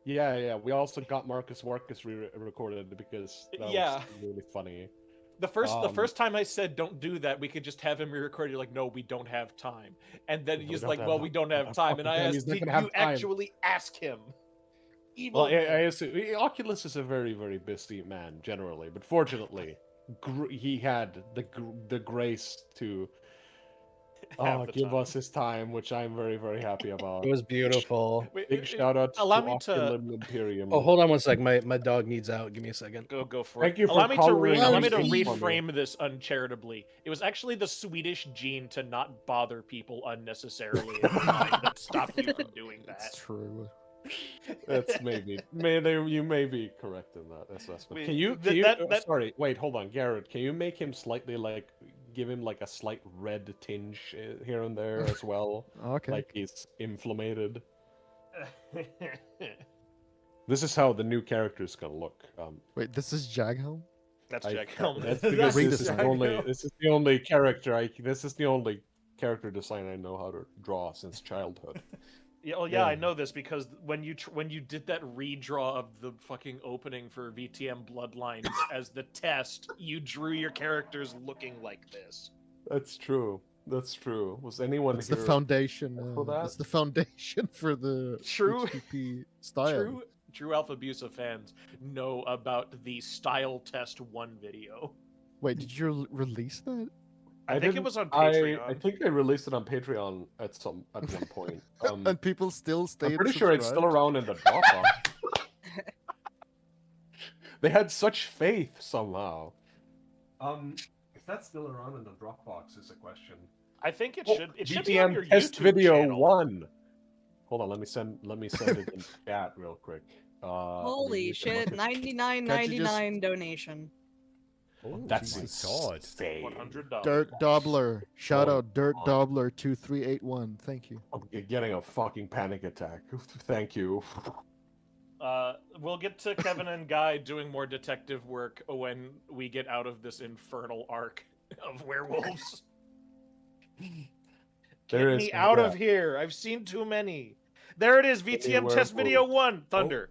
Speaker 2: Yeah. We also got Marcus Warcus recorded because that was really funny.
Speaker 7: The first time I said don't do that, we could just have him re-record. You're like, no, we don't have time. And then he's like, well, we don't have time. And I asked, did you actually ask him?
Speaker 2: Well, I assume Oculus is a very, very busy man generally, but fortunately, he had the grace to give us his time, which I'm very, very happy about.
Speaker 6: It was beautiful.
Speaker 2: Big shout out to
Speaker 7: allow me to.
Speaker 2: Oculum Imperium.
Speaker 6: Oh, hold on one sec. My dog needs out. Give me a second.
Speaker 7: Go for
Speaker 2: Thank
Speaker 7: it.
Speaker 2: you for
Speaker 7: allow me to
Speaker 2: coloring
Speaker 7: reframe this uncharitably. It was actually the Swedish gene to not bother people unnecessarily in the mind that stopped you from doing that.
Speaker 4: It's true.
Speaker 2: That's you may be correct in that assessment. Can you? Sorry, wait, hold on, Garrett. Can you make him slightly give him like a slight red tinge here and there as well?
Speaker 4: Okay.
Speaker 2: Like he's inflamed. This is how the new character is gonna look.
Speaker 4: Wait, this is Jaghelm?
Speaker 7: That's Jack Helm.
Speaker 2: That's because this is the only character design I know how to draw since childhood.
Speaker 7: Yeah, I know this because when you did that redraw of the fucking opening for VTM Bloodlines as the test, you drew your characters looking like this.
Speaker 2: That's true. Was anyone
Speaker 4: It's
Speaker 2: here
Speaker 4: the foundation.
Speaker 2: for that?
Speaker 4: It's the foundation for the
Speaker 7: True.
Speaker 4: HTTP style.
Speaker 7: True Alfabusa fans know about the style test 1 video.
Speaker 4: Wait, did you release that?
Speaker 7: I think it was on Patreon.
Speaker 2: I think I released it on Patreon at one point.
Speaker 4: And people still stay.
Speaker 2: I'm pretty sure it's still around in the Dropbox. They had such faith somehow. Is that still around in the Dropbox? Is a question.
Speaker 7: I think it should. It should be
Speaker 2: VTM
Speaker 7: on your
Speaker 2: test
Speaker 7: YouTube
Speaker 2: video
Speaker 7: channel.
Speaker 2: 1. Hold on, let me send it in chat real quick.
Speaker 3: Holy shit! $99.99 donation.
Speaker 1: Oh,
Speaker 2: That's
Speaker 1: God.
Speaker 2: insane.
Speaker 7: $100.
Speaker 4: Dirt Dobbler. Shout
Speaker 2: Oh,
Speaker 4: out Dirt
Speaker 2: God.
Speaker 4: Dobbler 2381. Thank you.
Speaker 2: I'm getting a fucking panic attack. Thank you.
Speaker 7: We'll get to Kevin and Guy doing more detective work when we get out of this infernal arc of werewolves. Get me out of here! I've seen too many. There it is, VTM test video 1, Thunder.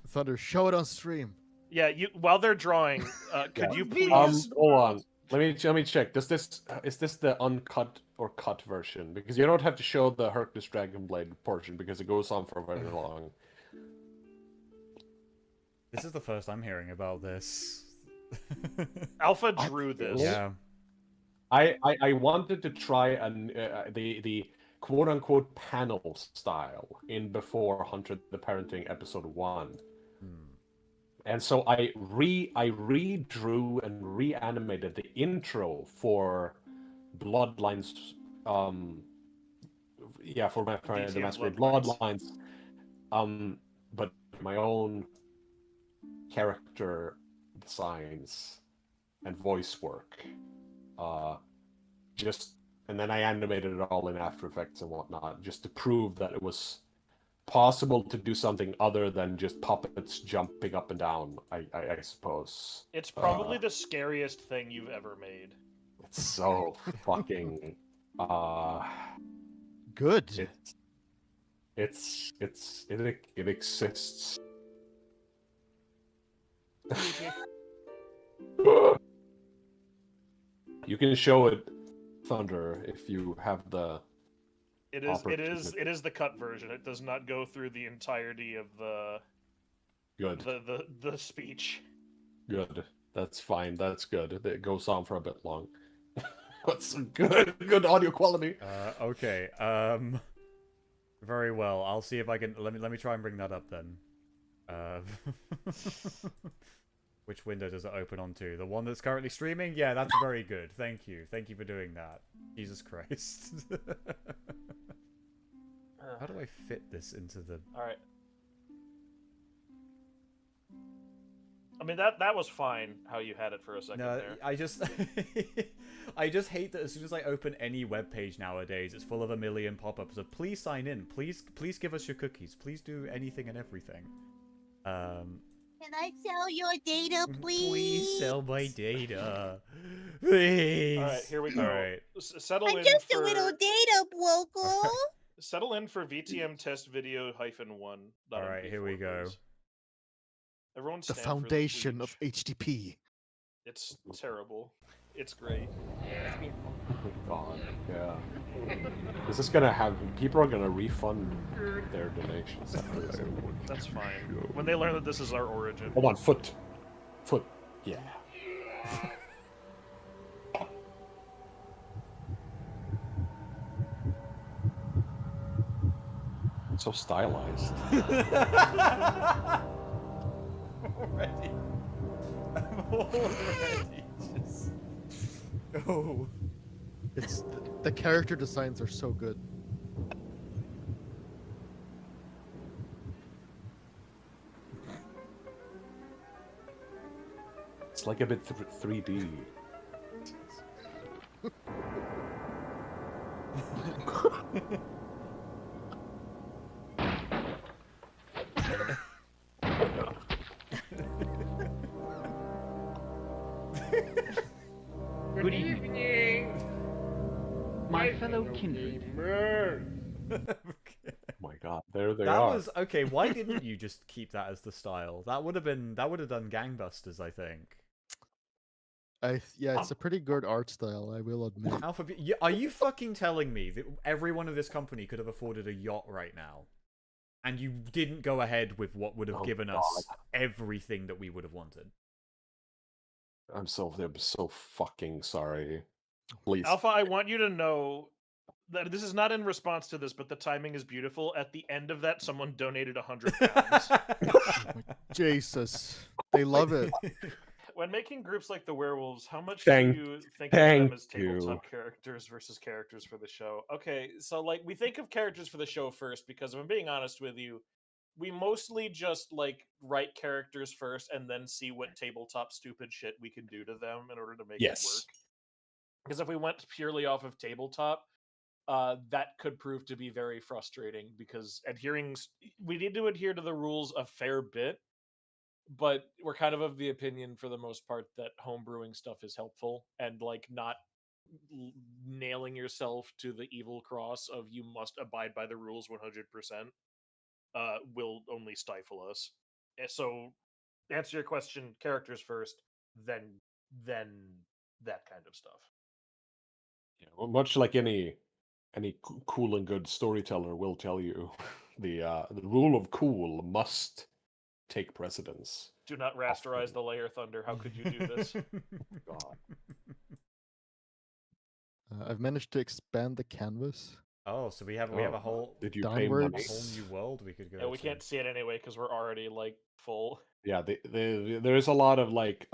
Speaker 4: Thunder, show it on stream.
Speaker 7: Yeah, while they're drawing, could you please?
Speaker 2: Hold on. Let me check. Is this the uncut or cut version? Because you don't have to show the Hercules Dragonblade portion because it goes on for very long.
Speaker 1: This is the first I'm hearing about this.
Speaker 7: Alpha drew this.
Speaker 1: Yeah.
Speaker 2: I wanted to try the quote unquote panel style in Before Hunter the Parenting episode 1. And so I redrew and reanimated the intro for Bloodlines. For my friend the Masquerade Bloodlines. But my own character designs and voice work. And then I animated it all in After Effects and whatnot, just to prove that it was possible to do something other than just puppets jumping up and down, I suppose.
Speaker 7: It's probably the scariest thing you've ever made.
Speaker 2: It's so fucking
Speaker 4: good.
Speaker 2: It exists. You can show it, Thunder, if you have the
Speaker 7: It is the cut version. It does not go through the entirety of the
Speaker 2: Good.
Speaker 7: the speech.
Speaker 2: Good. That's fine. That's good. It goes on for a bit long. That's good audio quality.
Speaker 1: Okay. Very well. I'll see if I can. Let me try and bring that up then. Which window does it open onto? The one that's currently streaming? Yeah, that's very good. Thank you. Thank you for doing that. Jesus Christ. How do I fit this into the...
Speaker 7: Alright. I mean, that was fine, how you had it for a second there.
Speaker 1: I just... I just hate that as soon as I open any web page nowadays, it's full of a million pop-ups of please sign in, please give us your cookies, please do anything and everything.
Speaker 9: Can I sell your data, please?
Speaker 1: Please sell my data. Please.
Speaker 7: Alright, here we go.
Speaker 1: Alright.
Speaker 7: Settle
Speaker 9: I'm
Speaker 7: in
Speaker 9: just
Speaker 7: for...
Speaker 9: a little data broker.
Speaker 7: Settle in for VTM test video -1.
Speaker 1: Alright, here we go.
Speaker 7: Everyone
Speaker 4: The
Speaker 7: stand for
Speaker 4: foundation
Speaker 7: speech.
Speaker 4: of HTTP.
Speaker 7: It's terrible. It's great.
Speaker 2: Oh God, yeah. This is gonna have people are gonna refund their donations.
Speaker 7: That's fine. When they learn that this is our origin.
Speaker 2: Hold on, foot, yeah. So stylized.
Speaker 1: Already. I'm already just... Oh.
Speaker 4: It's the character designs are so good.
Speaker 2: It's like a bit 3D.
Speaker 10: Good evening, my fellow kindred.
Speaker 1: Okay.
Speaker 2: Oh my God, there they
Speaker 1: That
Speaker 2: are.
Speaker 1: was okay. Why didn't you just keep that as the style? That would have done gangbusters, I think.
Speaker 4: Yeah, it's a pretty good art style, I will admit.
Speaker 1: Are you fucking telling me that everyone in this company could have afforded a yacht right now, and you didn't go ahead with what would have given us everything that we would have wanted?
Speaker 2: I'm so fucking sorry. Please.
Speaker 7: Alpha, I want you to know that this is not in response to this, but the timing is beautiful. At the end of that, someone donated £100.
Speaker 4: Jesus, they love it.
Speaker 7: When making groups like the werewolves, how much
Speaker 2: Thank-
Speaker 7: do you think of them as
Speaker 2: thank you.
Speaker 7: tabletop characters versus characters for the show? Okay, so like we think of characters for the show first because if I'm being honest with you, we mostly just like write characters first and then see what tabletop stupid shit we can do to them in order to make it work. Because if we went purely off of tabletop, that could prove to be very frustrating because we need to adhere to the rules a fair bit, but we're kind of the opinion for the most part that homebrewing stuff is helpful and like not nailing yourself to the evil cross of you must abide by the rules 100% will only stifle us. So answer your question, characters first, then that kind of stuff.
Speaker 2: Yeah, well, much like any cool and good storyteller will tell you, the rule of cool must take precedence.
Speaker 7: Do not rasterize the layer, Thunder. How could you do this?
Speaker 2: God.
Speaker 4: I've managed to expand the canvas.
Speaker 1: Oh, so we have a whole
Speaker 2: Did you
Speaker 4: downwards.
Speaker 2: pay
Speaker 1: a whole new world we could go
Speaker 7: Yeah, we
Speaker 1: to.
Speaker 7: can't see it anyway because we're already like full.
Speaker 2: Yeah, there's a lot of like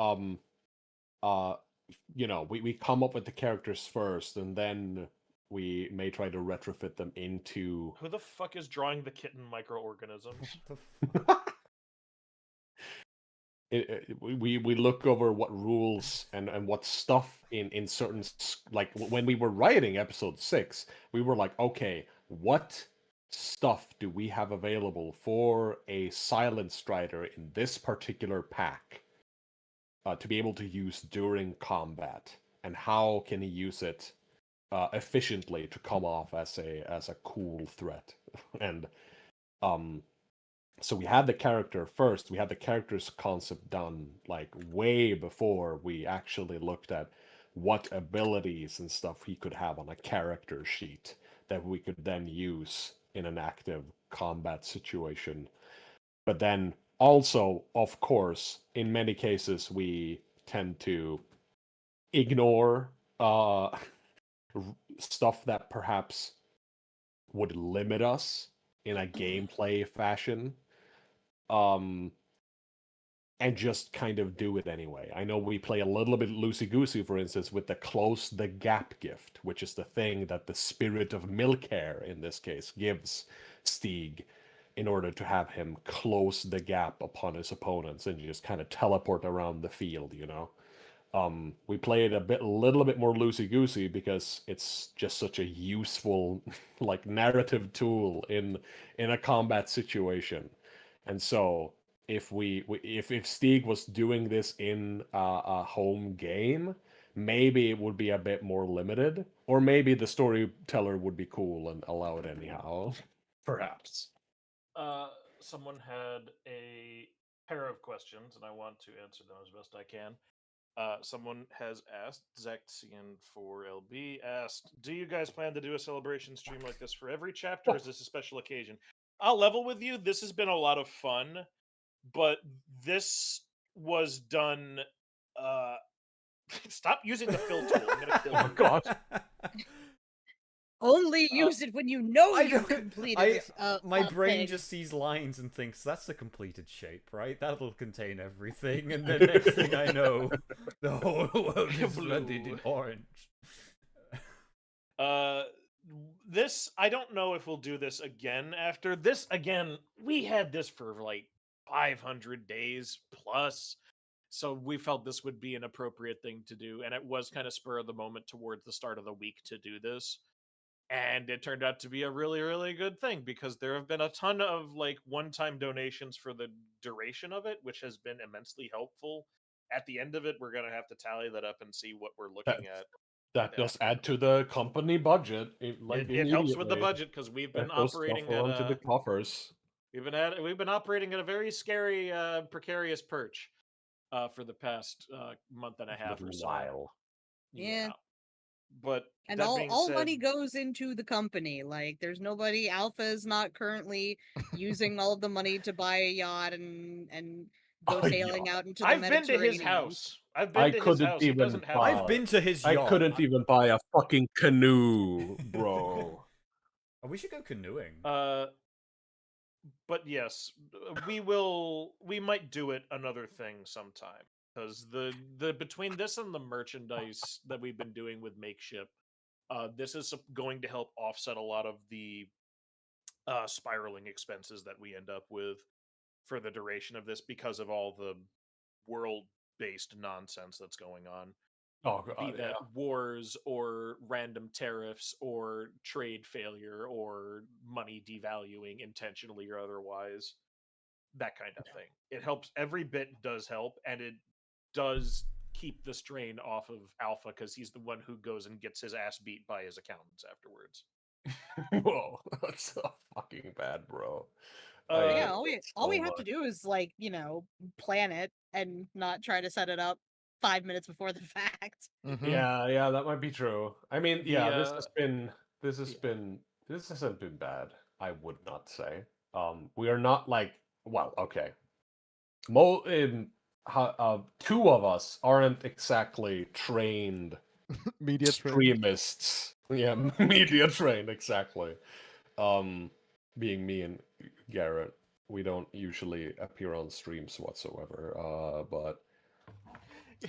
Speaker 2: we come up with the characters first and then we may try to retrofit them into
Speaker 7: Who the fuck is drawing the kitten microorganisms?
Speaker 2: we look over what rules and what stuff in certain like when we were writing episode 6, we were like, okay, what stuff do we have available for a silent strider in this particular pack to be able to use during combat, and how can he use it efficiently to come off as a cool threat? And so we had the character first. We had the character's concept done like way before we actually looked at what abilities and stuff he could have on a character sheet. that we could then use in an active combat situation. But then also, of course, in many cases, we tend to ignore stuff that perhaps would limit us in a gameplay fashion. And just kind of do it anyway. I know we play a little bit loosey-goosey, for instance, with the close the gap gift, which is the thing that the spirit of Milkhair, in this case, gives Stieg in order to have him close the gap upon his opponents and just kind of teleport around the field, you know? We play it a little bit more loosey-goosey because it's just such a useful, like, narrative tool in a combat situation. And so if if Stieg was doing this in a home game, maybe it would be a bit more limited, or maybe the storyteller would be cool and allow it anyhow. Perhaps.
Speaker 7: Someone had a pair of questions, and I want to answer them as best I can. Someone has asked, Zaxian4LB asked, do you guys plan to do a celebration stream like this for every chapter, or is this a special occasion? I'll level with you, this has been a lot of fun, but this was done... Stop using the fill tool, I'm gonna kill you.
Speaker 2: Oh god.
Speaker 3: Only use it when you know you've completed
Speaker 1: my
Speaker 3: a
Speaker 1: brain
Speaker 3: thing.
Speaker 1: just sees lines and thinks, that's a completed shape, right? That'll contain everything, and then next thing I know, the whole world is flooded in orange.
Speaker 7: This, I don't know if we'll do this again after this. Again, we had this for like 500 days plus, so we felt this would be an appropriate thing to do, and it was kind of spur of the moment towards the start of the week to do this. And it turned out to be a really, really good thing because there have been a ton of like one-time donations for the duration of it, which has been immensely helpful. At the end of it, we're going to have to tally that up and see what we're looking at.
Speaker 2: That does add to the company budget.
Speaker 7: It helps with the
Speaker 2: immediately.
Speaker 7: budget because we've been
Speaker 2: That goes
Speaker 7: operating
Speaker 2: stuff onto the
Speaker 7: at
Speaker 2: coffers.
Speaker 7: we've been operating at a very scary, precarious perch for the past month and a half or so.
Speaker 2: While.
Speaker 3: Yeah.
Speaker 7: But
Speaker 3: and
Speaker 7: that
Speaker 3: all
Speaker 7: being said,
Speaker 3: money goes into the company. Like, there's nobody. Alpha is not currently using all of the money to buy a yacht and go sailing out into the
Speaker 7: I've been to
Speaker 3: Mediterranean.
Speaker 7: his house. I've been to his house. He doesn't have.
Speaker 1: I've been to his yacht.
Speaker 2: I couldn't even buy a fucking canoe, bro.
Speaker 1: Oh, we should go canoeing.
Speaker 7: But yes, we might do it another thing sometime. Because the between this and the merchandise that we've been doing with Makeship, this is going to help offset a lot of the spiraling expenses that we end up with for the duration of this because of all the world-based nonsense that's going on.
Speaker 2: Oh
Speaker 7: Be
Speaker 2: god,
Speaker 7: that
Speaker 2: yeah.
Speaker 7: wars or random tariffs or trade failure or money devaluing intentionally or otherwise. That kind of thing. It helps. Every bit does help, and it does keep the strain off of Alpha because he's the one who goes and gets his ass beat by his accountants afterwards.
Speaker 2: Whoa, that's so fucking bad, bro.
Speaker 3: Yeah, all we have to do is, like, plan it and not try to set it up 5 minutes before the fact.
Speaker 4: Mm-hmm.
Speaker 2: Yeah, that might be true. I mean, this hasn't been bad, I would not say. We are not like, well, okay. Two of us aren't exactly trained
Speaker 4: media
Speaker 2: extremists. Yeah, media trained, exactly. Being me and Garrett, we don't usually appear on streams whatsoever. But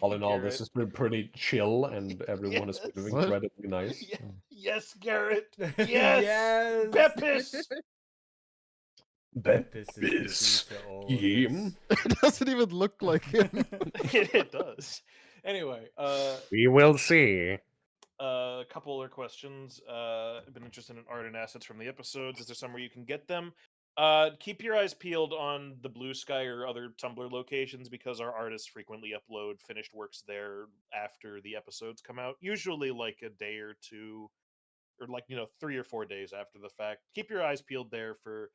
Speaker 2: all in all, this has been pretty chill, and everyone has been incredibly nice.
Speaker 7: Yes, Garrett. Yes, Beppis.
Speaker 2: Beppis. Him.
Speaker 4: It doesn't even look like him.
Speaker 7: It does. Anyway,
Speaker 6: we will see.
Speaker 7: A couple other questions. I've been interested in art and assets from the episodes. Is there somewhere you can get them? Keep your eyes peeled on the Bluesky or other Tumblr locations because our artists frequently upload finished works there after the episodes come out. Usually like a day or two, or 3 or 4 days after the fact. Keep your eyes peeled there for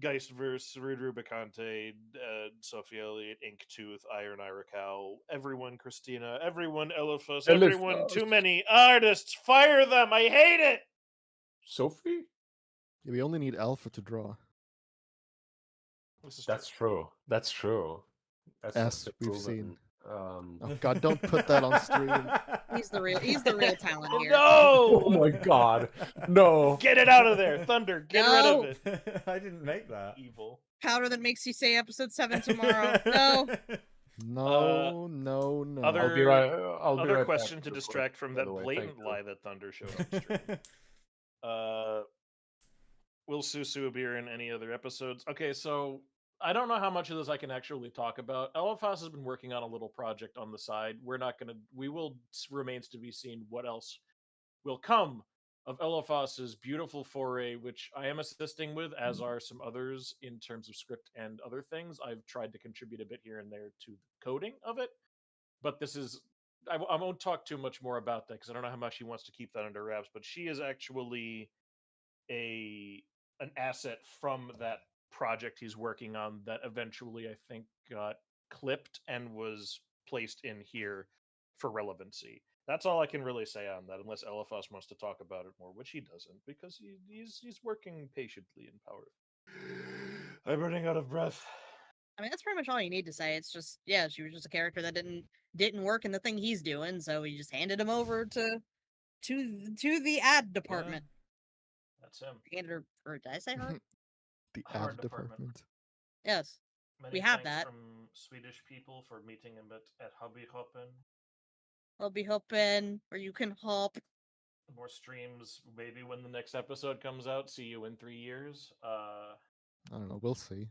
Speaker 7: Geistverse, Rudru Bacante, Sophie Elliott, Inktooth, Iron Iracal, everyone Christina, everyone Eliphas, everyone too many artists. Fire them! I hate it!
Speaker 2: Sophie?
Speaker 4: Yeah, we only need Alpha to draw.
Speaker 7: This is
Speaker 2: That's true. That's true. That's
Speaker 4: As
Speaker 2: been
Speaker 4: we've
Speaker 2: proven.
Speaker 4: seen.
Speaker 2: Um,
Speaker 4: Oh God, don't put that on stream.
Speaker 3: He's the real talent here.
Speaker 2: oh
Speaker 7: No!
Speaker 2: my god. No.
Speaker 7: Get it out of there, Thunder. Get rid
Speaker 3: No.
Speaker 7: of it.
Speaker 1: I didn't make that.
Speaker 7: Evil.
Speaker 3: Powder that makes you say episode 7 tomorrow. No.
Speaker 4: No, no, no.
Speaker 7: Other
Speaker 2: I'll be right. I'll be
Speaker 7: Other
Speaker 2: right
Speaker 7: question
Speaker 2: back
Speaker 7: to
Speaker 2: real quick,
Speaker 7: distract from
Speaker 2: by
Speaker 7: that
Speaker 2: the way.
Speaker 7: blatant
Speaker 2: Thank you.
Speaker 7: lie that Thunder showed on stream. Will Susu appear in any other episodes? Okay, so I don't know how much of this I can actually talk about. Elefas has been working on a little project on the side. Remains to be seen what else will come of Elefas's beautiful foray, which I am assisting with, as are some others in terms of script and other things. I've tried to contribute a bit here and there to the coding of it, but this is I won't talk too much more about that because I don't know how much he wants to keep that under wraps. But she is actually an asset from that project he's working on that eventually I think got clipped and was placed in here for relevancy. That's all I can really say on that, unless Elefas wants to talk about it more, which he doesn't, because he's working patiently and powerfully. I'm running out of breath.
Speaker 3: I mean, that's pretty much all you need to say. It's just, yeah, she was just a character that didn't work in the thing he's doing, so he just handed him over to the ad department.
Speaker 7: Yeah. That's him.
Speaker 3: Handed her, or did I say her?
Speaker 4: The
Speaker 7: Art
Speaker 4: ad
Speaker 7: department.
Speaker 4: department.
Speaker 3: Yes.
Speaker 7: Many
Speaker 3: We have
Speaker 7: thanks
Speaker 3: that.
Speaker 7: from Swedish people for meeting him at Hubby Hoppen.
Speaker 3: I'll be hoping where you can hop.
Speaker 7: More streams, maybe when the next episode comes out. See you in 3 years.
Speaker 4: I don't know. We'll see.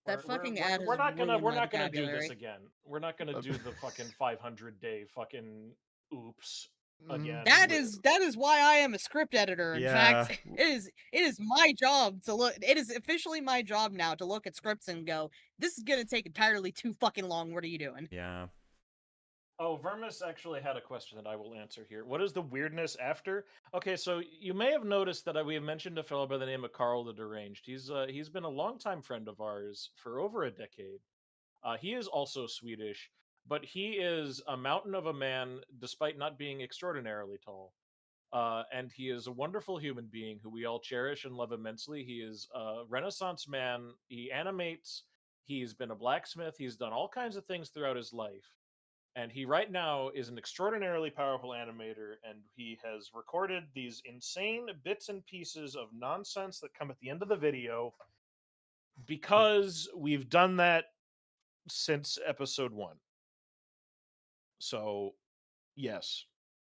Speaker 3: That fucking ad
Speaker 7: we're
Speaker 3: has
Speaker 7: not gonna
Speaker 3: ruined
Speaker 7: we're
Speaker 3: my
Speaker 7: not gonna do
Speaker 3: vocabulary.
Speaker 7: this again. We're not gonna do the fucking 500-day fucking oops again.
Speaker 3: That is why I am a script editor. In
Speaker 1: Yeah.
Speaker 3: fact, it is my job to look. It is officially my job now to look at scripts and go, "This is gonna take entirely too fucking long. What are you doing?"
Speaker 1: Yeah.
Speaker 7: Oh, Vermis actually had a question that I will answer here. What is the weirdness after? Okay, so you may have noticed that we have mentioned a fellow by the name of Carl the Deranged. He's been a longtime friend of ours for over a decade. He is also Swedish, but he is a mountain of a man, despite not being extraordinarily tall. And he is a wonderful human being who we all cherish and love immensely. He is a Renaissance man. He animates. He's been a blacksmith. He's done all kinds of things throughout his life. And he right now is an extraordinarily powerful animator, and he has recorded these insane bits and pieces of nonsense that come at the end of the video because we've done that since episode 1. So, yes.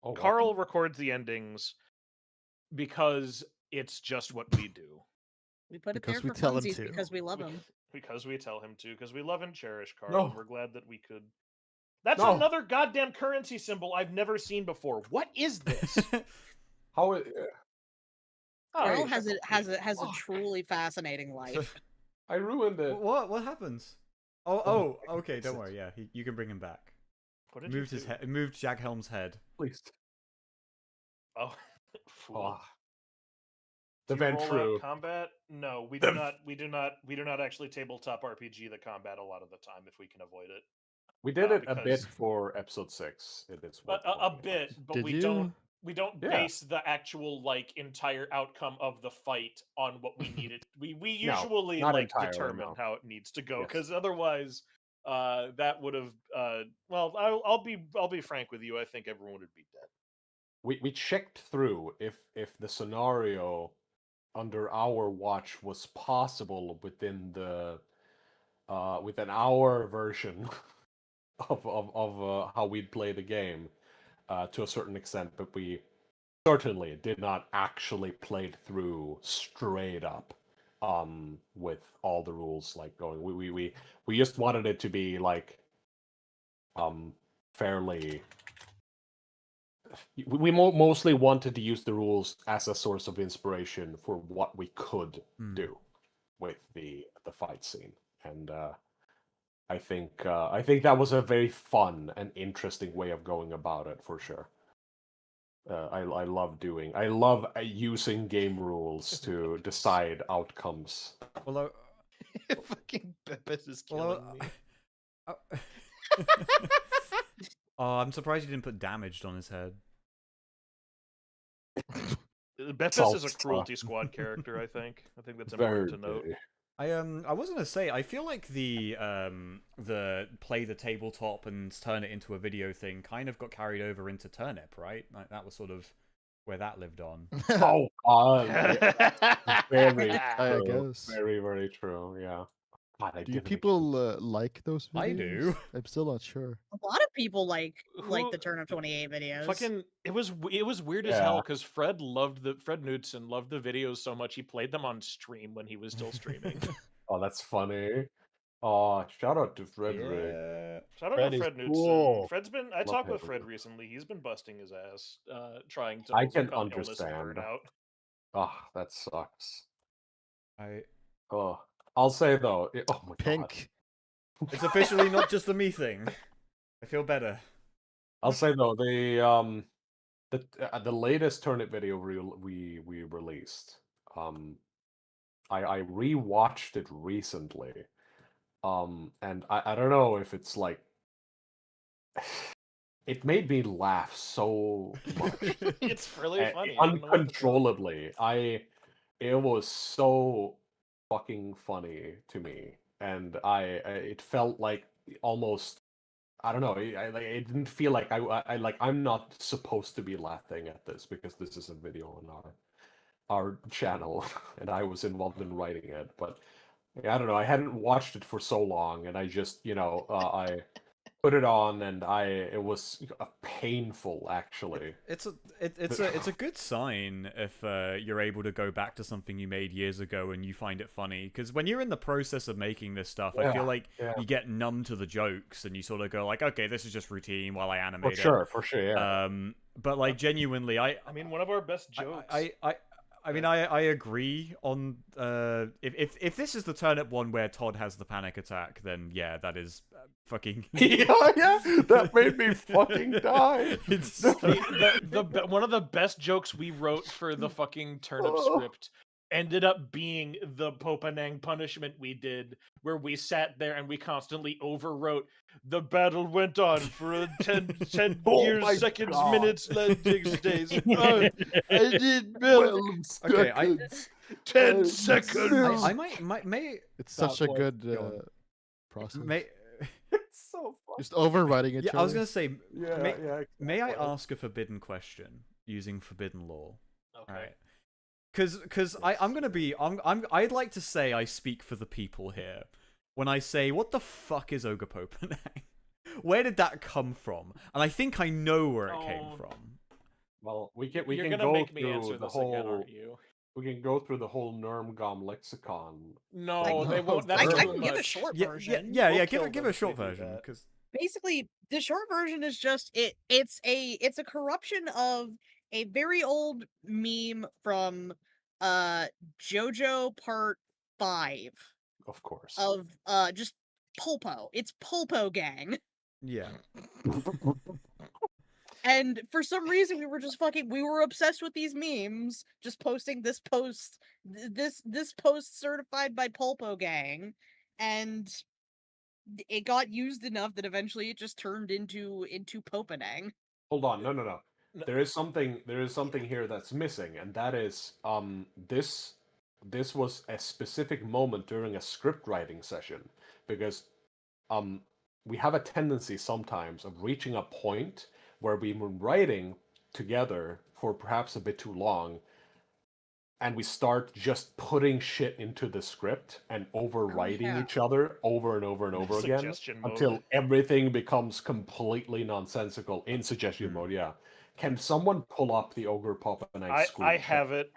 Speaker 2: Oh, wow.
Speaker 7: Carl records the endings because it's just what we do.
Speaker 3: We put it
Speaker 4: Because
Speaker 3: there
Speaker 4: we
Speaker 3: for
Speaker 4: tell him
Speaker 3: funsies
Speaker 4: to.
Speaker 3: because we love him.
Speaker 7: Because we tell him to, because we love and cherish Carl,
Speaker 2: No.
Speaker 7: and we're glad that we could. That's
Speaker 2: No.
Speaker 7: another goddamn currency symbol I've never seen before. What is this?
Speaker 2: How it,
Speaker 3: Carl
Speaker 7: shut
Speaker 3: has
Speaker 7: up.
Speaker 3: a truly fascinating life.
Speaker 2: I ruined it.
Speaker 1: What happens? Oh, okay. Don't worry. Yeah, you can bring him back.
Speaker 7: What did you
Speaker 1: Moved his
Speaker 7: do?
Speaker 1: head. Moved Jack Helm's head.
Speaker 2: Please.
Speaker 7: Oh, fool.
Speaker 2: Oh.
Speaker 7: Do
Speaker 2: The
Speaker 7: you roll out
Speaker 2: Ventru.
Speaker 7: combat? No, we do not. We do not actually tabletop RPG the combat a lot of the time if we can avoid it.
Speaker 2: We did it a
Speaker 7: because-
Speaker 2: bit for episode 6. It is worth
Speaker 7: A
Speaker 2: pointing out.
Speaker 7: bit, but
Speaker 4: Did
Speaker 7: we
Speaker 4: you?
Speaker 7: don't. We don't
Speaker 2: Yeah.
Speaker 7: base the actual entire outcome of the fight on what we needed. We
Speaker 2: No,
Speaker 7: usually
Speaker 2: not entirely,
Speaker 7: determine
Speaker 2: no.
Speaker 7: how it needs to go
Speaker 2: Yes.
Speaker 7: because otherwise, that would have. Well, I'll be frank with you. I think everyone would be dead.
Speaker 2: We checked through if the scenario under our watch was possible within the within our version of how we'd play the game to a certain extent, but we certainly did not actually play it through straight up with all the rules going. We just wanted it to be fairly. We mostly wanted to use the rules as a source of inspiration for what we could do with the fight scene, and I think that was a very fun and interesting way of going about it for sure. I love using game rules to decide outcomes.
Speaker 1: Although,
Speaker 5: Fucking Beppet is killing me.
Speaker 1: oh, I'm surprised you didn't put damaged on his head.
Speaker 7: Beppis is a Cruelty Squad character, I think. I think that's important to note.
Speaker 1: I was gonna say, I feel like the play the tabletop and turn it into a video thing kind of got carried over into Turnip, right? Like, that was sort of where that lived on.
Speaker 2: Oh, very
Speaker 4: I
Speaker 2: true.
Speaker 4: guess.
Speaker 2: Very, very true. Yeah. God, I
Speaker 4: Do
Speaker 2: didn't
Speaker 4: people like those videos?
Speaker 1: I do.
Speaker 4: I'm still not sure.
Speaker 3: A lot of people like
Speaker 7: Who-
Speaker 3: the Turn Up 28 videos.
Speaker 7: Fucking, it was weird as hell because Fred Knudsen loved the videos so much he played them on stream when he was still streaming.
Speaker 2: Oh, that's funny. Oh, shout out to Frederick.
Speaker 1: Yeah.
Speaker 7: Shout out
Speaker 6: Fred
Speaker 7: to
Speaker 6: is
Speaker 7: Fred Knudsen.
Speaker 6: cool.
Speaker 7: Fred's been. I
Speaker 2: Love
Speaker 7: talked with
Speaker 2: him.
Speaker 7: Fred recently. He's been busting his ass, trying to.
Speaker 2: I can
Speaker 7: overcome illness and
Speaker 2: understand.
Speaker 7: burnout.
Speaker 2: Oh, that sucks.
Speaker 1: Oh,
Speaker 2: I'll say though. Oh my
Speaker 4: Pink.
Speaker 1: it's officially not just a me thing. I feel better.
Speaker 2: God. I'll say though the latest Turnip video we released. I rewatched it recently. And I don't know if it's like it made me laugh so much.
Speaker 7: It's really funny.
Speaker 2: Uncontrollably. It was so fucking funny to me. And it felt like almost I don't know. It didn't feel like I'm not supposed to be laughing at this because this is a video on our channel and I was involved in writing it. But I don't know. I hadn't watched it for so long, and I just I put it on, and it was painful actually.
Speaker 1: It's a good sign if you're able to go back to something you made years ago and you find it funny. Because when you're in the process of making this stuff, I feel like you get numb to the jokes and you sort of go like, okay, this is just routine while I animate it.
Speaker 2: For sure, yeah.
Speaker 1: But like genuinely, I
Speaker 7: mean, one of our best jokes.
Speaker 1: I mean, I agree on if this is the Turnip one where Todd has the panic attack, then yeah, that is fucking
Speaker 2: yeah, that made me fucking die.
Speaker 1: It's
Speaker 7: one of the best jokes we wrote for the fucking Turnip script ended up being the Popanang punishment we did, where we sat there and we constantly overwrote the battle went on for 10 years, seconds, minutes, days. I did
Speaker 2: okay,
Speaker 7: 10 seconds.
Speaker 1: I may.
Speaker 4: It's such a good process.
Speaker 2: It's so funny.
Speaker 4: Just overriding each other.
Speaker 1: I was gonna say, may I
Speaker 2: exactly.
Speaker 1: ask a forbidden question using forbidden law?
Speaker 7: Okay.
Speaker 1: All right. Because I'd like to say I speak for the people here when I say, what the fuck is Ogre Popanang? Where did that come from? And I think I know where it came from.
Speaker 2: Well, we
Speaker 7: You're
Speaker 2: can
Speaker 7: gonna
Speaker 2: go
Speaker 7: make me
Speaker 2: through
Speaker 7: answer
Speaker 2: the
Speaker 7: this
Speaker 2: whole.
Speaker 7: again, aren't you?
Speaker 2: We can go through the whole Nermgom lexicon.
Speaker 7: No, they won't. That's
Speaker 3: I
Speaker 7: too
Speaker 3: can give a
Speaker 7: much.
Speaker 3: short
Speaker 1: Yeah,
Speaker 3: version.
Speaker 1: yeah.
Speaker 7: We'll
Speaker 1: Give
Speaker 7: kill
Speaker 1: a
Speaker 7: them
Speaker 1: short
Speaker 7: if they do
Speaker 1: version
Speaker 7: that.
Speaker 1: because
Speaker 3: Basically, the short version is just it's a corruption of a very old meme from JoJo Part 5
Speaker 2: Of course.
Speaker 3: of just Pulpo. It's Pulpo Gang.
Speaker 1: yeah.
Speaker 3: And for some reason we were obsessed with these memes, just posting this post certified by Pulpo Gang, and it got used enough that eventually it just turned into Popanang.
Speaker 2: Hold on, no. There is something here that's missing, and that is this was a specific moment during a script writing session, because we have a tendency sometimes of reaching a point where we've been writing together for perhaps a bit too long, and we start just putting shit into the script and overwriting each other over and over and over again
Speaker 7: Suggestion mode.
Speaker 2: until everything becomes completely nonsensical in suggestion mode. Yeah. Can someone pull up the Ogre Popanang screen?
Speaker 7: I have it.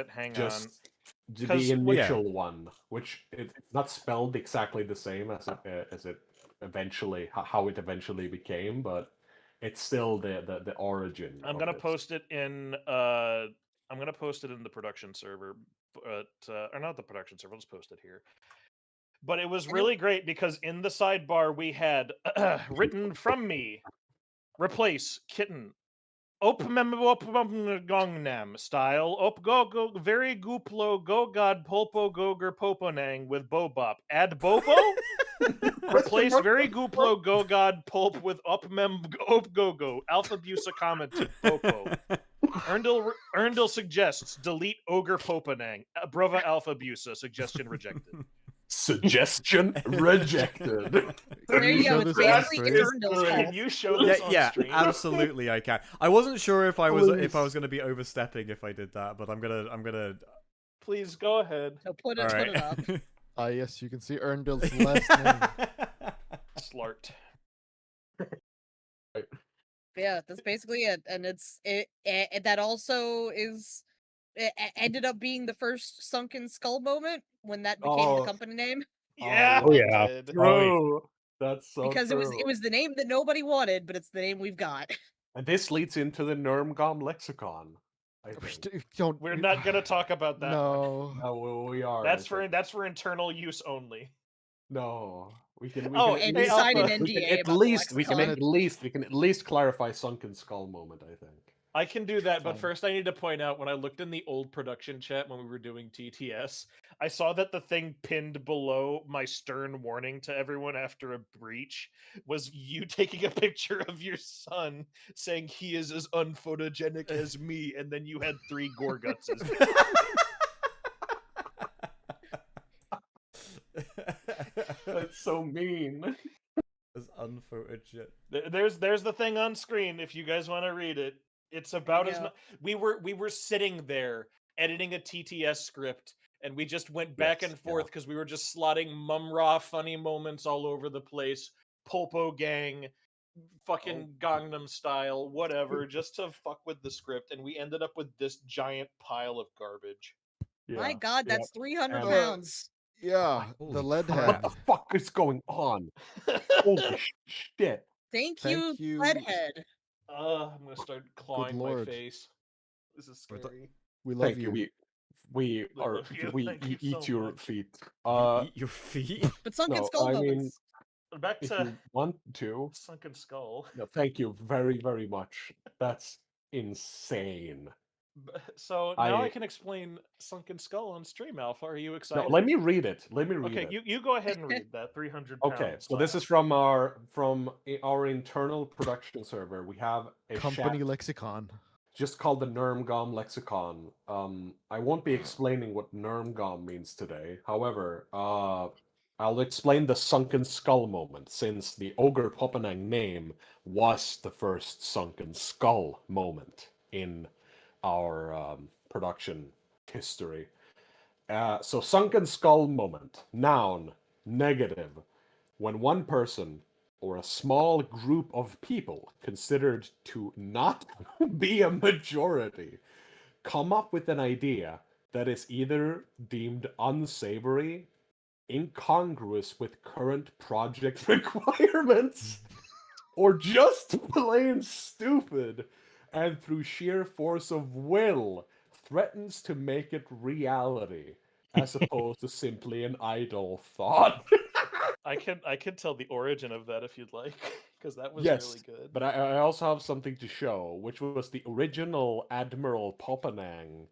Speaker 7: Hang
Speaker 2: Just
Speaker 7: on.
Speaker 2: the
Speaker 7: 'Cause-
Speaker 2: initial one, which it's not spelled exactly the same as it eventually how it eventually became, but it's still the origin.
Speaker 7: I'm
Speaker 2: of
Speaker 7: gonna
Speaker 2: it.
Speaker 7: post it in. I'm gonna post it in the production server, but or not the production server. I'll just post it here. But it was really great because in the sidebar we had written from me, replace kitten. Gongnam style. Go very gooplo go god pulpo goger poponang with bobop. Add bobo. Replace very gooplo go god pulp with go go. Alfabusa commented popo. Earndil suggests delete Ogre Popanang. Brova Alfabusa. Suggestion rejected.
Speaker 2: Suggestion rejected.
Speaker 3: There you
Speaker 4: show
Speaker 3: go. It's
Speaker 4: this on
Speaker 3: basically
Speaker 4: stream?
Speaker 3: Earndil's
Speaker 7: Can
Speaker 3: fault.
Speaker 7: you show this on
Speaker 1: Yeah,
Speaker 7: stream?
Speaker 1: absolutely I can. I wasn't sure if I was
Speaker 2: Please.
Speaker 1: gonna be overstepping if I did that, but I'm gonna.
Speaker 7: Please go ahead.
Speaker 3: So put
Speaker 1: All
Speaker 3: it
Speaker 1: right.
Speaker 3: up.
Speaker 4: Ah, yes, you can see Earndil's last name.
Speaker 7: Slart.
Speaker 3: Yeah, that's basically it, and that also ended up being the first sunken skull moment when that became the
Speaker 2: Oh.
Speaker 3: company name
Speaker 7: Yeah,
Speaker 6: Oh,
Speaker 7: it
Speaker 6: yeah.
Speaker 7: did.
Speaker 2: True. That's so
Speaker 3: because
Speaker 2: true.
Speaker 3: it was the name that nobody wanted, but it's the name we've got.
Speaker 2: And this leads into the Nurmgom lexicon. I think.
Speaker 7: We're not gonna talk about that.
Speaker 4: No.
Speaker 2: No, we are.
Speaker 7: That's
Speaker 2: I think.
Speaker 7: for internal use only.
Speaker 2: No, we can.
Speaker 7: Oh,
Speaker 2: at
Speaker 3: and
Speaker 7: hey,
Speaker 3: you signed an
Speaker 7: Alpha,
Speaker 2: we can
Speaker 3: NDA
Speaker 2: at
Speaker 3: about the
Speaker 2: least we can
Speaker 3: lexicon.
Speaker 2: at least clarify sunken skull moment. I think.
Speaker 7: I can do that, but
Speaker 2: Fine.
Speaker 7: first I need to point out when I looked in the old production chat when we were doing TTS, I saw that the thing pinned below my stern warning to everyone after a breach was you taking a picture of your son saying he is as unphotogenic as me, and then you had 3 Gorgutses.
Speaker 2: That's so mean.
Speaker 1: As unphotogenic.
Speaker 7: There's the thing on screen if you guys want to read it. It's about as we were sitting there editing a TTS script, and we just went back and forth because we were just slotting Mumra funny moments all over the place, Polpo Gang, fucking Gangnam Style, whatever, just to fuck with the script, and we ended up with this giant pile of garbage.
Speaker 3: My God, that's 300
Speaker 2: And-
Speaker 3: pounds.
Speaker 4: Yeah,
Speaker 1: Holy
Speaker 4: the lead
Speaker 1: crap.
Speaker 4: head.
Speaker 2: What the fuck is going on? Holy shit!
Speaker 3: Thank you, Leadhead.
Speaker 7: I'm gonna start clawing my
Speaker 4: Lord.
Speaker 7: face. This is scary.
Speaker 4: We love
Speaker 2: Thank you.
Speaker 4: you.
Speaker 2: We
Speaker 7: I
Speaker 2: are.
Speaker 7: love you.
Speaker 2: We
Speaker 7: Thank you
Speaker 2: eat
Speaker 7: so
Speaker 2: your
Speaker 7: much.
Speaker 2: feet.
Speaker 1: You eat your feet.
Speaker 3: But sunken
Speaker 2: No,
Speaker 3: skull
Speaker 2: I
Speaker 3: moments.
Speaker 7: Back
Speaker 2: if
Speaker 7: to
Speaker 2: you want to,
Speaker 7: Sunken Skull.
Speaker 2: no, thank you very, very much. That's insane.
Speaker 7: So now I can explain Sunken Skull on stream, Alpha. Are you
Speaker 2: No,
Speaker 7: excited?
Speaker 2: let me read it. Let me read
Speaker 7: Okay,
Speaker 2: it.
Speaker 7: you go ahead and read that 300
Speaker 2: Okay, so this is from our internal production server. We have a
Speaker 4: Company
Speaker 2: chat
Speaker 4: lexicon.
Speaker 2: just called the Nurmgom lexicon. I won't be explaining what Nurmgom means today. However, I'll explain the sunken skull moment, since the Ogre Popanang name was the first sunken skull moment in our production history. So sunken skull moment, noun, negative, when one person or a small group of people considered to not be a majority come up with an idea that is either deemed unsavory, incongruous with current project requirements, or just plain stupid, and through sheer force of will threatens to make it reality, as opposed to simply an idle thought.
Speaker 7: I can tell the origin of that if you'd like, because that was
Speaker 2: Yes,
Speaker 7: really good.
Speaker 2: but I also have something to show, which was the original Admiral Popanang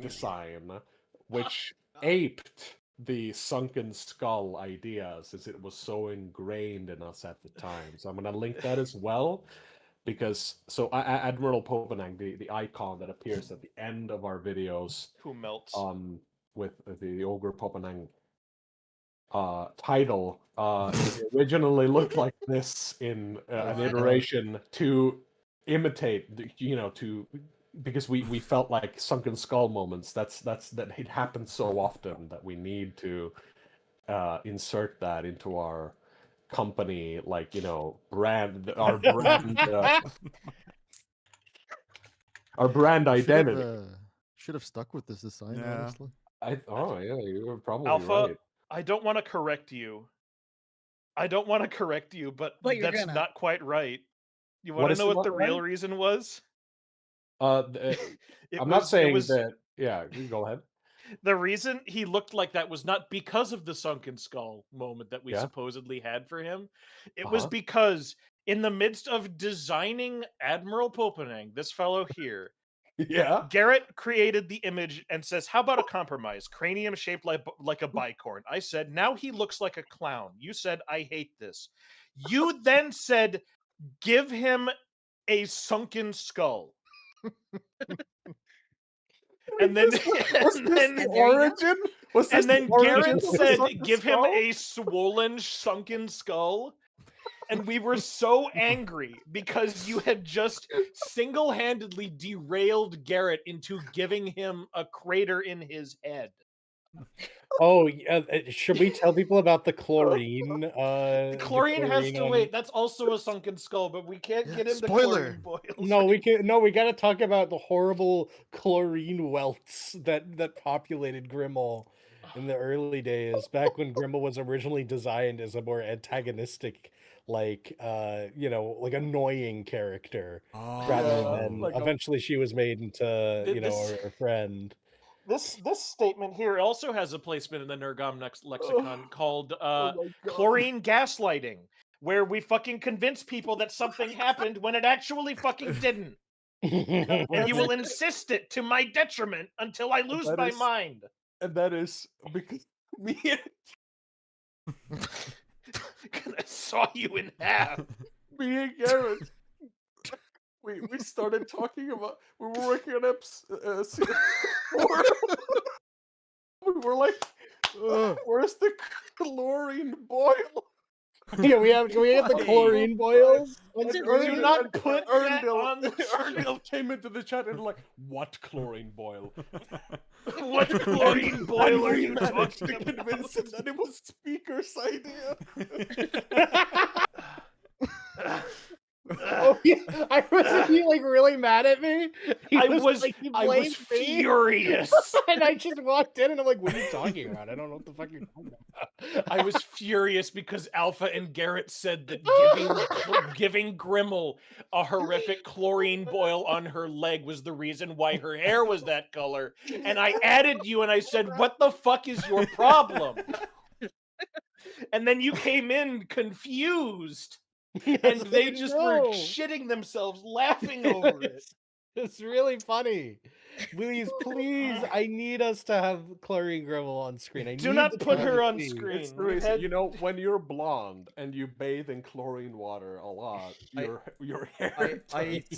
Speaker 2: design, which aped the sunken skull idea, since it was so ingrained in us at the time. So I'm gonna link that as well, because Admiral Popanang, the icon that appears at the end of our videos,
Speaker 7: Who melts?
Speaker 2: with the Ogre Popanang title, it originally looked like this in an iteration to imitate, because we felt like sunken skull moments. That it happens so often that we need to insert that into our company, brand, our brand, our brand identity.
Speaker 4: Should have stuck with this design,
Speaker 1: Yeah.
Speaker 4: honestly.
Speaker 2: Yeah, you were probably
Speaker 7: Alpha,
Speaker 2: right.
Speaker 7: I don't want to correct you. but
Speaker 3: But you're
Speaker 7: that's
Speaker 3: gonna.
Speaker 7: not quite right. You
Speaker 2: What
Speaker 7: want to
Speaker 2: is
Speaker 7: know what
Speaker 2: not
Speaker 7: the real
Speaker 2: right?
Speaker 7: reason was?
Speaker 2: I'm not saying that. Yeah, you go ahead.
Speaker 7: The reason he looked like that was not because of the sunken skull moment that we
Speaker 2: Yeah.
Speaker 7: supposedly had for him. It was
Speaker 2: Uh-huh.
Speaker 7: because in the midst of designing Admiral Popanang, this fellow here,
Speaker 2: Yeah.
Speaker 7: Garrot created the image and says, "How about a compromise? Cranium shaped like a bicorn." I said, "Now he looks like a clown." You said, "I hate this." You then said, "Give him a sunken skull." And then,
Speaker 2: Was
Speaker 7: and
Speaker 2: this
Speaker 7: then,
Speaker 2: the origin? Was this
Speaker 7: and then
Speaker 2: the origin
Speaker 7: Garrett
Speaker 2: of the
Speaker 7: said,
Speaker 2: sunken
Speaker 7: "Give him
Speaker 2: skull?"
Speaker 7: a swollen, sunken skull." And we were so angry because you had just single-handedly derailed Garrett into giving him a crater in his head.
Speaker 6: Oh, yeah, should we tell people about the chlorine?
Speaker 7: The chlorine has to
Speaker 6: on-
Speaker 7: wait. That's also a sunken skull, but we can't get into
Speaker 4: Spoiler.
Speaker 7: chlorine boils.
Speaker 6: No, we can. No, we got to talk about the horrible chlorine welts that populated Grimmel in the early days, back when Grimmel was originally designed as a more antagonistic, like like annoying character, rather
Speaker 1: Oh.
Speaker 6: than
Speaker 2: like a-
Speaker 6: eventually she was made into
Speaker 7: This-
Speaker 6: a friend.
Speaker 7: This statement here also has a placement in the Nergom lexicon called
Speaker 2: my God.
Speaker 7: chlorine gaslighting, where we fucking convince people that something happened when it actually fucking didn't. And you will insist it to my detriment until I lose
Speaker 2: That
Speaker 7: my
Speaker 2: is-
Speaker 7: mind.
Speaker 2: And that is because me and
Speaker 7: I saw you in half.
Speaker 2: me and Garrett, we started talking about, we were working on season 4. We were like, where's the chlorine boil?
Speaker 6: Yeah, we have the chlorine boils.
Speaker 2: And
Speaker 7: Do
Speaker 2: Earndil-
Speaker 7: not
Speaker 2: and
Speaker 7: put that
Speaker 2: Earndil-
Speaker 7: on the
Speaker 2: Earndil came into the chat and like, what chlorine boil?
Speaker 7: What chlorine boil are you
Speaker 2: managed
Speaker 7: talking
Speaker 2: to convince him that it was Speaker's idea.
Speaker 6: Oh yeah, wasn't he like really mad at me? He
Speaker 7: I was
Speaker 6: he
Speaker 7: I was
Speaker 6: blamed me.
Speaker 7: furious.
Speaker 6: And I just walked in and I'm like, what are you talking about? I don't know what the fuck you're talking about.
Speaker 7: I was furious because Alpha and Garrett said that giving Grimmel a horrific chlorine boil on her leg was the reason why her hair was that color. And I added you and I said, what the fuck is your problem? And then you came in confused. And they just were shitting themselves laughing over it.
Speaker 6: It's really funny. Please, I need us to have Chlorine Grimmel on screen. I
Speaker 7: Do
Speaker 6: need
Speaker 7: not
Speaker 6: the
Speaker 7: put her on
Speaker 6: TV.
Speaker 7: screen.
Speaker 2: It's the
Speaker 7: We've
Speaker 2: reason,
Speaker 7: had-
Speaker 2: you know, when you're blonde and you bathe in chlorine water a lot, your hair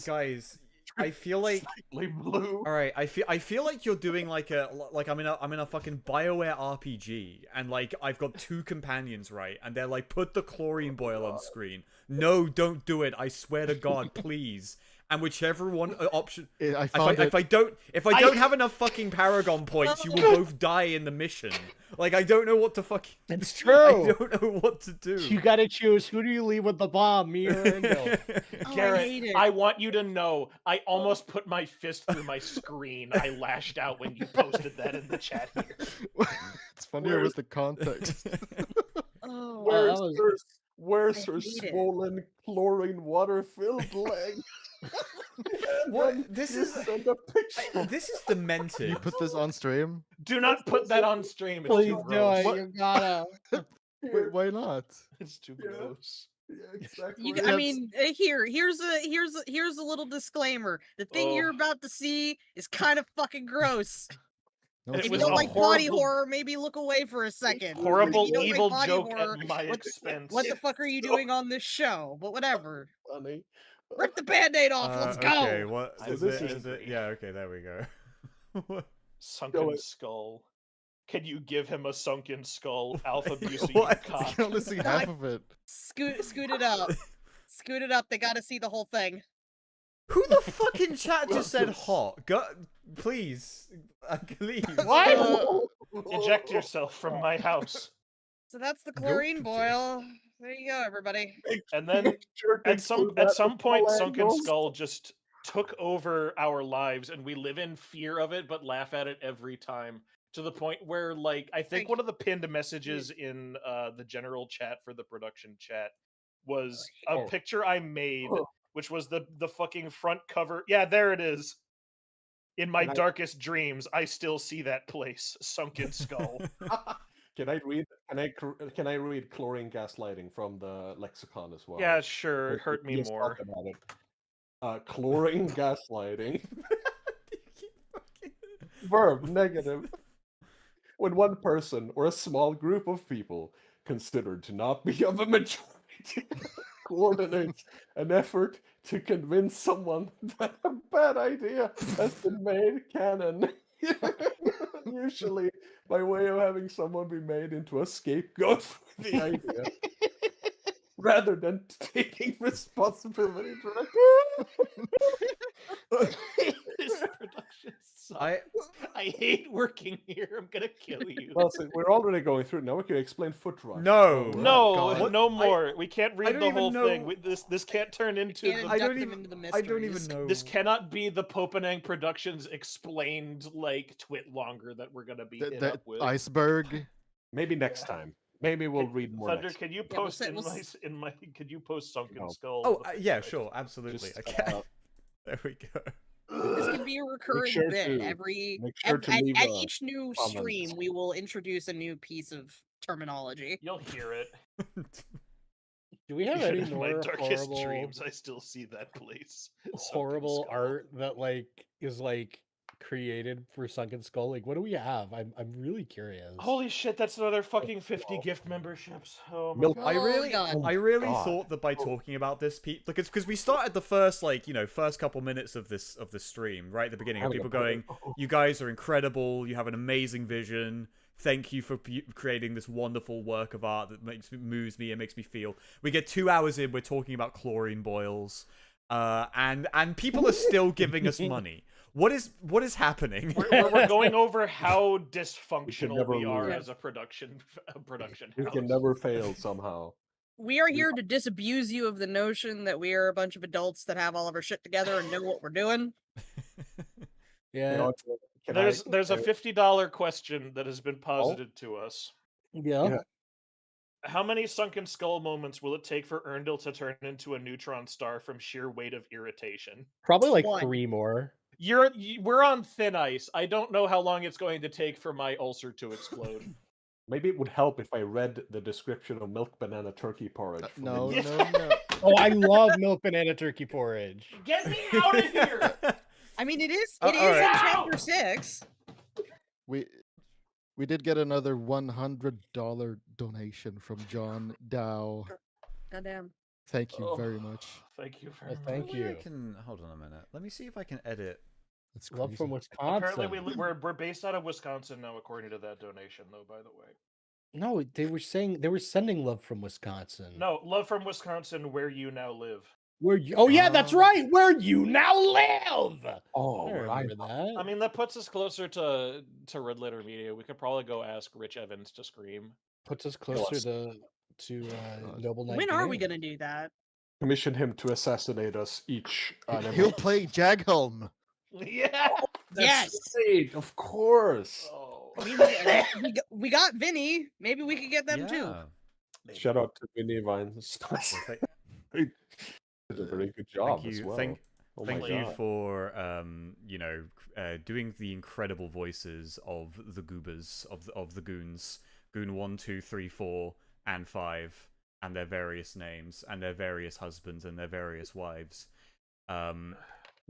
Speaker 1: Guys, I feel like
Speaker 2: slightly blue.
Speaker 1: all right. I feel like you're doing like I'm in a fucking BioWare RPG, and like I've got 2 companions, right? And they're like, put the chlorine boil on screen. No, don't do it. I swear to God, please. And whichever one option,
Speaker 4: I found
Speaker 1: if I don't have enough fucking Paragon points, you will both die in the mission. Like I don't know what to fucking.
Speaker 6: It's
Speaker 1: I
Speaker 6: true.
Speaker 1: don't know what to do.
Speaker 6: You gotta choose. Who do you leave with the bomb? Me or Earndil?
Speaker 3: Oh,
Speaker 7: Garrett,
Speaker 3: I hate it.
Speaker 7: I want you to know, I almost put my fist through my screen. I lashed out when you posted that in the chat here.
Speaker 4: It's funnier with the context.
Speaker 3: Oh,
Speaker 2: Where's
Speaker 3: I
Speaker 2: her
Speaker 3: hate it.
Speaker 2: swollen chlorine water filled leg?
Speaker 1: What? This
Speaker 2: You
Speaker 1: is
Speaker 2: send a picture.
Speaker 1: this is demented.
Speaker 4: You put this on stream?
Speaker 7: Do not put that on stream. It's
Speaker 6: Please
Speaker 7: too
Speaker 6: do
Speaker 7: gross.
Speaker 6: it. You gotta.
Speaker 4: Wait, why not?
Speaker 7: It's too
Speaker 2: Yeah.
Speaker 7: gross.
Speaker 2: Yeah, exactly.
Speaker 3: You,
Speaker 4: That's-
Speaker 3: I mean, here's a little disclaimer. The thing you're about to see is kind of fucking gross.
Speaker 4: No,
Speaker 7: It
Speaker 4: it's
Speaker 3: If you
Speaker 7: was
Speaker 3: don't
Speaker 7: a
Speaker 3: like body
Speaker 7: horrible-
Speaker 3: horror, maybe look away for a second.
Speaker 7: Horrible,
Speaker 3: If you don't like
Speaker 7: evil
Speaker 3: body
Speaker 7: joke
Speaker 3: horror,
Speaker 7: at my
Speaker 3: what-
Speaker 7: expense.
Speaker 3: What the fuck are you doing on this show? But whatever.
Speaker 2: Funny.
Speaker 3: Rip the band-aid off. Let's go.
Speaker 1: Okay, what
Speaker 2: So
Speaker 1: is
Speaker 2: this
Speaker 1: it?
Speaker 2: is-
Speaker 1: Is it? Yeah. Okay, there we go. What?
Speaker 7: Sunken
Speaker 2: it.
Speaker 7: skull. Can you give him a sunken skull, Alfabusa, you
Speaker 1: What?
Speaker 4: You
Speaker 7: cock?
Speaker 4: can only see half of it.
Speaker 3: Scoot it up. Scoot it up. They gotta see the whole thing.
Speaker 1: Who the fuck in chat just said
Speaker 2: Welcome.
Speaker 1: hot? Go, please, leave.
Speaker 7: What? Eject yourself from my house.
Speaker 3: So that's the chlorine boil. There you go, everybody.
Speaker 7: And then at some point, Sunken Skull just took over our lives, and we live in fear of it, but laugh at it every time. To the point where, like, I think one of the pinned messages in the general chat for the production chat was a picture I made, which was the fucking front cover. Yeah, there it is. In my darkest dreams, I still see that place, Sunken Skull.
Speaker 2: Can I read? Can I read chlorine gaslighting from the lexicon as well?
Speaker 7: Yeah, sure.
Speaker 2: Like,
Speaker 7: Hurt me
Speaker 2: just
Speaker 7: more.
Speaker 2: talk about it. Chlorine gaslighting. Verb negative. When one person or a small group of people considered to not be of a majority coordinates an effort to convince someone that a bad idea has been made canon. Usually by way of having someone be made into a scapegoat for the idea. Rather than taking responsibility
Speaker 7: This production sucks. I hate working here. I'm gonna kill you.
Speaker 2: Well, so we're already going through. Now we can explain foot rush.
Speaker 1: No.
Speaker 7: No,
Speaker 4: God.
Speaker 7: no more. We can't read
Speaker 1: don't
Speaker 7: the
Speaker 1: even
Speaker 7: whole
Speaker 1: know-
Speaker 7: thing. This can't turn into
Speaker 3: Can't
Speaker 7: the.
Speaker 1: I
Speaker 3: induct
Speaker 1: don't
Speaker 3: them
Speaker 1: even.
Speaker 3: into the
Speaker 1: I don't even
Speaker 3: mysteries.
Speaker 1: know.
Speaker 7: This cannot be the Popenang Productions explained like twit longer that we're gonna be hit
Speaker 4: The
Speaker 7: up with.
Speaker 4: iceberg.
Speaker 2: Maybe next time. Maybe we'll read more.
Speaker 7: Thunder,
Speaker 2: next
Speaker 7: can you
Speaker 3: we'll
Speaker 7: post
Speaker 3: say-
Speaker 7: in
Speaker 3: we'll
Speaker 7: my
Speaker 3: s-
Speaker 7: in my? Could you post Sunken
Speaker 2: No.
Speaker 7: Skull?
Speaker 1: Oh,
Speaker 7: the
Speaker 1: yeah,
Speaker 7: first
Speaker 1: sure,
Speaker 7: page?
Speaker 1: absolutely.
Speaker 2: Just,
Speaker 1: Okay. There we go.
Speaker 3: This can be a recurring
Speaker 2: sure
Speaker 3: bit.
Speaker 2: to-
Speaker 3: Every
Speaker 2: make sure to leave
Speaker 3: at
Speaker 2: a
Speaker 3: each new
Speaker 2: comment.
Speaker 3: stream, we will introduce a new piece of terminology.
Speaker 7: You'll hear it.
Speaker 6: Do we have any
Speaker 7: Even in my
Speaker 6: more
Speaker 7: darkest
Speaker 6: horrible,
Speaker 7: dreams, I still see that place. Sunken
Speaker 6: horrible
Speaker 7: Skull.
Speaker 6: art that like is like created for Sunken Skull? Like, what do we have? I'm really curious.
Speaker 7: Holy shit, that's another fucking 50 gift memberships. Oh my
Speaker 2: Milk-
Speaker 7: god.
Speaker 1: I really,
Speaker 3: God.
Speaker 1: I really
Speaker 2: God.
Speaker 1: thought that by talking about this, because we started the first first couple minutes of this stream right at the beginning, of people going, "You guys are incredible. You have an amazing vision. Thank you for creating this wonderful work of art that moves me and makes me feel." We get 2 hours in, we're talking about chlorine boils, and people are still giving us money. What is happening?
Speaker 7: We're going over how dysfunctional
Speaker 2: never
Speaker 7: we are
Speaker 2: lose.
Speaker 7: as a production
Speaker 2: We
Speaker 7: house.
Speaker 2: can never fail somehow.
Speaker 3: We are here to disabuse you of the notion that we are a bunch of adults that have all of our shit together and know what we're doing.
Speaker 6: Yeah.
Speaker 7: There's a $50 question that has been posited to us.
Speaker 6: Yeah.
Speaker 7: How many Sunken Skull moments will it take for Earndil to turn into a neutron star from sheer weight of irritation?
Speaker 6: Probably like
Speaker 3: One.
Speaker 6: 3 more.
Speaker 7: We're on thin ice. I don't know how long it's going to take for my ulcer to explode.
Speaker 2: Maybe it would help if I read the description of milk banana turkey porridge. from
Speaker 4: No,
Speaker 2: the-
Speaker 4: no.
Speaker 6: Oh, I love milk banana turkey porridge.
Speaker 7: Get me out of here!
Speaker 3: I mean, it is
Speaker 1: all
Speaker 3: in
Speaker 1: right.
Speaker 3: chapter 6.
Speaker 4: We did get another $100 donation from John Dow.
Speaker 3: Goddamn.
Speaker 4: Thank you very much.
Speaker 7: Thank you very much.
Speaker 6: Thank
Speaker 1: I
Speaker 6: you.
Speaker 1: can hold on a minute. Let me see if I can edit.
Speaker 4: That's
Speaker 6: Love from
Speaker 4: crazy.
Speaker 6: Wisconsin.
Speaker 7: Apparently, we're based out of Wisconsin now, according to that donation, though. By the way,
Speaker 6: No, they were saying they were sending love from Wisconsin.
Speaker 7: no love from Wisconsin, where you now live.
Speaker 6: Where you, oh yeah, that's right. Where you now live.
Speaker 2: Oh,
Speaker 6: I
Speaker 2: right.
Speaker 6: remember that.
Speaker 7: I mean, that puts us closer to Red Letter Media. We could probably go ask Rich Evans to scream.
Speaker 6: Puts us closer to Noble Knight.
Speaker 3: When are we
Speaker 6: Games.
Speaker 3: gonna do that?
Speaker 2: Commission him to assassinate us each.
Speaker 4: He'll play Jaghelm.
Speaker 7: Yeah.
Speaker 3: Yes.
Speaker 2: Great, of course.
Speaker 7: Oh.
Speaker 3: I mean, we got Vinny. Maybe we could get them too.
Speaker 1: Yeah.
Speaker 2: Shout out to Vinny Vines.
Speaker 1: Well, thank-
Speaker 2: Did a very good job
Speaker 1: Thank
Speaker 2: as
Speaker 1: you.
Speaker 2: well.
Speaker 1: Thank
Speaker 2: Oh my
Speaker 1: you
Speaker 2: God.
Speaker 1: for doing the incredible voices of the goobers of the goons. Goon 1, 2, 3, 4, and 5, and their various names, and their various husbands, and their various wives.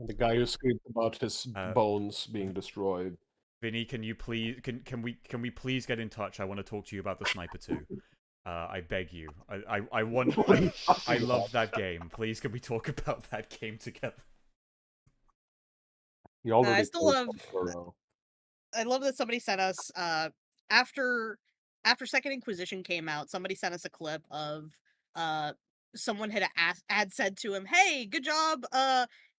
Speaker 2: The guy who screamed about his bones being destroyed.
Speaker 1: Vinny, can you please can we please get in touch? I want to talk to you about the Sniper 2. I beg you. I want. I love that game. Please, can we talk about that game together?
Speaker 2: He already
Speaker 3: I still
Speaker 2: told
Speaker 3: love.
Speaker 2: Burrow.
Speaker 3: I love that somebody sent us after Second Inquisition came out. Somebody sent us a clip of someone had said to him, "Hey, good job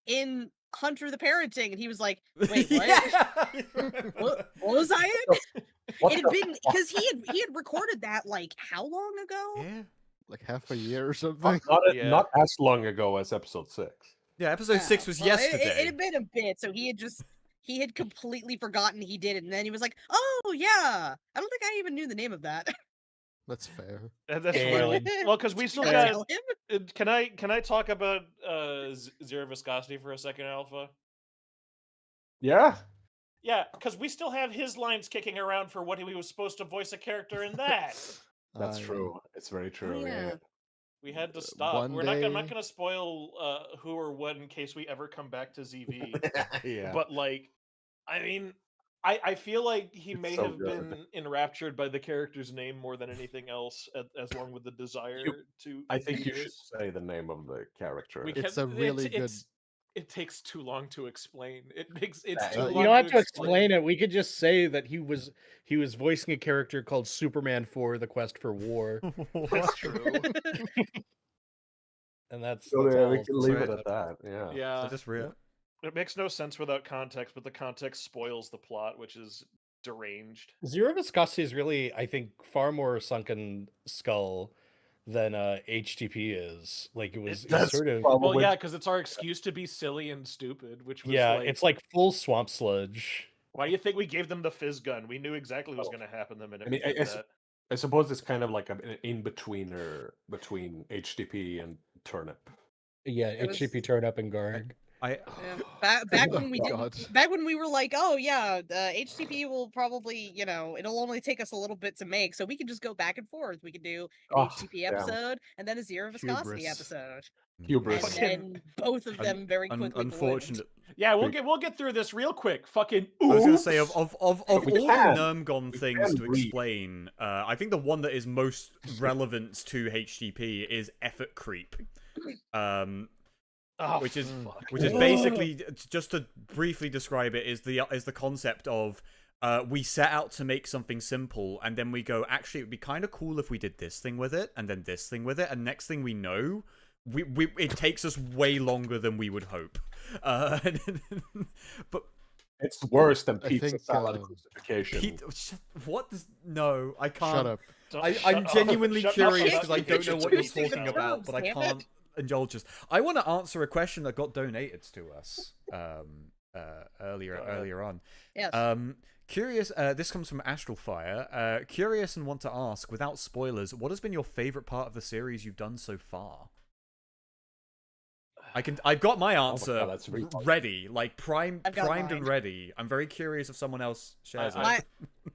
Speaker 3: in Hunter the Parenting," and he was like, "Wait, what? what was I in?"
Speaker 2: What
Speaker 3: It had
Speaker 2: the
Speaker 3: been because he had recorded that like how long ago?
Speaker 1: Yeah.
Speaker 4: Like half a year or something.
Speaker 2: Not as long ago as episode 6.
Speaker 1: Yeah, episode 6 was
Speaker 3: Well,
Speaker 1: yesterday.
Speaker 3: It had been a bit, so he had completely forgotten he did it, and then he was like, "Oh yeah, I don't think I even knew the name of that."
Speaker 4: That's fair.
Speaker 7: That's
Speaker 6: Damn.
Speaker 7: really well because we still
Speaker 3: Can I
Speaker 7: got.
Speaker 3: tell him?
Speaker 7: Can I talk about Zero Viscosity for a second, Alpha?
Speaker 2: Yeah?
Speaker 7: Yeah, because we still have his lines kicking around for what he was supposed to voice a character in that.
Speaker 2: That's
Speaker 4: I-
Speaker 2: true. It's very true.
Speaker 3: yeah.
Speaker 7: We had to stop.
Speaker 4: One
Speaker 7: I'm not
Speaker 4: day-
Speaker 7: going to spoil who or what in case we ever come back to ZV.
Speaker 2: Yeah.
Speaker 7: But like, I mean, I feel like he
Speaker 2: It's
Speaker 7: may
Speaker 2: so
Speaker 7: have
Speaker 2: good.
Speaker 7: been enraptured by the character's name more than anything else, as long with the desire to.
Speaker 2: I think
Speaker 7: do
Speaker 2: you should
Speaker 7: this.
Speaker 2: say the name of the character.
Speaker 7: We
Speaker 4: It's
Speaker 7: can.
Speaker 4: a really good.
Speaker 7: It takes too long to explain. It's
Speaker 2: That
Speaker 7: too
Speaker 2: is-
Speaker 6: You
Speaker 7: long
Speaker 6: don't have to
Speaker 7: explain.
Speaker 6: explain it. We could just say that he was voicing a character called Superman for The Quest for War,
Speaker 7: That's true.
Speaker 6: and that's
Speaker 2: So
Speaker 6: all.
Speaker 2: yeah, we
Speaker 6: I'll
Speaker 2: can leave
Speaker 6: say
Speaker 2: it at
Speaker 6: about
Speaker 2: that. Yeah.
Speaker 7: Yeah.
Speaker 1: So just real.
Speaker 7: It makes no sense without context, but the context spoils the plot, which is deranged.
Speaker 6: Zero Viscosity is really, I think, far more sunken skull than HTP is. Like it was
Speaker 2: That's
Speaker 6: sort of
Speaker 7: Well,
Speaker 2: probably
Speaker 7: yeah, because it's our excuse to be silly and stupid, which was
Speaker 6: yeah,
Speaker 7: like,
Speaker 6: it's like full swamp sludge.
Speaker 7: why do you think we gave them the fizz gun? We knew exactly what was going to happen the minute
Speaker 2: I mean,
Speaker 7: we did
Speaker 2: I
Speaker 7: that.
Speaker 2: I suppose it's kind of like an in-betweener between HTP and Turnip.
Speaker 6: Yeah,
Speaker 3: It was-
Speaker 6: HTP turn up and guard.
Speaker 1: I
Speaker 3: Back
Speaker 4: Oh
Speaker 3: when we
Speaker 4: God.
Speaker 3: didn't, back when we were like, oh yeah, the HTTP will probably, it'll only take us a little bit to make, so we can just go back and forth. We could do an
Speaker 2: Oh,
Speaker 3: HTTP
Speaker 2: damn.
Speaker 3: episode and then a zero viscosity
Speaker 4: Hubris.
Speaker 3: episode,
Speaker 2: Hubris.
Speaker 3: and then both of them very quickly ballooned.
Speaker 1: unfortunate.
Speaker 7: Yeah, we'll get through this real quick. Fucking.
Speaker 1: I was going to
Speaker 7: oops.
Speaker 1: say of all
Speaker 2: But we
Speaker 1: the
Speaker 2: can.
Speaker 1: Nermgon
Speaker 2: We
Speaker 1: things
Speaker 2: can
Speaker 1: to
Speaker 2: breathe.
Speaker 1: explain, I think the one that is most relevant to HTTP is effort creep.
Speaker 7: Oh,
Speaker 1: Which is
Speaker 7: fuck.
Speaker 1: which is basically, just to briefly describe it, is the concept of we set out to make something simple, and then we go, actually, it would be kind of cool if we did this thing with it, and then this thing with it, and next thing we know, it takes us way longer than we would hope. But
Speaker 2: It's worse than
Speaker 4: I
Speaker 2: pizza
Speaker 4: think,
Speaker 2: salad crucifixion.
Speaker 1: what does... No, I can't.
Speaker 4: Shut up.
Speaker 1: I'm
Speaker 7: Shut up.
Speaker 1: genuinely
Speaker 7: Shut up.
Speaker 1: curious
Speaker 7: Shut
Speaker 1: because I
Speaker 7: up.
Speaker 1: don't know what you're
Speaker 3: Introducing the
Speaker 1: talking about,
Speaker 3: terms,
Speaker 1: but I
Speaker 3: damn it.
Speaker 1: can't indulge us. I want to answer a question that got donated to us earlier on.
Speaker 3: Yes.
Speaker 1: Curious. This comes from Astral Fire. Curious and want to ask, without spoilers, what has been your favorite part of the series you've done so far? I've got my answer
Speaker 2: God, that's really hard.
Speaker 1: ready, like
Speaker 3: I've got
Speaker 1: primed and
Speaker 3: mine.
Speaker 1: ready. I'm very curious if someone else shares it.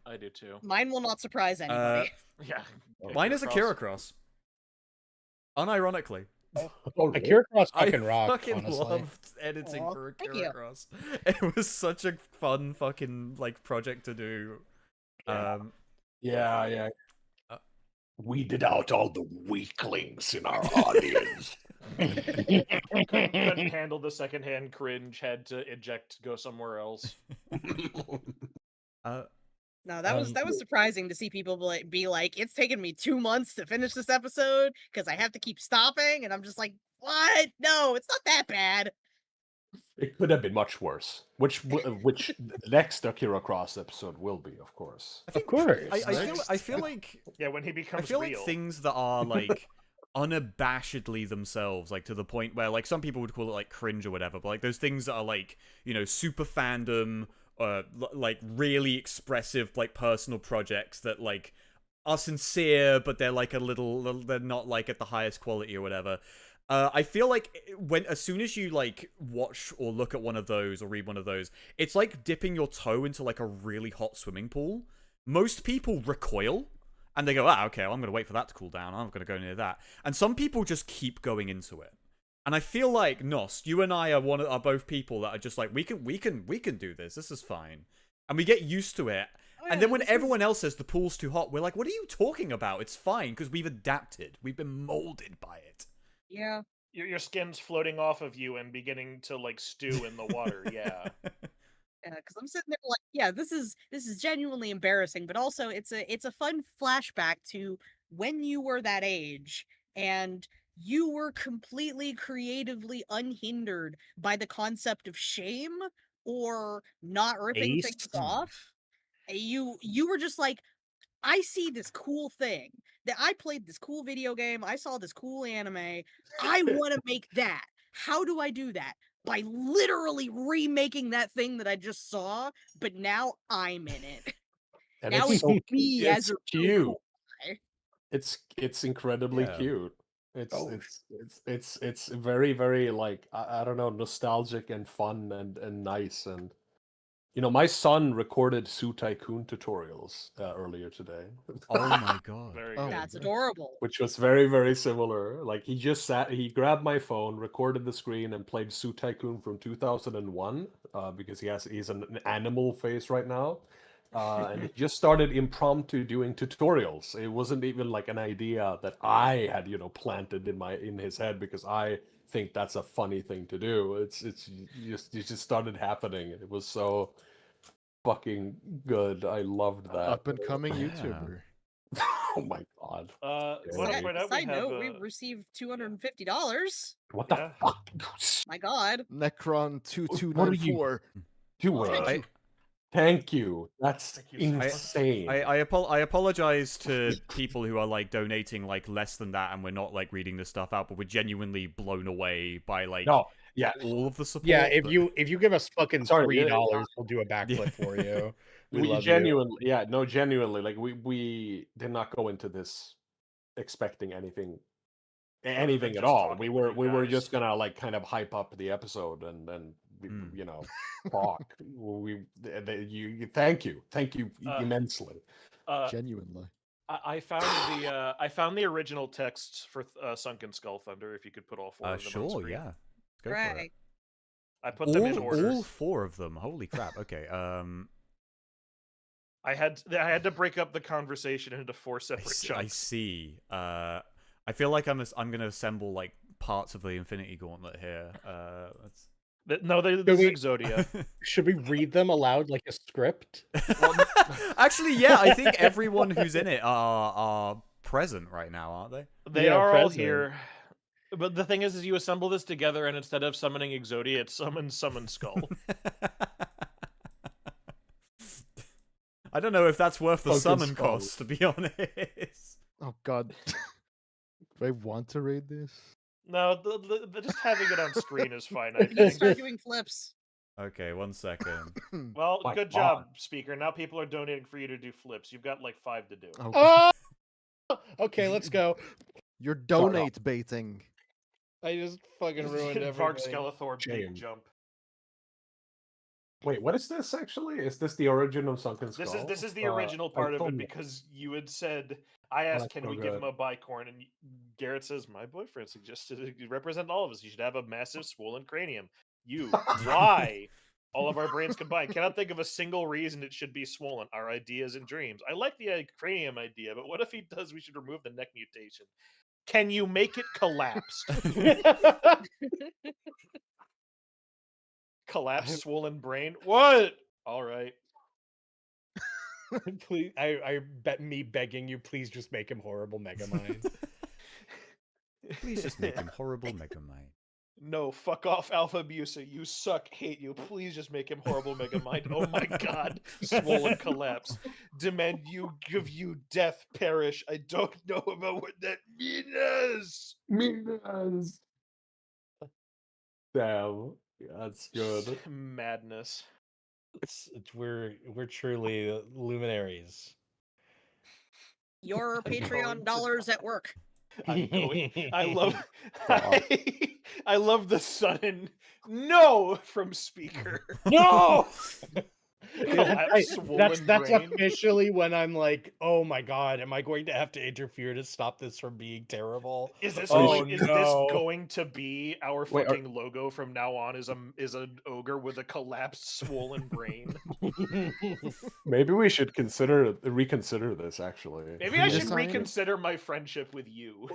Speaker 7: I do too.
Speaker 3: Mine will not surprise anybody.
Speaker 7: Yeah.
Speaker 1: Mine is
Speaker 7: Akira
Speaker 1: Akira Cross. Unironically.
Speaker 2: Oh,
Speaker 6: Akira Cross fucking
Speaker 1: I
Speaker 6: rock,
Speaker 1: fucking
Speaker 6: honestly.
Speaker 1: loved editing
Speaker 3: Aw,
Speaker 1: for
Speaker 3: thank
Speaker 1: Akira
Speaker 3: you.
Speaker 1: Cross. It was such a fun fucking project to do.
Speaker 2: Yeah.
Speaker 1: Uh,
Speaker 2: Weeded out all the weaklings in our audience.
Speaker 7: Couldn't handle the secondhand cringe. Had to eject, go somewhere else.
Speaker 3: No, that was surprising to see people be like, it's taken me 2 months to finish this episode because I have to keep stopping, and I'm just like, what? No, it's not that bad.
Speaker 2: It could have been much worse. Which the next Akira Cross episode will be, of course.
Speaker 6: Of course.
Speaker 1: I feel like
Speaker 7: Yeah, when he becomes
Speaker 1: I feel
Speaker 7: real.
Speaker 1: like things that are like unabashedly themselves, like to the point where like some people would call it like cringe or whatever, but like those things that are like, super fandom, like really expressive, like personal projects that like are sincere, but they're like they're not like at the highest quality or whatever. I feel like as soon as you like watch or look at one of those or read one of those, it's like dipping your toe into like a really hot swimming pool. Most people recoil and they go, okay, well, I'm going to wait for that to cool down. I'm going to go near that. And some people just keep going into it. And I feel like Nost, you and I are both people that are just like, we can do this. This is fine. And we get used to it.
Speaker 3: Oh,
Speaker 1: And then when everyone else says the pool's too hot, we're like, what are you talking about? It's fine because we've adapted. We've been molded by it.
Speaker 3: Yeah.
Speaker 7: Your skin's floating off of you and beginning to like stew in the water. Yeah.
Speaker 3: Yeah, because I'm sitting there like, yeah, this is genuinely embarrassing, but also it's a fun flashback to when you were that age and you were completely creatively unhindered by the concept of shame or not ripping things off. You were just like, I see this cool thing that I played this cool video game. I saw this cool anime. I want to make that. How do I do that? By literally remaking that thing that I just saw, but now I'm in it.
Speaker 2: And
Speaker 3: Now
Speaker 2: it's
Speaker 3: it's
Speaker 2: so
Speaker 3: me
Speaker 2: it's
Speaker 3: as a
Speaker 2: cute.
Speaker 3: guy.
Speaker 2: It's incredibly
Speaker 1: Yeah.
Speaker 2: cute. It's very, very like I don't know, nostalgic and fun and nice, and You know, my son recorded Zoo Tycoon tutorials earlier today.
Speaker 1: Oh my god.
Speaker 7: Very
Speaker 4: Oh.
Speaker 7: good.
Speaker 3: That's adorable.
Speaker 2: Which was very, very similar. Like, he just he grabbed my phone, recorded the screen, and played Zoo Tycoon from 2001, because he's an animal face right now. And he just started impromptu doing tutorials. It wasn't even like an idea that I had, planted in his head, because I think that's a funny thing to do. It just started happening. It was so fucking good. I loved that.
Speaker 4: Up and coming
Speaker 1: Yeah.
Speaker 4: YouTuber.
Speaker 2: Oh my god.
Speaker 7: Want to point out
Speaker 3: Side
Speaker 7: we have
Speaker 3: note, we received $250.
Speaker 2: What the
Speaker 7: Yeah.
Speaker 2: fuck?
Speaker 3: My God.
Speaker 4: Necron
Speaker 2: What are
Speaker 4: 2294.
Speaker 2: doing? Thank you. That's
Speaker 7: Thank you so much.
Speaker 2: insane.
Speaker 1: I apologize to people who are like donating like less than that, and we're not like reading this stuff out, but we're genuinely blown away by like
Speaker 2: No, yeah.
Speaker 1: all of the support.
Speaker 6: Yeah, if
Speaker 1: that-
Speaker 6: you give us fucking
Speaker 2: Sorry, yeah,
Speaker 6: $3, we'll do a backflip for you. We love
Speaker 2: genuinely, yeah, no, genuinely, like we did not go into this expecting anything
Speaker 7: just
Speaker 2: at all.
Speaker 7: talking
Speaker 2: We
Speaker 7: with
Speaker 2: were
Speaker 7: you guys.
Speaker 2: just gonna like kind of hype up the episode and we, talk. Thank you immensely.
Speaker 4: Genuinely.
Speaker 7: I found I found the original texts for Sunken Skull Thunder. If you could put all four of them on
Speaker 1: sure,
Speaker 7: screen.
Speaker 1: yeah. Go for it.
Speaker 3: Right.
Speaker 7: I put them in
Speaker 1: All
Speaker 7: order.
Speaker 1: 4 of them. Holy crap. Okay.
Speaker 7: I had to break up the conversation into 4 separate
Speaker 1: I
Speaker 7: chunks.
Speaker 1: see. I feel like I'm gonna assemble like parts of the Infinity Gauntlet here.
Speaker 7: No, this
Speaker 6: we-
Speaker 7: is Exodia.
Speaker 6: Should we read them aloud like a script?
Speaker 1: Actually, yeah, I think everyone who's in it are present right now, aren't they?
Speaker 7: They
Speaker 6: Yeah,
Speaker 7: are all
Speaker 6: present.
Speaker 7: here. But the thing is you assemble this together, and instead of summoning Exodia, it's Summon Skull.
Speaker 1: I don't know if that's worth the
Speaker 2: Fucking
Speaker 1: summon
Speaker 2: skull.
Speaker 1: cost, to be honest.
Speaker 4: Oh god. Do I want to read this?
Speaker 7: No, just having it on screen is fine. I
Speaker 3: We need to
Speaker 7: think.
Speaker 3: start doing flips.
Speaker 1: Okay, 1 second.
Speaker 7: Well,
Speaker 2: My
Speaker 7: good job, speaker. Now people are donating for you to do flips. You've got like 5 to do.
Speaker 4: Oh,
Speaker 6: Oh! Okay, let's go.
Speaker 4: you're donate baiting.
Speaker 6: I just fucking ruined
Speaker 7: Varg
Speaker 6: everything.
Speaker 7: Skeletor, big
Speaker 2: Shame.
Speaker 7: jump.
Speaker 2: Wait, what is this actually? Is this the origin of Sunken Skull?
Speaker 7: This is the original part of
Speaker 2: told
Speaker 7: it
Speaker 2: me.
Speaker 7: because you had said I asked,
Speaker 2: that's
Speaker 7: can
Speaker 2: so
Speaker 7: we give him
Speaker 2: good.
Speaker 7: a bicorn? And Garrett says, my boyfriend suggested it could represent all of us. You should have a massive swollen cranium. You, why? All of our brains combined. Cannot think of a single reason it should be swollen. Our ideas and dreams. I like the cranium idea, but what if he does? We should remove the neck mutation. Can you make it collapsed? Collapsed, swollen brain. What? All right.
Speaker 6: Please, I bet me begging you, please just make him horrible Megamind.
Speaker 1: Please just make him horrible Megamind.
Speaker 7: No, fuck off, Alfabusa. You suck. Hate you. Please just make him horrible Megamind. Oh my god. Swollen collapse. Demand you give you death, perish. I don't know about what that means.
Speaker 2: Damn, that's good.
Speaker 7: Madness.
Speaker 6: We're truly luminaries.
Speaker 3: Your
Speaker 7: I'm going
Speaker 3: Patreon
Speaker 7: to
Speaker 3: dollars at work.
Speaker 7: I'm going. I love. I love the sudden no from speaker.
Speaker 6: No!
Speaker 7: Collapse, swollen
Speaker 6: that's
Speaker 7: brain.
Speaker 6: officially when I'm like, oh my god, am I going to have to interfere to stop this from being terrible?
Speaker 7: Is this
Speaker 6: Oh,
Speaker 7: going? Is
Speaker 6: no.
Speaker 7: this going to be our
Speaker 2: Wait,
Speaker 7: fucking logo from now on? Is an ogre with a collapsed, swollen brain?
Speaker 2: Maybe we should reconsider this actually.
Speaker 7: Maybe I should
Speaker 4: Design-
Speaker 7: reconsider my friendship with you.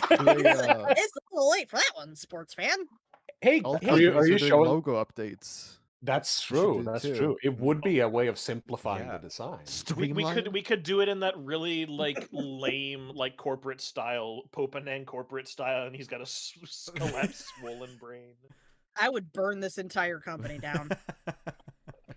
Speaker 4: They,
Speaker 3: It's a little late for that one, sports fan.
Speaker 6: Hey,
Speaker 4: all
Speaker 6: hey,
Speaker 2: Are you
Speaker 4: companies doing
Speaker 2: showing-
Speaker 4: logo updates?
Speaker 2: That's
Speaker 4: should
Speaker 2: true.
Speaker 4: do
Speaker 2: That's
Speaker 4: too.
Speaker 2: true. It would be a way of simplifying
Speaker 1: Yeah.
Speaker 2: the design.
Speaker 7: We could do it in that really like lame like corporate style, Popanang corporate style, and he's got a collapsed, swollen brain.
Speaker 3: I would burn this entire company down.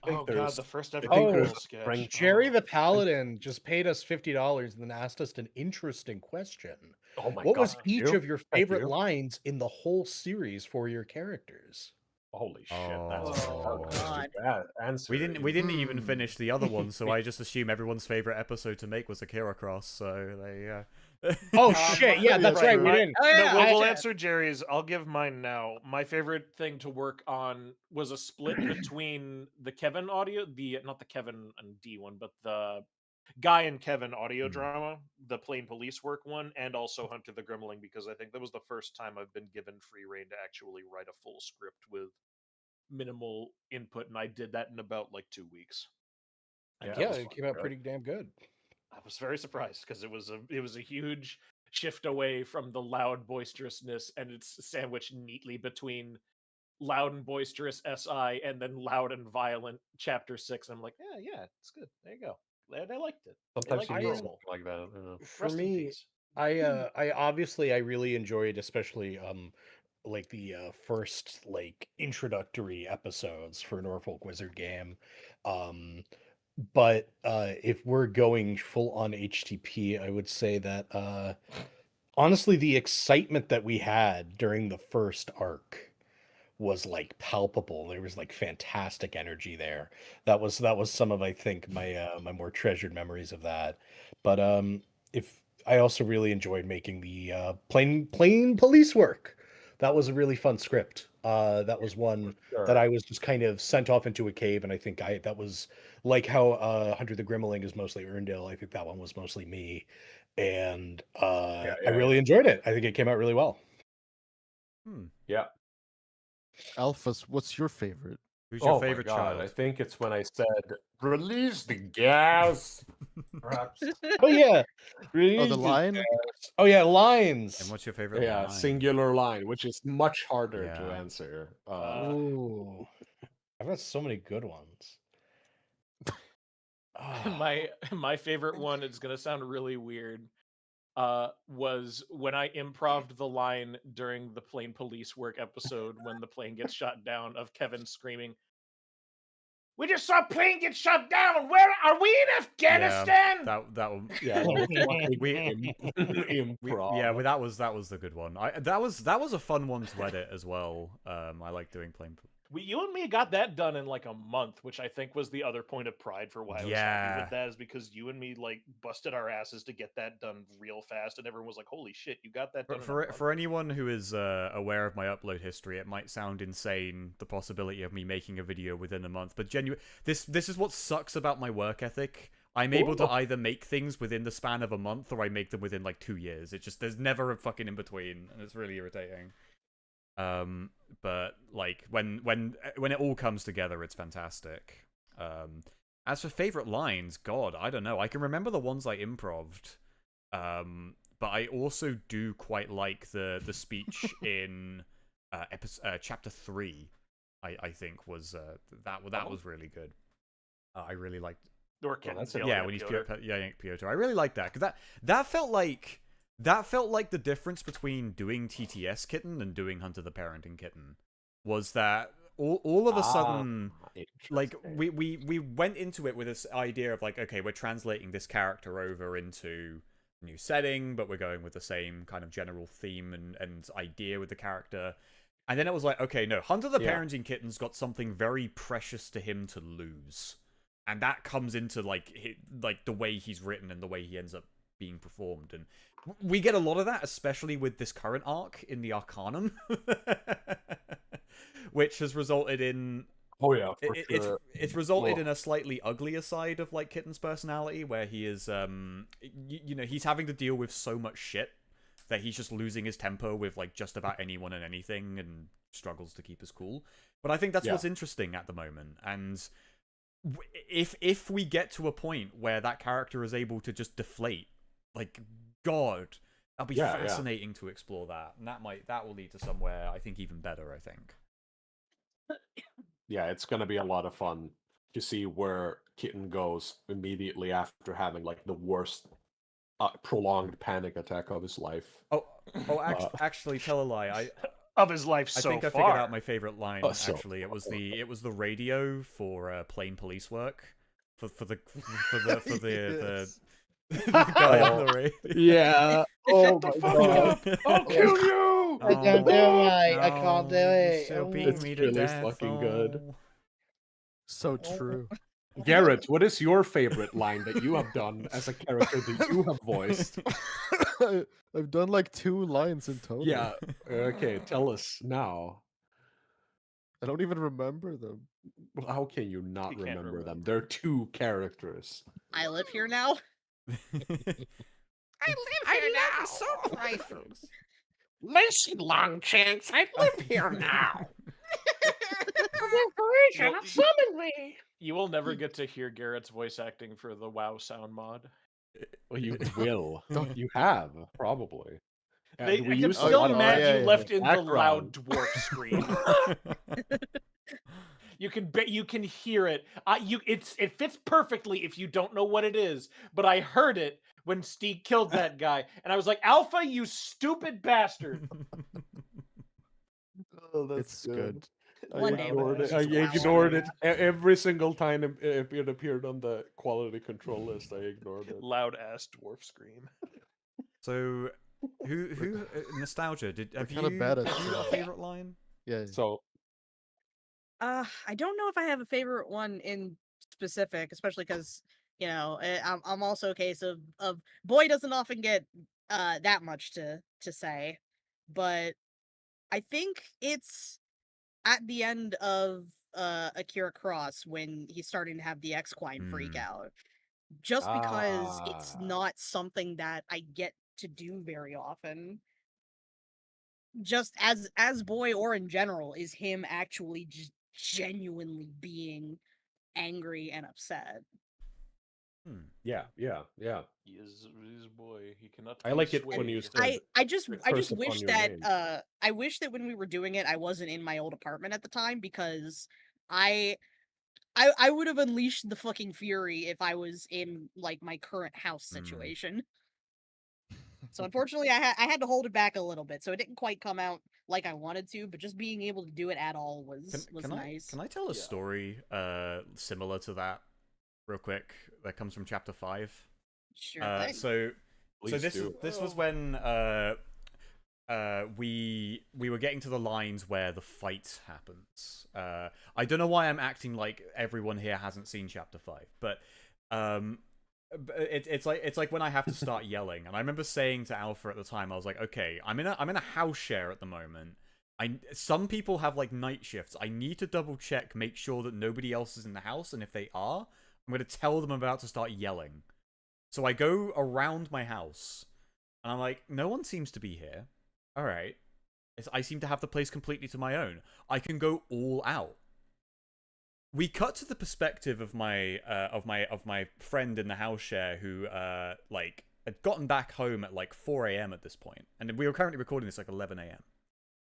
Speaker 7: Oh god,
Speaker 2: there's-
Speaker 7: the first ever
Speaker 6: think
Speaker 7: Google
Speaker 2: there's
Speaker 7: sketch.
Speaker 2: Frank
Speaker 6: Jerry
Speaker 7: Oh.
Speaker 6: the Paladin just paid us $50 and then asked us an interesting question.
Speaker 2: Oh my
Speaker 6: What
Speaker 2: god.
Speaker 6: was each of your favorite
Speaker 2: you.
Speaker 6: lines in the whole series for your characters?
Speaker 2: Holy shit, that's
Speaker 1: Oh,
Speaker 2: a
Speaker 3: God.
Speaker 2: bad answer.
Speaker 1: We didn't even
Speaker 4: Hmm.
Speaker 1: finish the other one, so I just assume everyone's favorite episode to make was Akira Cross. So they
Speaker 6: Oh shit! Yeah, that's right. We
Speaker 5: My-
Speaker 6: didn't.
Speaker 3: Oh, yeah.
Speaker 5: No, we'll
Speaker 3: I-
Speaker 5: answer Jerry's. I'll give mine now.
Speaker 7: My favorite thing to work on was a split between the Kevin audio, not the Kevin and D one, but the Guy and Kevin audio drama, the Plain Police work one, and also Hunter the Grimling, because I think that was the first time I've been given free reign to actually write a full script with minimal input, and I did that in about like 2 weeks. And that
Speaker 6: Yeah,
Speaker 7: was
Speaker 6: it
Speaker 7: fun.
Speaker 6: came out pretty damn good.
Speaker 7: I was very surprised because it was a huge shift away from the loud boisterousness, and it's sandwiched neatly between loud and boisterous SI and then loud and violent chapter 6. I'm like, yeah, it's good. There you go. They liked it.
Speaker 2: Sometimes
Speaker 7: They
Speaker 2: you
Speaker 7: liked
Speaker 2: need
Speaker 7: it.
Speaker 2: something like that.
Speaker 6: For
Speaker 7: Rest in
Speaker 6: me,
Speaker 7: peace.
Speaker 6: I obviously I really enjoyed, especially like the first like introductory episodes for Norfolk Wizard Game. But if we're going full on HTP, I would say that honestly the excitement that we had during the first arc was like palpable. There was like fantastic energy there. That was some of I think my more treasured memories of that. But if I also really enjoyed making the plain police work. That was a really fun script. That was one that I was just kind of sent off into a cave, and I think that was like how Hunter the Grimmeling is mostly Earndil. I think that one was mostly me, and I really enjoyed it. I think it came out really well.
Speaker 2: Yeah.
Speaker 4: Alphas, what's your favorite?
Speaker 1: Who's your
Speaker 2: Oh my
Speaker 1: favorite
Speaker 2: God,
Speaker 1: child?
Speaker 2: I think it's when I said, "Release the gas." Perhaps.
Speaker 6: Oh yeah,
Speaker 4: Oh,
Speaker 6: Release
Speaker 4: the line?
Speaker 6: gas. Oh yeah, lines.
Speaker 1: And what's your favorite
Speaker 2: Yeah,
Speaker 1: line?
Speaker 2: singular line, which is much harder to
Speaker 1: Yeah.
Speaker 2: answer.
Speaker 6: Ooh, I've got so many good ones.
Speaker 7: My favorite one is gonna sound really weird. Was when I improv'd the line during the plane police work episode when the plane gets shot down of Kevin screaming, "We just saw a plane get shot down! Where are we in Afghanistan?"
Speaker 1: That one.
Speaker 2: Yeah, improv.
Speaker 1: That was the good one. That was a fun one to edit as well. I like doing plain.
Speaker 7: You and me got that done in like a month, which I think was the other point of pride for why I was happy with that, is because you and me like busted our asses to get that done real fast, and everyone was like, "Holy shit, you got that done!"
Speaker 1: For anyone who is aware of my upload history, it might sound insane, the possibility of me making a video within a month, but this is what sucks about my work ethic. I'm able to either make things within the span of a month, or I make them within like 2 years. It just, there's never a fucking in between, and it's really irritating. But like when it all comes together, it's fantastic. As for favorite lines, God, I don't know. I can remember the ones I improv'd, but I also do quite like the speech in chapter 3. I think was that was really good. I really liked.
Speaker 7: Or
Speaker 1: when he's yelling at Piotr. I really like that, because that felt like the difference between doing TTS Kitten and doing Hunter the Parenting Kitten. Was that all of a sudden, like, we went into it with this idea of like, okay, we're translating this character over into a new setting, but we're going with the same kind of general theme and idea with the character. And then it was like, okay, no, Hunter the Parenting Kitten's got something very precious to him to lose. And that comes into like the way he's written and the way he ends up being performed, and we get a lot of that, especially with this current arc in the Arcanum, which has resulted in it's resulted in a slightly uglier side of like Kitten's personality, where he is you know, he's having to deal with so much shit that he's just losing his temper with like just about anyone and anything, and struggles to keep his cool. But I think that's what's interesting at the moment, and if we get to a point where that character is able to just deflate, like, God, that'll be fascinating to explore that, and that will lead to somewhere I think even better. I think.
Speaker 2: Yeah, it's gonna be a lot of fun to see where Kitten goes immediately after having like the worst prolonged panic attack of his life.
Speaker 1: Actually, tell a lie.
Speaker 5: Of his life
Speaker 1: I
Speaker 5: so
Speaker 1: think I
Speaker 5: far.
Speaker 1: figured out my favorite line. Actually, it was the radio for plain police work for the guy on the radio.
Speaker 6: Yeah.
Speaker 5: Shut the fuck up! I'll kill you!
Speaker 6: I can't do it. I can't do it.
Speaker 1: She'll beat
Speaker 2: It's
Speaker 1: me to
Speaker 2: really
Speaker 1: death.
Speaker 2: fucking good.
Speaker 4: So true.
Speaker 2: Garrett, what is your favorite line that you have done as a character that you have voiced?
Speaker 4: I've done like 2 lines in total.
Speaker 2: Yeah. Okay, tell us now.
Speaker 4: I don't even remember them.
Speaker 2: Well, how can you not
Speaker 7: He can't
Speaker 2: remember them?
Speaker 7: remember.
Speaker 2: They're 2 characters.
Speaker 3: I live here now.
Speaker 6: I live assault rifles. Listen, Longchanks, I live here now.
Speaker 7: No,
Speaker 6: Summon me.
Speaker 7: You will never get to hear Garrett's voice acting for the WoW sound mod.
Speaker 2: Well, you will. You have, probably.
Speaker 7: They,
Speaker 2: And we
Speaker 7: I'm
Speaker 2: used to
Speaker 7: still
Speaker 2: run
Speaker 7: mad
Speaker 4: yeah,
Speaker 7: you
Speaker 4: yeah.
Speaker 7: left in the
Speaker 2: background.
Speaker 7: loud dwarf scream. You can hear it. It fits perfectly if you don't know what it is. But I heard it when Steve killed that guy, and I was like, "Alpha, you stupid bastard!"
Speaker 2: Oh, that's
Speaker 4: It's good.
Speaker 2: I
Speaker 3: Whatever.
Speaker 2: ignored it.
Speaker 3: It's
Speaker 2: I
Speaker 3: just a loud
Speaker 2: ignored it
Speaker 3: scream.
Speaker 2: every single time it appeared on the quality control list. I ignored it.
Speaker 7: Loud ass dwarf scream.
Speaker 1: So, who nostalgia? Have
Speaker 4: kinda
Speaker 1: you
Speaker 4: bad at
Speaker 1: have you got a
Speaker 4: that.
Speaker 1: favorite line?
Speaker 4: Yeah.
Speaker 2: So
Speaker 3: I don't know if I have a favorite one in specific, especially because I'm also a case of boy doesn't often get that much to say, but I think it's at the end of Akira Cross when he's starting to have the Equine freak out, just because it's not something that I get to do very often. Just as boy or in general is him actually just genuinely being angry and upset.
Speaker 2: yeah.
Speaker 7: He is his boy. He cannot.
Speaker 2: I
Speaker 7: be
Speaker 2: like it when
Speaker 7: swayed.
Speaker 2: you said
Speaker 3: I just
Speaker 2: curse upon
Speaker 3: wish
Speaker 2: your
Speaker 3: that
Speaker 2: name.
Speaker 3: I wish that when we were doing it I wasn't in my old apartment at the time, because I would have unleashed the fucking fury if I was in like my current house situation. So unfortunately I had to hold it back a little bit, so it didn't quite come out like I wanted to, but just being able to do it at all was nice.
Speaker 1: Can I tell a story similar to that real quick that comes from chapter 5?
Speaker 3: Sure thing.
Speaker 1: So
Speaker 2: Please
Speaker 1: this
Speaker 2: do.
Speaker 1: was when we were getting to the lines where the fight happens. I don't know why I'm acting like everyone here hasn't seen chapter 5, but it's like when I have to start yelling, and I remember saying to Alpha at the time, I was like, okay, I'm in a house share at the moment. Some people have like night shifts. I need to double check, make sure that nobody else is in the house, and if they are, I'm gonna tell them I'm about to start yelling. So I go around my house, and I'm like, no one seems to be here. All right, I seem to have the place completely to my own. I can go all out. We cut to the perspective of my friend in the house share who like had gotten back home at like 4 a.m. at this point, and we were currently recording this like 11 a.m.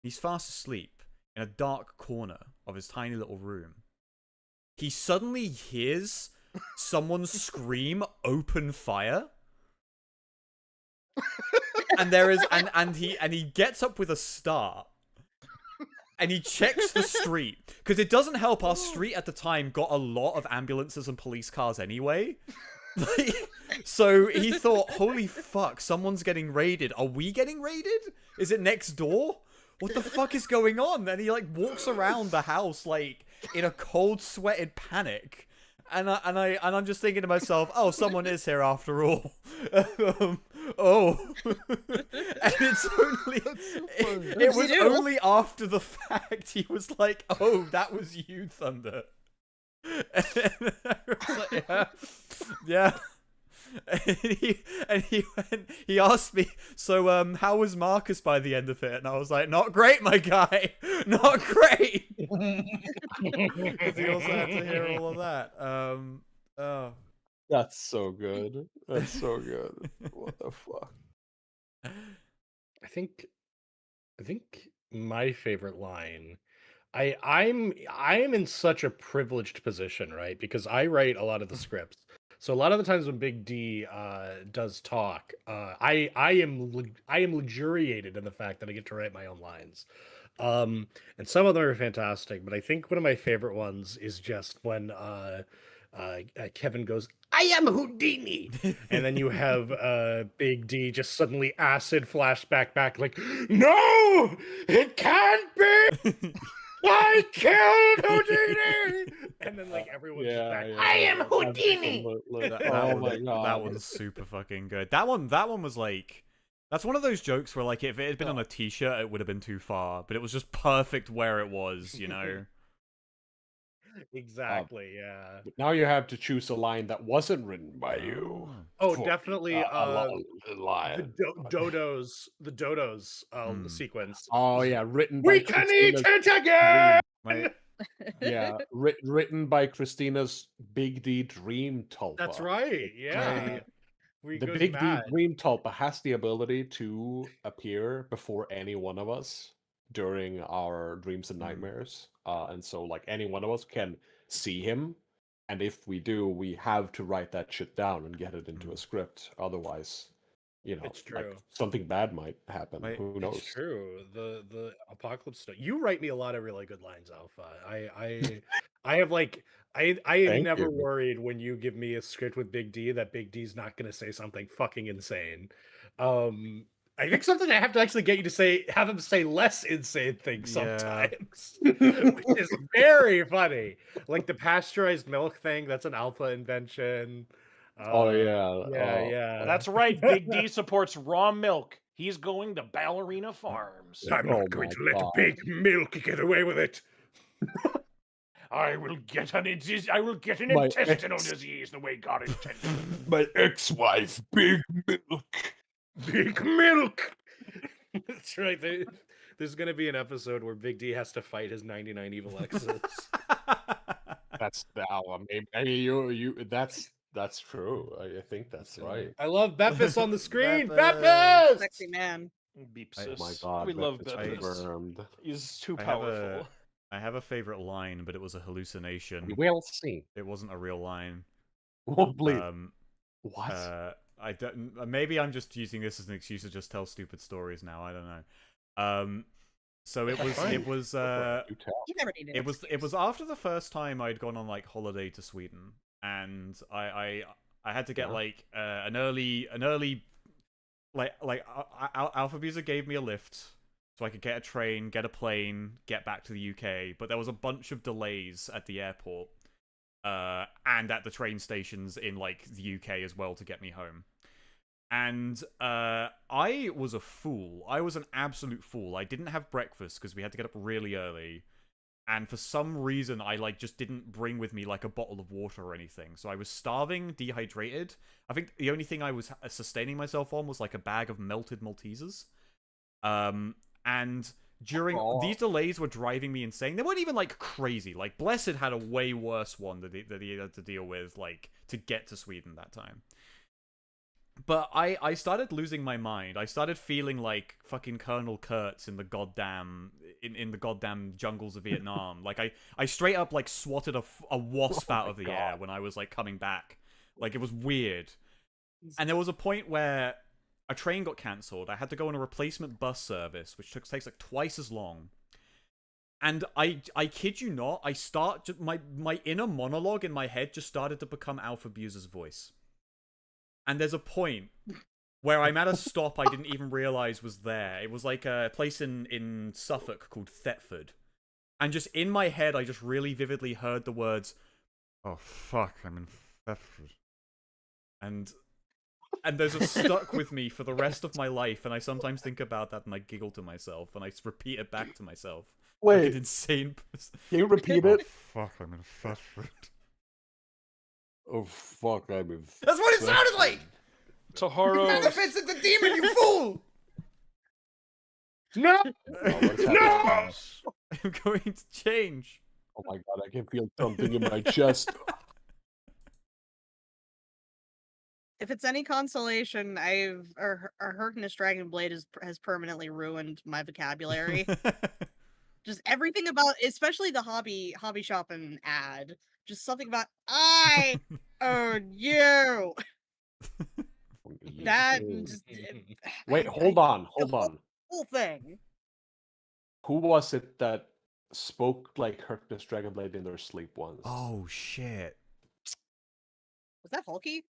Speaker 1: He's fast asleep in a dark corner of his tiny little room. He suddenly hears someone scream, "Open fire!" And there is and he gets up with a start. And he checks the street, because it doesn't help our street at the time got a lot of ambulances and police cars anyway. So he thought, holy fuck, someone's getting raided. Are we getting raided? Is it next door? What the fuck is going on? And he like walks around the house like in a cold sweated panic. And I'm just thinking to myself, oh, someone is here after all. Oh, and it's only it was only after the fact he was like, oh, that was you, Thunder. And I was like, yeah. And he asked me, so how was Marcus by the end of it? And I was like, not great, my guy, not great. Because he also had to hear all of that. Oh,
Speaker 2: That's so good. That's so good. What the fuck?
Speaker 6: I think my favorite line. I'm in such a privileged position, right? Because I write a lot of the scripts. So a lot of the times when Big D does talk, I am luxuriated in the fact that I get to write my own lines. And some of them are fantastic, but I think one of my favorite ones is just when Kevin goes, "I am Houdini," and then you have Big D just suddenly acid flashback back, like, "No, it can't be. I killed Houdini!" And then like everyone's just back, "I am Houdini."
Speaker 1: Oh my god, that one's super fucking good. That one was like, That's one of those jokes where, like, if it had been on a t-shirt, it would have been too far, but it was just perfect where it was, you know?
Speaker 6: Exactly, yeah.
Speaker 2: But now you have to choose a line that wasn't written by you.
Speaker 6: Oh,
Speaker 2: for
Speaker 6: definitely.
Speaker 2: a
Speaker 6: The
Speaker 2: line.
Speaker 6: dodos sequence.
Speaker 2: Oh yeah, written by
Speaker 6: We can eat
Speaker 2: Christina's
Speaker 6: it again.
Speaker 1: My,
Speaker 2: Yeah, written by Christina's Big D Dream Tulpa.
Speaker 6: That's right. Yeah.
Speaker 2: The Big D Dream Tulpa has the ability to appear before any one of us during our dreams and nightmares. And so, like, any one of us can see him. And if we do, we have to write that shit down and get it into a script. Otherwise, you know,
Speaker 6: It's
Speaker 2: like,
Speaker 6: true.
Speaker 2: something bad might happen. Who knows?
Speaker 6: It's true. The apocalypse stuff. You write me a lot of really good lines, Alpha. I have like I am
Speaker 2: Thank
Speaker 6: never
Speaker 2: you.
Speaker 6: worried when you give me a script with Big D that Big D's not going to say something fucking insane. I think something I have to actually get you to say, have him say less insane things sometimes, which is very funny. Like the pasteurized milk thing. That's an Alpha invention.
Speaker 2: Oh yeah.
Speaker 6: Yeah.
Speaker 7: That's right. Big D supports raw milk. He's going to Ballerina Farms.
Speaker 6: I'm not going to let Big Milk get away with it.
Speaker 7: I will get an
Speaker 2: My
Speaker 7: intestinal
Speaker 2: ex-
Speaker 7: disease the way God intended.
Speaker 2: My ex-wife, Big Milk.
Speaker 6: Big Milk. That's right. There's going to be an episode where Big D has to fight his 99 evil exes.
Speaker 2: That's maybe that's true. I think that's right.
Speaker 6: I love Beppis on the screen.
Speaker 1: Beppis!
Speaker 6: Beppis!
Speaker 3: Sexy man.
Speaker 7: Beepsis.
Speaker 2: Oh my god,
Speaker 7: We love
Speaker 2: Beppis
Speaker 7: Beppis.
Speaker 2: confirmed.
Speaker 7: He's too
Speaker 1: I have
Speaker 7: powerful.
Speaker 1: I have a favorite line, but it was a hallucination.
Speaker 2: We will see.
Speaker 1: It wasn't a real line.
Speaker 2: Won't believe.
Speaker 1: What? I don't. Maybe I'm just using this as an excuse to just tell stupid stories now. I don't know. So it was. It was.
Speaker 3: You never need
Speaker 1: It was after the first time I'd gone on like holiday to Sweden, and I had to get like an early Alfabusa gave me a lift so I could get a train, get a plane, get back to the UK. But there was a bunch of delays at the airport and at the train stations in like the UK as well to get me home. And I was a fool. I was an absolute fool. I didn't have breakfast because we had to get up really early. And for some reason, I like just didn't bring with me like a bottle of water or anything. So I was starving, dehydrated. I think the only thing I was sustaining myself on was like a bag of melted Maltesers. And during these delays were driving me insane. They weren't even like crazy. Like Blessed had a way worse one that he had to deal with, like to get to Sweden that time. But I started losing my mind. I started feeling like fucking Colonel Kurtz in the goddamn in the goddamn jungles of Vietnam. Like I straight up like swatted a wasp out of the air when I was like coming back. Like it was weird. And there was a point where a train got cancelled. I had to go on a replacement bus service, which takes like twice as long. And I kid you not, my inner monologue in my head just started to become Alfabusa's voice. And there's a point where I'm at a stop I didn't even realize was there. It was like a place in Suffolk called Thetford. And just in my head, I just really vividly heard the words, "Oh fuck, I'm in Thetford." And those have stuck with me for the rest of my life, and I sometimes think about that and I giggle to myself, and I repeat it back to myself.
Speaker 2: Wait.
Speaker 1: Like an insane...
Speaker 2: Can you repeat it?
Speaker 1: Oh fuck, I'm in Thetford.
Speaker 2: Oh fuck, I'm in
Speaker 1: That's what it sounded like!
Speaker 7: Taharo.
Speaker 1: Manifest the demon, you fool!
Speaker 6: No!
Speaker 2: No!
Speaker 1: I'm going to change.
Speaker 2: Oh my god, I can feel something in my chest.
Speaker 3: If it's any consolation, Herkinus Dragon Blade has permanently ruined my vocabulary. Just everything about, especially the hobby shopping ad. Just something about I own you. That just,
Speaker 2: Wait, hold on.
Speaker 3: Whole thing.
Speaker 2: Who was it that spoke like Hercules Dragonblade in their sleep once?
Speaker 1: Oh shit.
Speaker 3: Was that Hulky?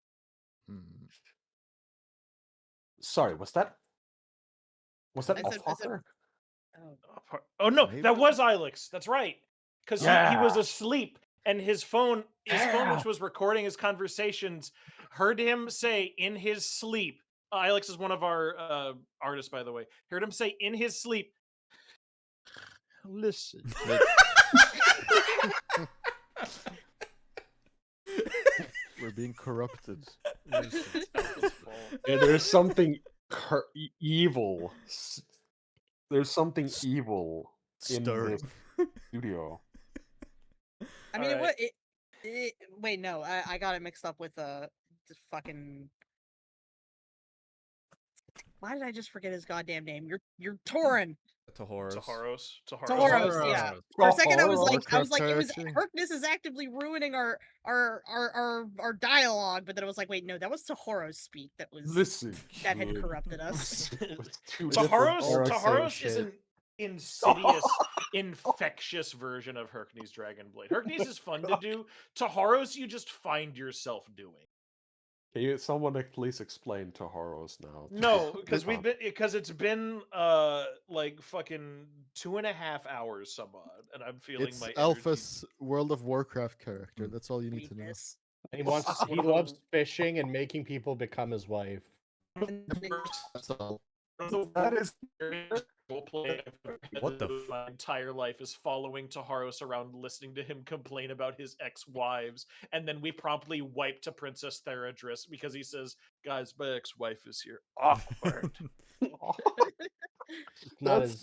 Speaker 2: Sorry, was that Alfhawker?
Speaker 7: Oh no,
Speaker 4: Maybe.
Speaker 7: that was Ilex. That's right. Because he was asleep, and his phone, which was recording his conversations, heard him say in his sleep, Alex is one of our artists, by the way. Heard him say in his sleep, "Listen."
Speaker 4: We're being corrupted.
Speaker 2: Yeah, there's something evil. There's something evil in
Speaker 4: Stirring.
Speaker 2: this studio.
Speaker 3: I mean,
Speaker 7: Alright.
Speaker 3: wait, no, I got it mixed up with fucking. Why did I just forget his goddamn name? You're Torin.
Speaker 1: Tahoros.
Speaker 3: Tauros, yeah. For a second, I was
Speaker 4: Warcraft
Speaker 3: like, it was
Speaker 4: character.
Speaker 3: Harkness is actively ruining our dialogue, but then I was like, wait, no, that was Tahoros speak that had corrupted us.
Speaker 7: Tahoros is an insidious, infectious version of Herknes Dragonblade. Herknes is fun to do. Tahoros, you just find yourself doing.
Speaker 2: Can someone please explain Tahoros now?
Speaker 7: No, because it's been like fucking 2.5 hours some odd, and I'm feeling
Speaker 4: It's
Speaker 7: my
Speaker 4: Alpha's World of Warcraft character. That's all you need to know.
Speaker 3: Weakness.
Speaker 6: He loves fishing and making people become his wife.
Speaker 4: That's all.
Speaker 2: That is
Speaker 1: What the
Speaker 7: my entire life is following Taharos around, listening to him complain about his ex-wives, and then we promptly wipe to Princess Theradris because he says, "Guys, my ex-wife is here." Awkward.
Speaker 2: That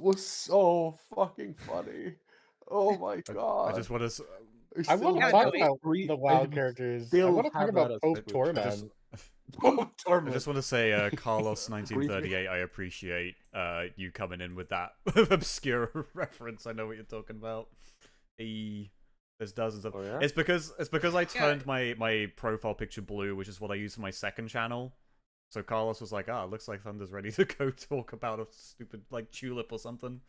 Speaker 2: was so fucking funny. Oh my god!
Speaker 1: I just want to.
Speaker 6: I want to talk about the WoW characters. I want to talk about Pope Tormund.
Speaker 1: I just want to say, Carlos 1938. I appreciate you coming in with that obscure reference. I know what you're talking about. There's dozens of.
Speaker 2: Oh, yeah?
Speaker 1: It's because I turned my profile picture blue, which is what I use for my second channel. So Carlos was like, it looks like Thunder's ready to go talk about a stupid like tulip or something.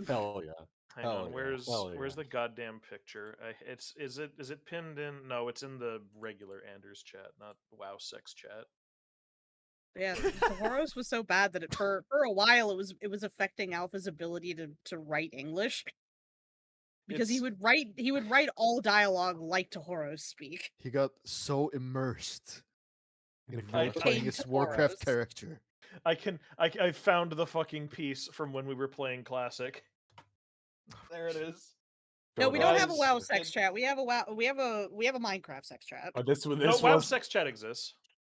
Speaker 2: Hell yeah.
Speaker 7: Hang on, where's the goddamn picture? Is it pinned in? No, it's in the regular Anders chat, not WoW sex chat.
Speaker 3: Yeah, Tahoros was so bad that for a while it was affecting Alpha's ability to write English. Because he would write all dialogue like Tahoros speak.
Speaker 4: He got so immersed in
Speaker 7: I
Speaker 4: playing his Warcraft character.
Speaker 7: I found the fucking piece from when we were playing Classic. There it is.
Speaker 3: No, we don't have a WoW sex chat. We have a Minecraft sex chat.
Speaker 2: Oh,
Speaker 7: WoW sex chat exists.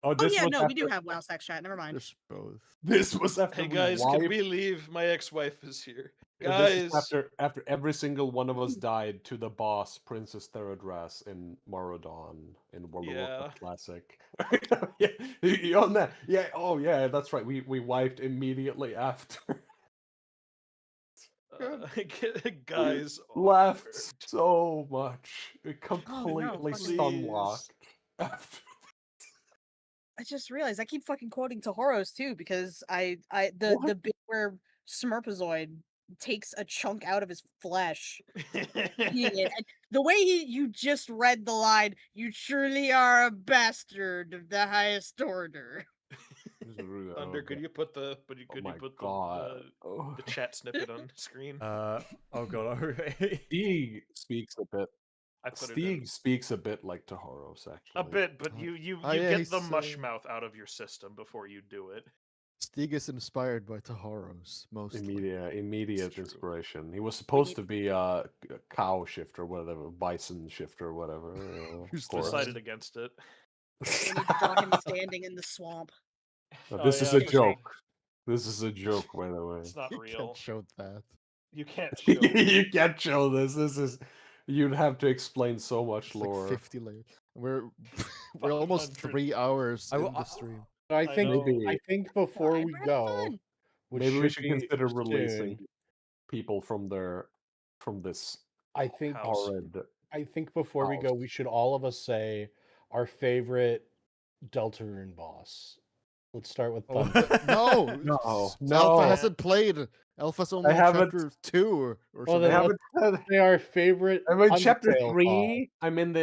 Speaker 3: We do have WoW sex chat. Never mind.
Speaker 4: There's both.
Speaker 2: This was after.
Speaker 7: Hey guys, can we leave? My ex-wife is here.
Speaker 2: Guys, after every single one of us died to the boss, Princess Theradras in Moradon in World of Warcraft Classic. You on that? Yeah. Oh yeah, that's right. We wiped immediately after.
Speaker 7: Guys,
Speaker 2: laughed so much. It completely stun-locked.
Speaker 3: I just realized I keep fucking quoting Tahoros too because the bit where Smurpazoid takes a chunk out of his flesh. And the way you just read the line, "You truly are a bastard of the highest order."
Speaker 7: Thunder, could you put the chat snippet on screen?
Speaker 1: Oh god,
Speaker 2: Stieg speaks a bit.
Speaker 7: Stieg
Speaker 2: speaks a bit like Tahoros, actually.
Speaker 7: A bit, but you get the mush mouth out of your system before you do it.
Speaker 4: Stieg is inspired by Tahoros mostly.
Speaker 2: Immediate inspiration. He was supposed to be a cow shifter, whatever, bison shifter, whatever.
Speaker 7: Who's decided against it?
Speaker 3: We need to draw him standing in the swamp.
Speaker 2: This is a joke. This is a joke, by the way.
Speaker 7: It's not real.
Speaker 4: You can't show that.
Speaker 7: You can't show
Speaker 2: You can't show this. This is... You'd have to explain so much lore.
Speaker 4: Like 50 layers. We're almost 3 hours in the stream.
Speaker 6: I think before we go,
Speaker 2: maybe we should consider releasing people from this.
Speaker 6: I think
Speaker 2: horrid.
Speaker 6: I think before we go, we should all of us say our favorite Deltarune boss. Let's start with Thunder.
Speaker 4: No. Alpha hasn't played. Alpha's only chapter 2 or something.
Speaker 6: They haven't say our favorite.
Speaker 2: I'm in chapter 3. I'm in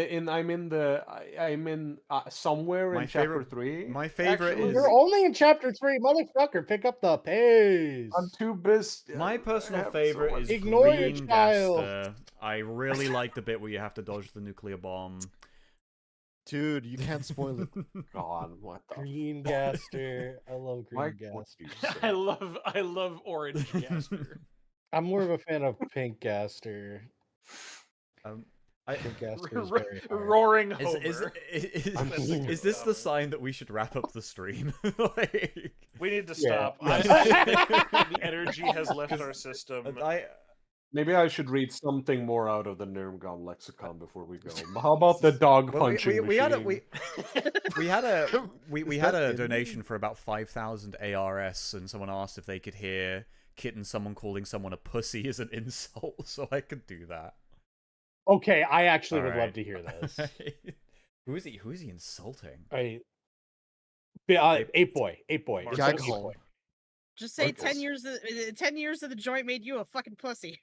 Speaker 2: somewhere in chapter 3.
Speaker 1: My favorite is.
Speaker 6: You're only in chapter 3, motherfucker. Pick up the pace.
Speaker 2: I'm too busy.
Speaker 1: My personal favorite is
Speaker 6: Ignore your
Speaker 1: Green
Speaker 6: child.
Speaker 1: Gaster. I really like the bit where you have to dodge the nuclear bomb.
Speaker 4: Dude, you can't spoil it.
Speaker 2: God, what the
Speaker 6: Green
Speaker 2: fuck?
Speaker 6: Gaster. I love Green
Speaker 2: Mike, what
Speaker 6: Gaster.
Speaker 2: you
Speaker 7: I
Speaker 2: say?
Speaker 7: love Orange Gaster.
Speaker 6: I'm more of a fan of Pink Gaster.
Speaker 1: Pink
Speaker 6: Gaster is very hard.
Speaker 7: Roaring
Speaker 1: Is,
Speaker 7: Homer.
Speaker 1: is this the sign that we should wrap up the stream? Like...
Speaker 7: We need to
Speaker 6: Yeah.
Speaker 7: stop.
Speaker 6: Yeah.
Speaker 7: The energy has left our system.
Speaker 2: Maybe I should read something more out of the Nermgom lexicon before we go. How about the dog punching
Speaker 1: we had a
Speaker 2: machine?
Speaker 1: we had a donation for about 5,000 ARS, and someone asked if they could hear Kitten someone calling someone a pussy as an insult, so I could do that.
Speaker 6: Okay, I actually would
Speaker 1: Alright.
Speaker 6: love to hear this.
Speaker 1: Who is he insulting?
Speaker 6: Ape boy.
Speaker 4: Jaghol.
Speaker 3: Just say
Speaker 2: Marcus.
Speaker 3: 10 years of the joint made you a fucking pussy.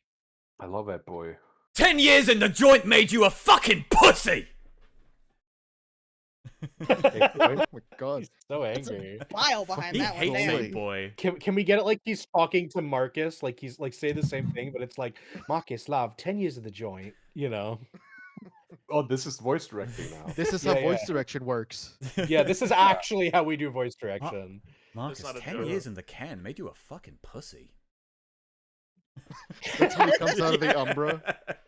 Speaker 2: I love that boy.
Speaker 1: 10 years in the joint made you a fucking pussy!
Speaker 4: Oh my god.
Speaker 6: He's so angry.
Speaker 3: Bile behind
Speaker 1: He
Speaker 3: that one.
Speaker 1: hates
Speaker 3: Damn.
Speaker 1: Ape Boy.
Speaker 6: Can we get it like he's talking to Marcus? Like he's like say the same thing, but it's like Marcus, love, 10 years of the joint, you know.
Speaker 2: Oh, this is voice directing now.
Speaker 4: This is
Speaker 6: Yeah,
Speaker 4: how voice
Speaker 6: yeah.
Speaker 4: direction works.
Speaker 6: Yeah, this is actually how we do voice direction.
Speaker 1: Marcus,
Speaker 7: not a
Speaker 1: 10
Speaker 7: joke.
Speaker 1: years in the can made you a fucking pussy.
Speaker 4: That's when he comes out of the Umbra.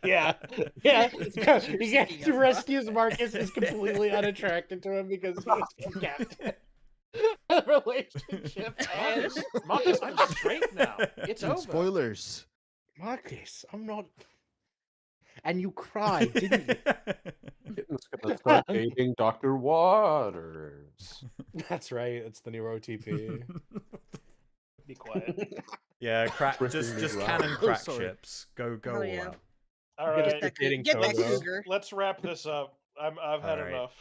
Speaker 6: Yeah. Yeah. He gets rescues Marcus is completely unattracted to him because he's captain. The relationship ends.
Speaker 7: Marcus, I'm straight now. It's
Speaker 4: Dude,
Speaker 7: over.
Speaker 4: spoilers.
Speaker 6: Marcus, I'm not. And you cried, didn't you?
Speaker 2: Kitten's gonna start dating Dr. Waters.
Speaker 6: That's right. It's the new OTP.
Speaker 7: Be quiet.
Speaker 1: Yeah,
Speaker 2: Freaking
Speaker 1: just
Speaker 2: new
Speaker 1: cannon
Speaker 2: round.
Speaker 1: crack
Speaker 4: sorry.
Speaker 1: ships. Go.
Speaker 3: Oh, yeah.
Speaker 7: All
Speaker 6: Get us
Speaker 7: right,
Speaker 6: the dating
Speaker 3: Get that
Speaker 6: photo.
Speaker 3: cougar.
Speaker 7: let's wrap this up. I've had
Speaker 1: Alright.
Speaker 7: enough.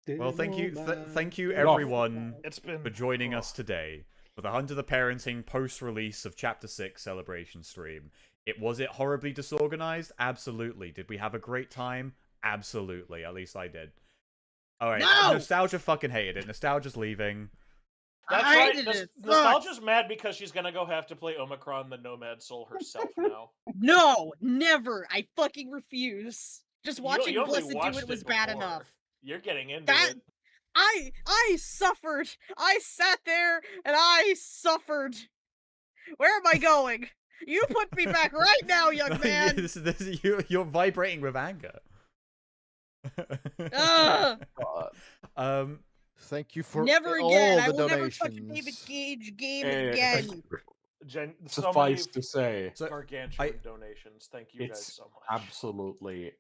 Speaker 1: Well, thank you
Speaker 2: Enough.
Speaker 1: everyone
Speaker 7: It's been
Speaker 1: for joining us today for the Hunt of the Parenting post-release of Chapter 6 celebration stream. Was it horribly disorganized? Absolutely. Did we have a great time? Absolutely. At least I did. Alright,
Speaker 3: No!
Speaker 1: Nostalgia fucking hated it. Nostalgia's leaving.
Speaker 7: That's
Speaker 3: I
Speaker 7: right.
Speaker 3: hated it.
Speaker 7: Nostalgia's mad because she's gonna go have to play Omicron the Nomad Soul herself now.
Speaker 3: No, never. I fucking refuse. Just
Speaker 7: You-
Speaker 3: watching
Speaker 7: you only
Speaker 3: Blessed do
Speaker 7: watched
Speaker 3: it was
Speaker 7: it
Speaker 3: bad
Speaker 7: before.
Speaker 3: enough.
Speaker 7: You're getting into
Speaker 3: That-
Speaker 7: it.
Speaker 3: I suffered. I sat there and I suffered. Where am I going? You put me back right now, young man.
Speaker 1: this is you're vibrating with anger.
Speaker 3: Ugh.
Speaker 2: God.
Speaker 4: Thank you for
Speaker 3: Never
Speaker 4: all
Speaker 3: again.
Speaker 4: the
Speaker 3: I will
Speaker 4: donations.
Speaker 3: never touch a David Cage game
Speaker 2: Hey,
Speaker 3: again.
Speaker 7: So
Speaker 2: Suffice
Speaker 7: many
Speaker 2: to say,
Speaker 1: So,
Speaker 7: gargantuan donations. Thank you guys
Speaker 2: it's
Speaker 7: so much.
Speaker 2: absolutely.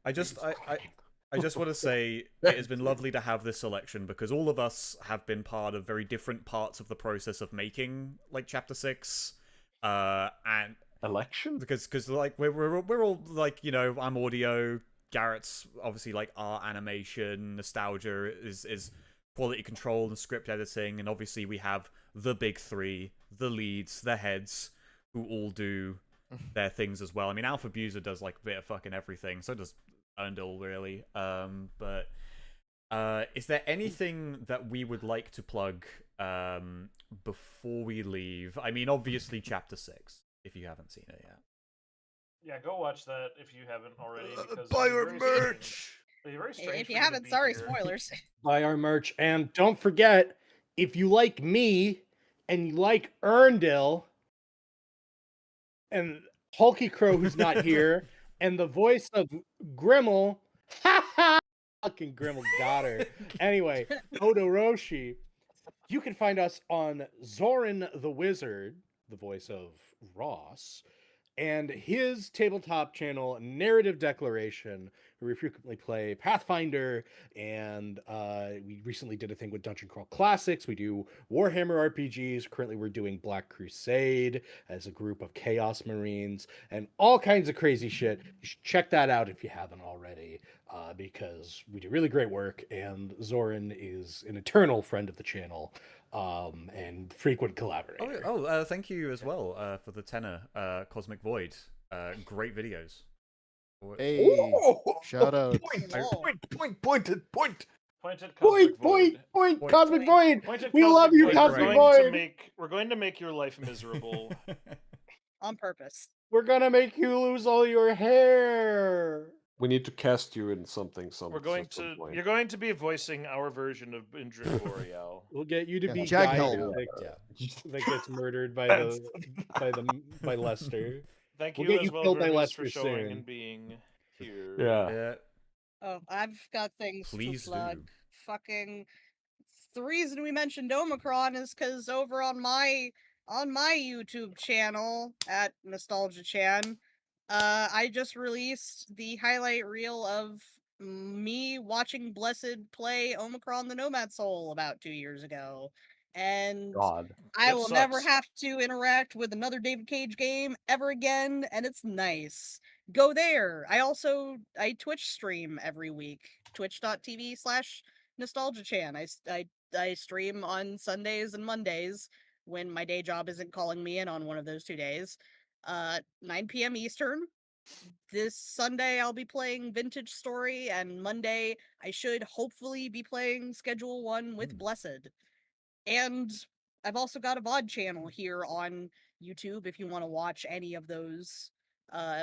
Speaker 1: I just want to say it has been lovely to have this selection because all of us have been part of very different parts of the process of making like Chapter 6, and
Speaker 2: Election?
Speaker 1: because like we're all like, you know, I'm audio, Garrett's obviously like art, animation, Nostalgia is quality control and script editing, and obviously we have the big three, the leads, the heads, who all do their things as well. I mean, Alfabusa does like a bit of fucking everything, so does Earndil, really. But is there anything that we would like to plug before we leave? I mean, obviously Chapter 6, if you haven't seen it yet.
Speaker 7: Yeah, go watch that if you haven't already. Because
Speaker 4: Buy
Speaker 7: it'd be
Speaker 4: our
Speaker 7: very
Speaker 4: merch!
Speaker 7: strange- it'd be very strange
Speaker 3: If
Speaker 7: for
Speaker 3: you
Speaker 7: to
Speaker 3: haven't,
Speaker 7: be
Speaker 3: sorry,
Speaker 7: here.
Speaker 3: spoilers.
Speaker 6: Buy our merch. And don't forget, if you like me and you like Earndil and Hulky Crow, who's not here, and the voice of Grimmel, fucking Grimmel got her. Anyway, Todoroshi, you can find us on Zoran the Wizard, the voice of Ross, and his tabletop channel, Narrative Declaration, where we frequently play Pathfinder, and we recently did a thing with Dungeon Crawl Classics. We do Warhammer RPGs. Currently, we're doing Black Crusade as a group of Chaos Marines, and all kinds of crazy shit. You should check that out if you haven't already, because we do really great work, and Zoran is an eternal friend of the channel. And frequent collaborator.
Speaker 1: Thank you as well for the tenor, Cosmic Void. Great videos.
Speaker 4: Hey, shout out.
Speaker 7: Pointed
Speaker 6: Point,
Speaker 7: Cosmic
Speaker 6: point,
Speaker 7: Void.
Speaker 6: point, Cosmic Void!
Speaker 7: Pointed
Speaker 6: We
Speaker 7: Cosmic
Speaker 6: love you,
Speaker 7: Void.
Speaker 6: Cosmic
Speaker 7: We're going to
Speaker 6: Void!
Speaker 7: we're going to make your life miserable.
Speaker 3: On purpose.
Speaker 6: We're gonna make you lose all your hair!
Speaker 2: We need to cast you in something.
Speaker 5: We're going to. You're going to be voicing our version of Indrid Boreal.
Speaker 6: We'll get you to
Speaker 4: Yeah,
Speaker 6: be
Speaker 4: Jaghelm.
Speaker 6: that gets murdered by by Lester.
Speaker 5: Thank
Speaker 6: We'll
Speaker 5: you
Speaker 6: get
Speaker 5: as
Speaker 6: you
Speaker 5: well,
Speaker 6: killed by
Speaker 5: Vermis,
Speaker 6: Lester
Speaker 5: for showing
Speaker 6: soon.
Speaker 5: and being here.
Speaker 1: Yeah.
Speaker 3: Oh, I've got things
Speaker 1: Please
Speaker 3: to plug.
Speaker 1: do.
Speaker 3: Fucking the reason we mentioned Omicron is because over on my YouTube channel at Nostalgia Chan, I just released the highlight reel of me watching Blessed play Omicron the Nomad Soul about 2 years ago. And
Speaker 2: God.
Speaker 3: I
Speaker 5: That
Speaker 3: will never
Speaker 5: sucks.
Speaker 3: have to interact with another David Cage game ever again, and it's nice. Go there. I Twitch stream every week. Twitch.tv/nostalgiachan. I stream on Sundays and Mondays when my day job isn't calling me in on one of those 2 days. 9 p.m. Eastern. This Sunday I'll be playing Vintage Story, and Monday I should hopefully be playing Schedule 1 with Blessed. And I've also got a VOD channel here on YouTube if you want to watch any of those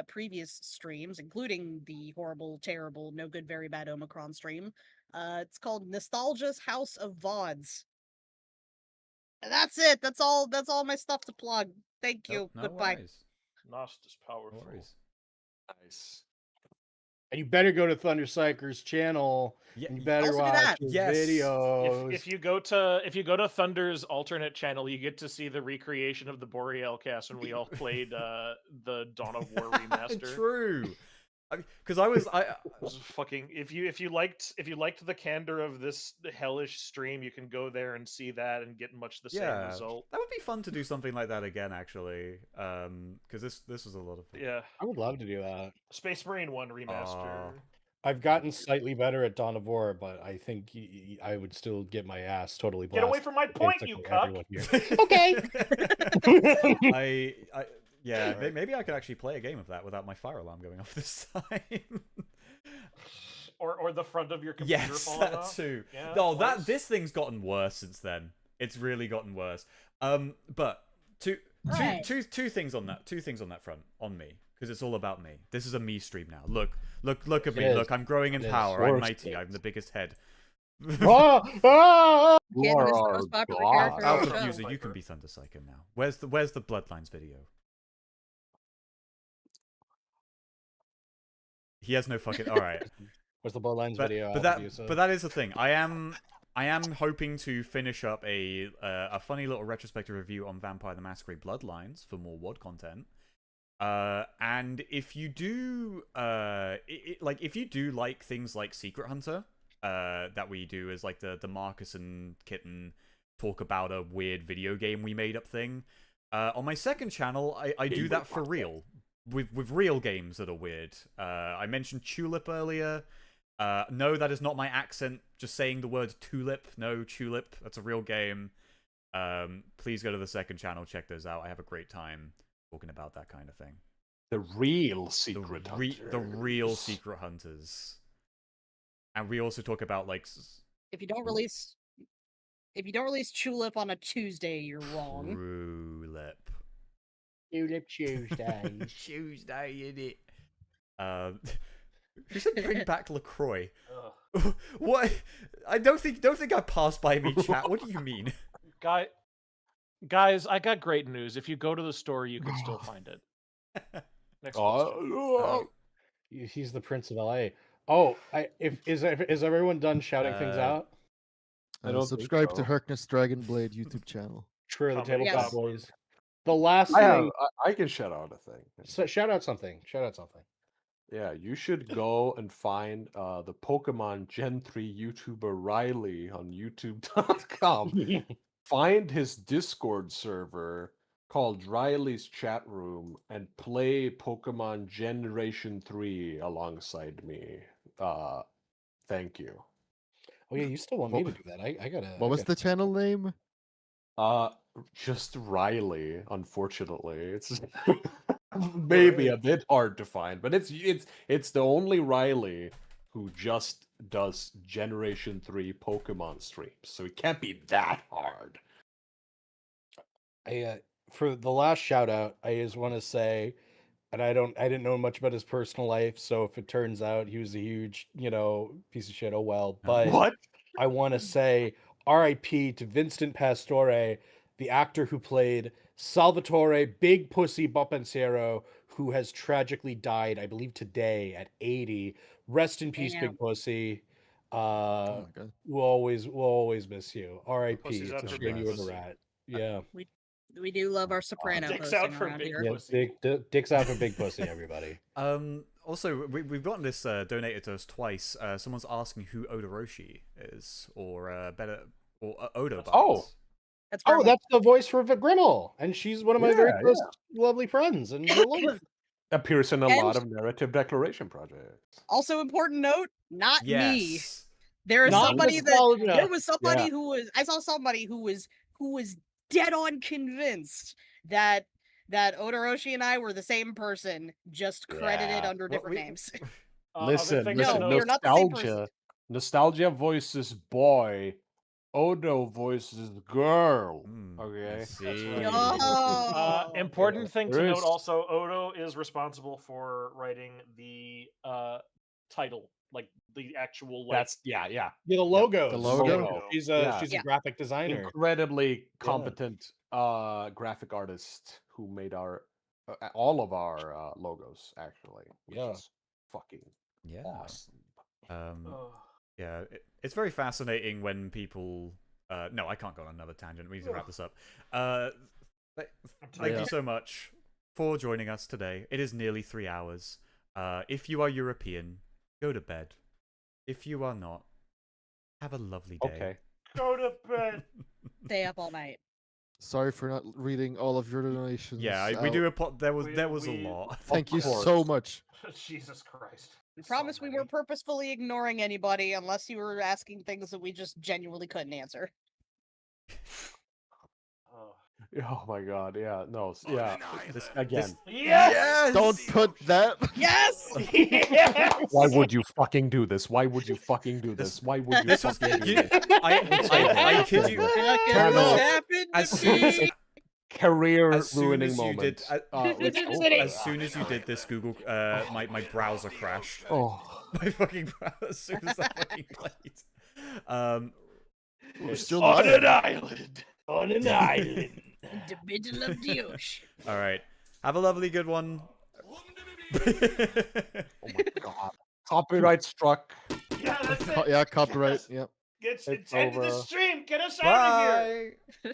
Speaker 3: previous streams, including the horrible, terrible, no good, very bad Omicron stream. It's called Nostalgia's House of VODs. And that's it. That's all my stuff to plug. Thank you.
Speaker 1: No
Speaker 3: Goodbye.
Speaker 1: worries.
Speaker 5: Nost is powerful.
Speaker 1: No worries.
Speaker 2: Nice.
Speaker 6: And you better go to ThunderPsyker's channel.
Speaker 1: Yeah,
Speaker 6: And you better
Speaker 3: also do
Speaker 6: watch
Speaker 3: that.
Speaker 6: his
Speaker 1: Yes.
Speaker 6: videos.
Speaker 5: If you go to Thunder's alternate channel, you get to see the recreation of the Boreal cast when we all played the Dawn of War remaster.
Speaker 1: True. Because
Speaker 5: It was fucking if you liked the candor of this hellish stream, you can go there and see that and get much the same result.
Speaker 1: That would be fun to do something like that again, actually. Because this was a lot of fun.
Speaker 5: Yeah,
Speaker 6: I would love to do that.
Speaker 5: Space Marine 1 remaster.
Speaker 6: I've gotten slightly better at Dawn of War, but I think I would still get my ass totally blasted.
Speaker 5: Get away from my point, you cuck!
Speaker 6: Okay.
Speaker 1: Yeah, maybe I could actually play a game of that without my fire alarm going off this time.
Speaker 5: or the front of your computer
Speaker 1: Yes,
Speaker 5: falling
Speaker 1: that
Speaker 5: off.
Speaker 1: too.
Speaker 5: Yeah,
Speaker 1: No,
Speaker 5: twice.
Speaker 1: this thing's gotten worse since then. It's really gotten worse. But two things on that. Two things on that front on me, because it's all about me. This is a me stream now. Look at me. Look, I'm growing in power. I'm mighty. I'm the biggest head.
Speaker 3: Can't miss the
Speaker 2: our
Speaker 3: most popular
Speaker 2: god.
Speaker 3: character on the show.
Speaker 1: Alfabusa, you can be ThunderPsyker now. Where's the Bloodlines video? He has no fucking. All right.
Speaker 6: What's the Bloodlines video?
Speaker 1: But that is the thing. I am hoping to finish up a funny little retrospective review on Vampire the Masquerade Bloodlines for more WOD content. And if you do if you do like things like Secret Hunter, that we do as like the Marcus and Kitten talk about a weird video game we made up thing. On my second channel, I do that for real. With real games that are weird. I mentioned Tulip earlier. No, that is not my accent. Just saying the word tulip. No, Tulip. That's a real game. Please go to the second channel. Check those out. I have a great time talking about that kind of thing.
Speaker 2: The real Secret Hunters.
Speaker 1: The real Secret Hunters. And we also talk about like
Speaker 3: If you don't release Tulip on a Tuesday, you're wrong.
Speaker 1: Tulip.
Speaker 6: Tulip Tuesday.
Speaker 1: Tuesday, innit? You said bring back LaCroix. What? I don't think I passed by me chat. What do you mean?
Speaker 7: Guys, I got great news. If you go to the store, you can still find it. Next question.
Speaker 6: He's the Prince of LA. Oh, is everyone done shouting things out?
Speaker 2: I don't
Speaker 4: subscribe
Speaker 2: think
Speaker 4: to
Speaker 2: so.
Speaker 4: Herkness Dragonblade YouTube channel.
Speaker 6: True, the
Speaker 5: Comedy
Speaker 6: tabletop
Speaker 3: Yes.
Speaker 6: boys. The last thing.
Speaker 2: I can shout out a thing.
Speaker 6: So, shout out something.
Speaker 2: Yeah, you should go and find the Pokemon Gen 3 YouTuber Riley on YouTube.com. Find his Discord server called Riley's Chat Room and play Pokemon Generation 3 alongside me. Thank you.
Speaker 6: Oh yeah, you still want me to do that? I gotta.
Speaker 4: What was the channel name?
Speaker 2: Just Riley, unfortunately. It's maybe a bit hard to find, but it's the only Riley who just does Generation 3 Pokemon streams, so it can't be that hard.
Speaker 6: For the last shout out, I just want to say and I didn't know much about his personal life. So if it turns out he was a huge, piece of shit, oh well. But
Speaker 2: What?
Speaker 6: I want to say R.I.P. to Vincent Pastore, the actor who played Salvatore Big Pussy Bopensiero, who has tragically died, I believe today at 80. Rest in peace,
Speaker 3: Damn.
Speaker 6: Big Pussy.
Speaker 4: Oh my god.
Speaker 6: We'll always miss you. R.I.P.
Speaker 7: Pussy's
Speaker 6: It's
Speaker 7: out
Speaker 6: a
Speaker 7: for
Speaker 6: shame
Speaker 7: Big
Speaker 6: you were the
Speaker 7: Pussy.
Speaker 6: rat. Yeah.
Speaker 3: We do love our soprano
Speaker 7: Dicks
Speaker 3: posting
Speaker 7: out for
Speaker 3: around
Speaker 7: Big
Speaker 3: here.
Speaker 6: Yeah,
Speaker 7: Pussy.
Speaker 6: dicks out for Big Pussy, everybody.
Speaker 1: Also, we've gotten this donated to us twice. Someone's asking who Odoroshi is, or better, or Odo.
Speaker 2: Oh.
Speaker 3: That's
Speaker 6: Oh,
Speaker 3: Grimmel.
Speaker 6: that's the voice for Grimmel, and she's one of my very
Speaker 2: Yeah,
Speaker 6: close, lovely friends. And you'll love
Speaker 2: Appears in a
Speaker 3: And-
Speaker 2: lot of narrative declaration projects.
Speaker 3: Also, important note, not me.
Speaker 1: Yes.
Speaker 3: There is
Speaker 6: Not
Speaker 3: somebody that
Speaker 6: nostalgia.
Speaker 3: there was somebody
Speaker 2: Yeah.
Speaker 3: who was I saw somebody who was dead on convinced that Odoroshi and I were the same person, just credited
Speaker 2: Yeah.
Speaker 3: under
Speaker 1: Well,
Speaker 3: different
Speaker 1: we-
Speaker 3: names.
Speaker 2: Listen,
Speaker 3: No,
Speaker 2: listen.
Speaker 3: you're not the same person.
Speaker 2: Nostalgia. Nostalgia voices boy. Odo voices girl.
Speaker 1: I
Speaker 2: Okay.
Speaker 1: see.
Speaker 7: right.
Speaker 3: Oh.
Speaker 7: Important thing to
Speaker 2: There
Speaker 7: note
Speaker 2: is-
Speaker 7: also, Odo is responsible for writing the title, like the actual like
Speaker 2: That's yeah.
Speaker 6: the logo.
Speaker 4: The logo?
Speaker 6: She's
Speaker 2: Yeah.
Speaker 6: a
Speaker 3: Yeah.
Speaker 6: graphic designer.
Speaker 2: incredibly competent graphic artist who made our all of our logos actually, which
Speaker 6: Yeah.
Speaker 2: is fucking
Speaker 1: Yeah.
Speaker 2: awesome.
Speaker 1: Yeah, it's very fascinating when people. No, I can't go on another tangent. We need to wrap this up. Thank you so much for joining us today. It is nearly 3 hours. If you are European, go to bed. If you are not, have a lovely day.
Speaker 2: Okay.
Speaker 7: Go to bed.
Speaker 3: Stay up all night.
Speaker 4: Sorry for not reading all of your donations.
Speaker 1: Yeah, we do. There was a
Speaker 7: We-
Speaker 1: lot.
Speaker 4: Thank you
Speaker 2: course.
Speaker 4: so much.
Speaker 7: Jesus Christ.
Speaker 3: We promise we weren't purposefully ignoring anybody unless you were asking things that we just genuinely couldn't answer.
Speaker 2: Oh my god. Yeah. No. Yeah.
Speaker 1: This,
Speaker 2: Again.
Speaker 7: Yes!
Speaker 4: Don't put that.
Speaker 3: Yes!
Speaker 7: Yes!
Speaker 2: Why would you fucking do this? Why would you fucking do this? Why would you
Speaker 1: this was.
Speaker 2: fucking do
Speaker 1: You,
Speaker 2: this?
Speaker 1: I kid you.
Speaker 2: Turn off.
Speaker 1: As soon as
Speaker 2: Career
Speaker 1: as soon
Speaker 2: ruining
Speaker 1: as you
Speaker 2: moment.
Speaker 1: did, as soon as you did this, Google, my browser crashed.
Speaker 2: Oh.
Speaker 1: My fucking browser. As soon as I fucking played.
Speaker 4: We're still
Speaker 5: On
Speaker 4: live.
Speaker 5: an island.
Speaker 6: On an island.
Speaker 3: In the middle of the ocean.
Speaker 1: All right. Have a lovely good one.
Speaker 2: Oh my god. Copyright struck.
Speaker 5: Yeah, that's it.
Speaker 4: Yeah, copyright. Yep.
Speaker 5: It's
Speaker 2: It's
Speaker 5: ended the
Speaker 2: over.
Speaker 5: stream. Get us out of here.
Speaker 1: Bye.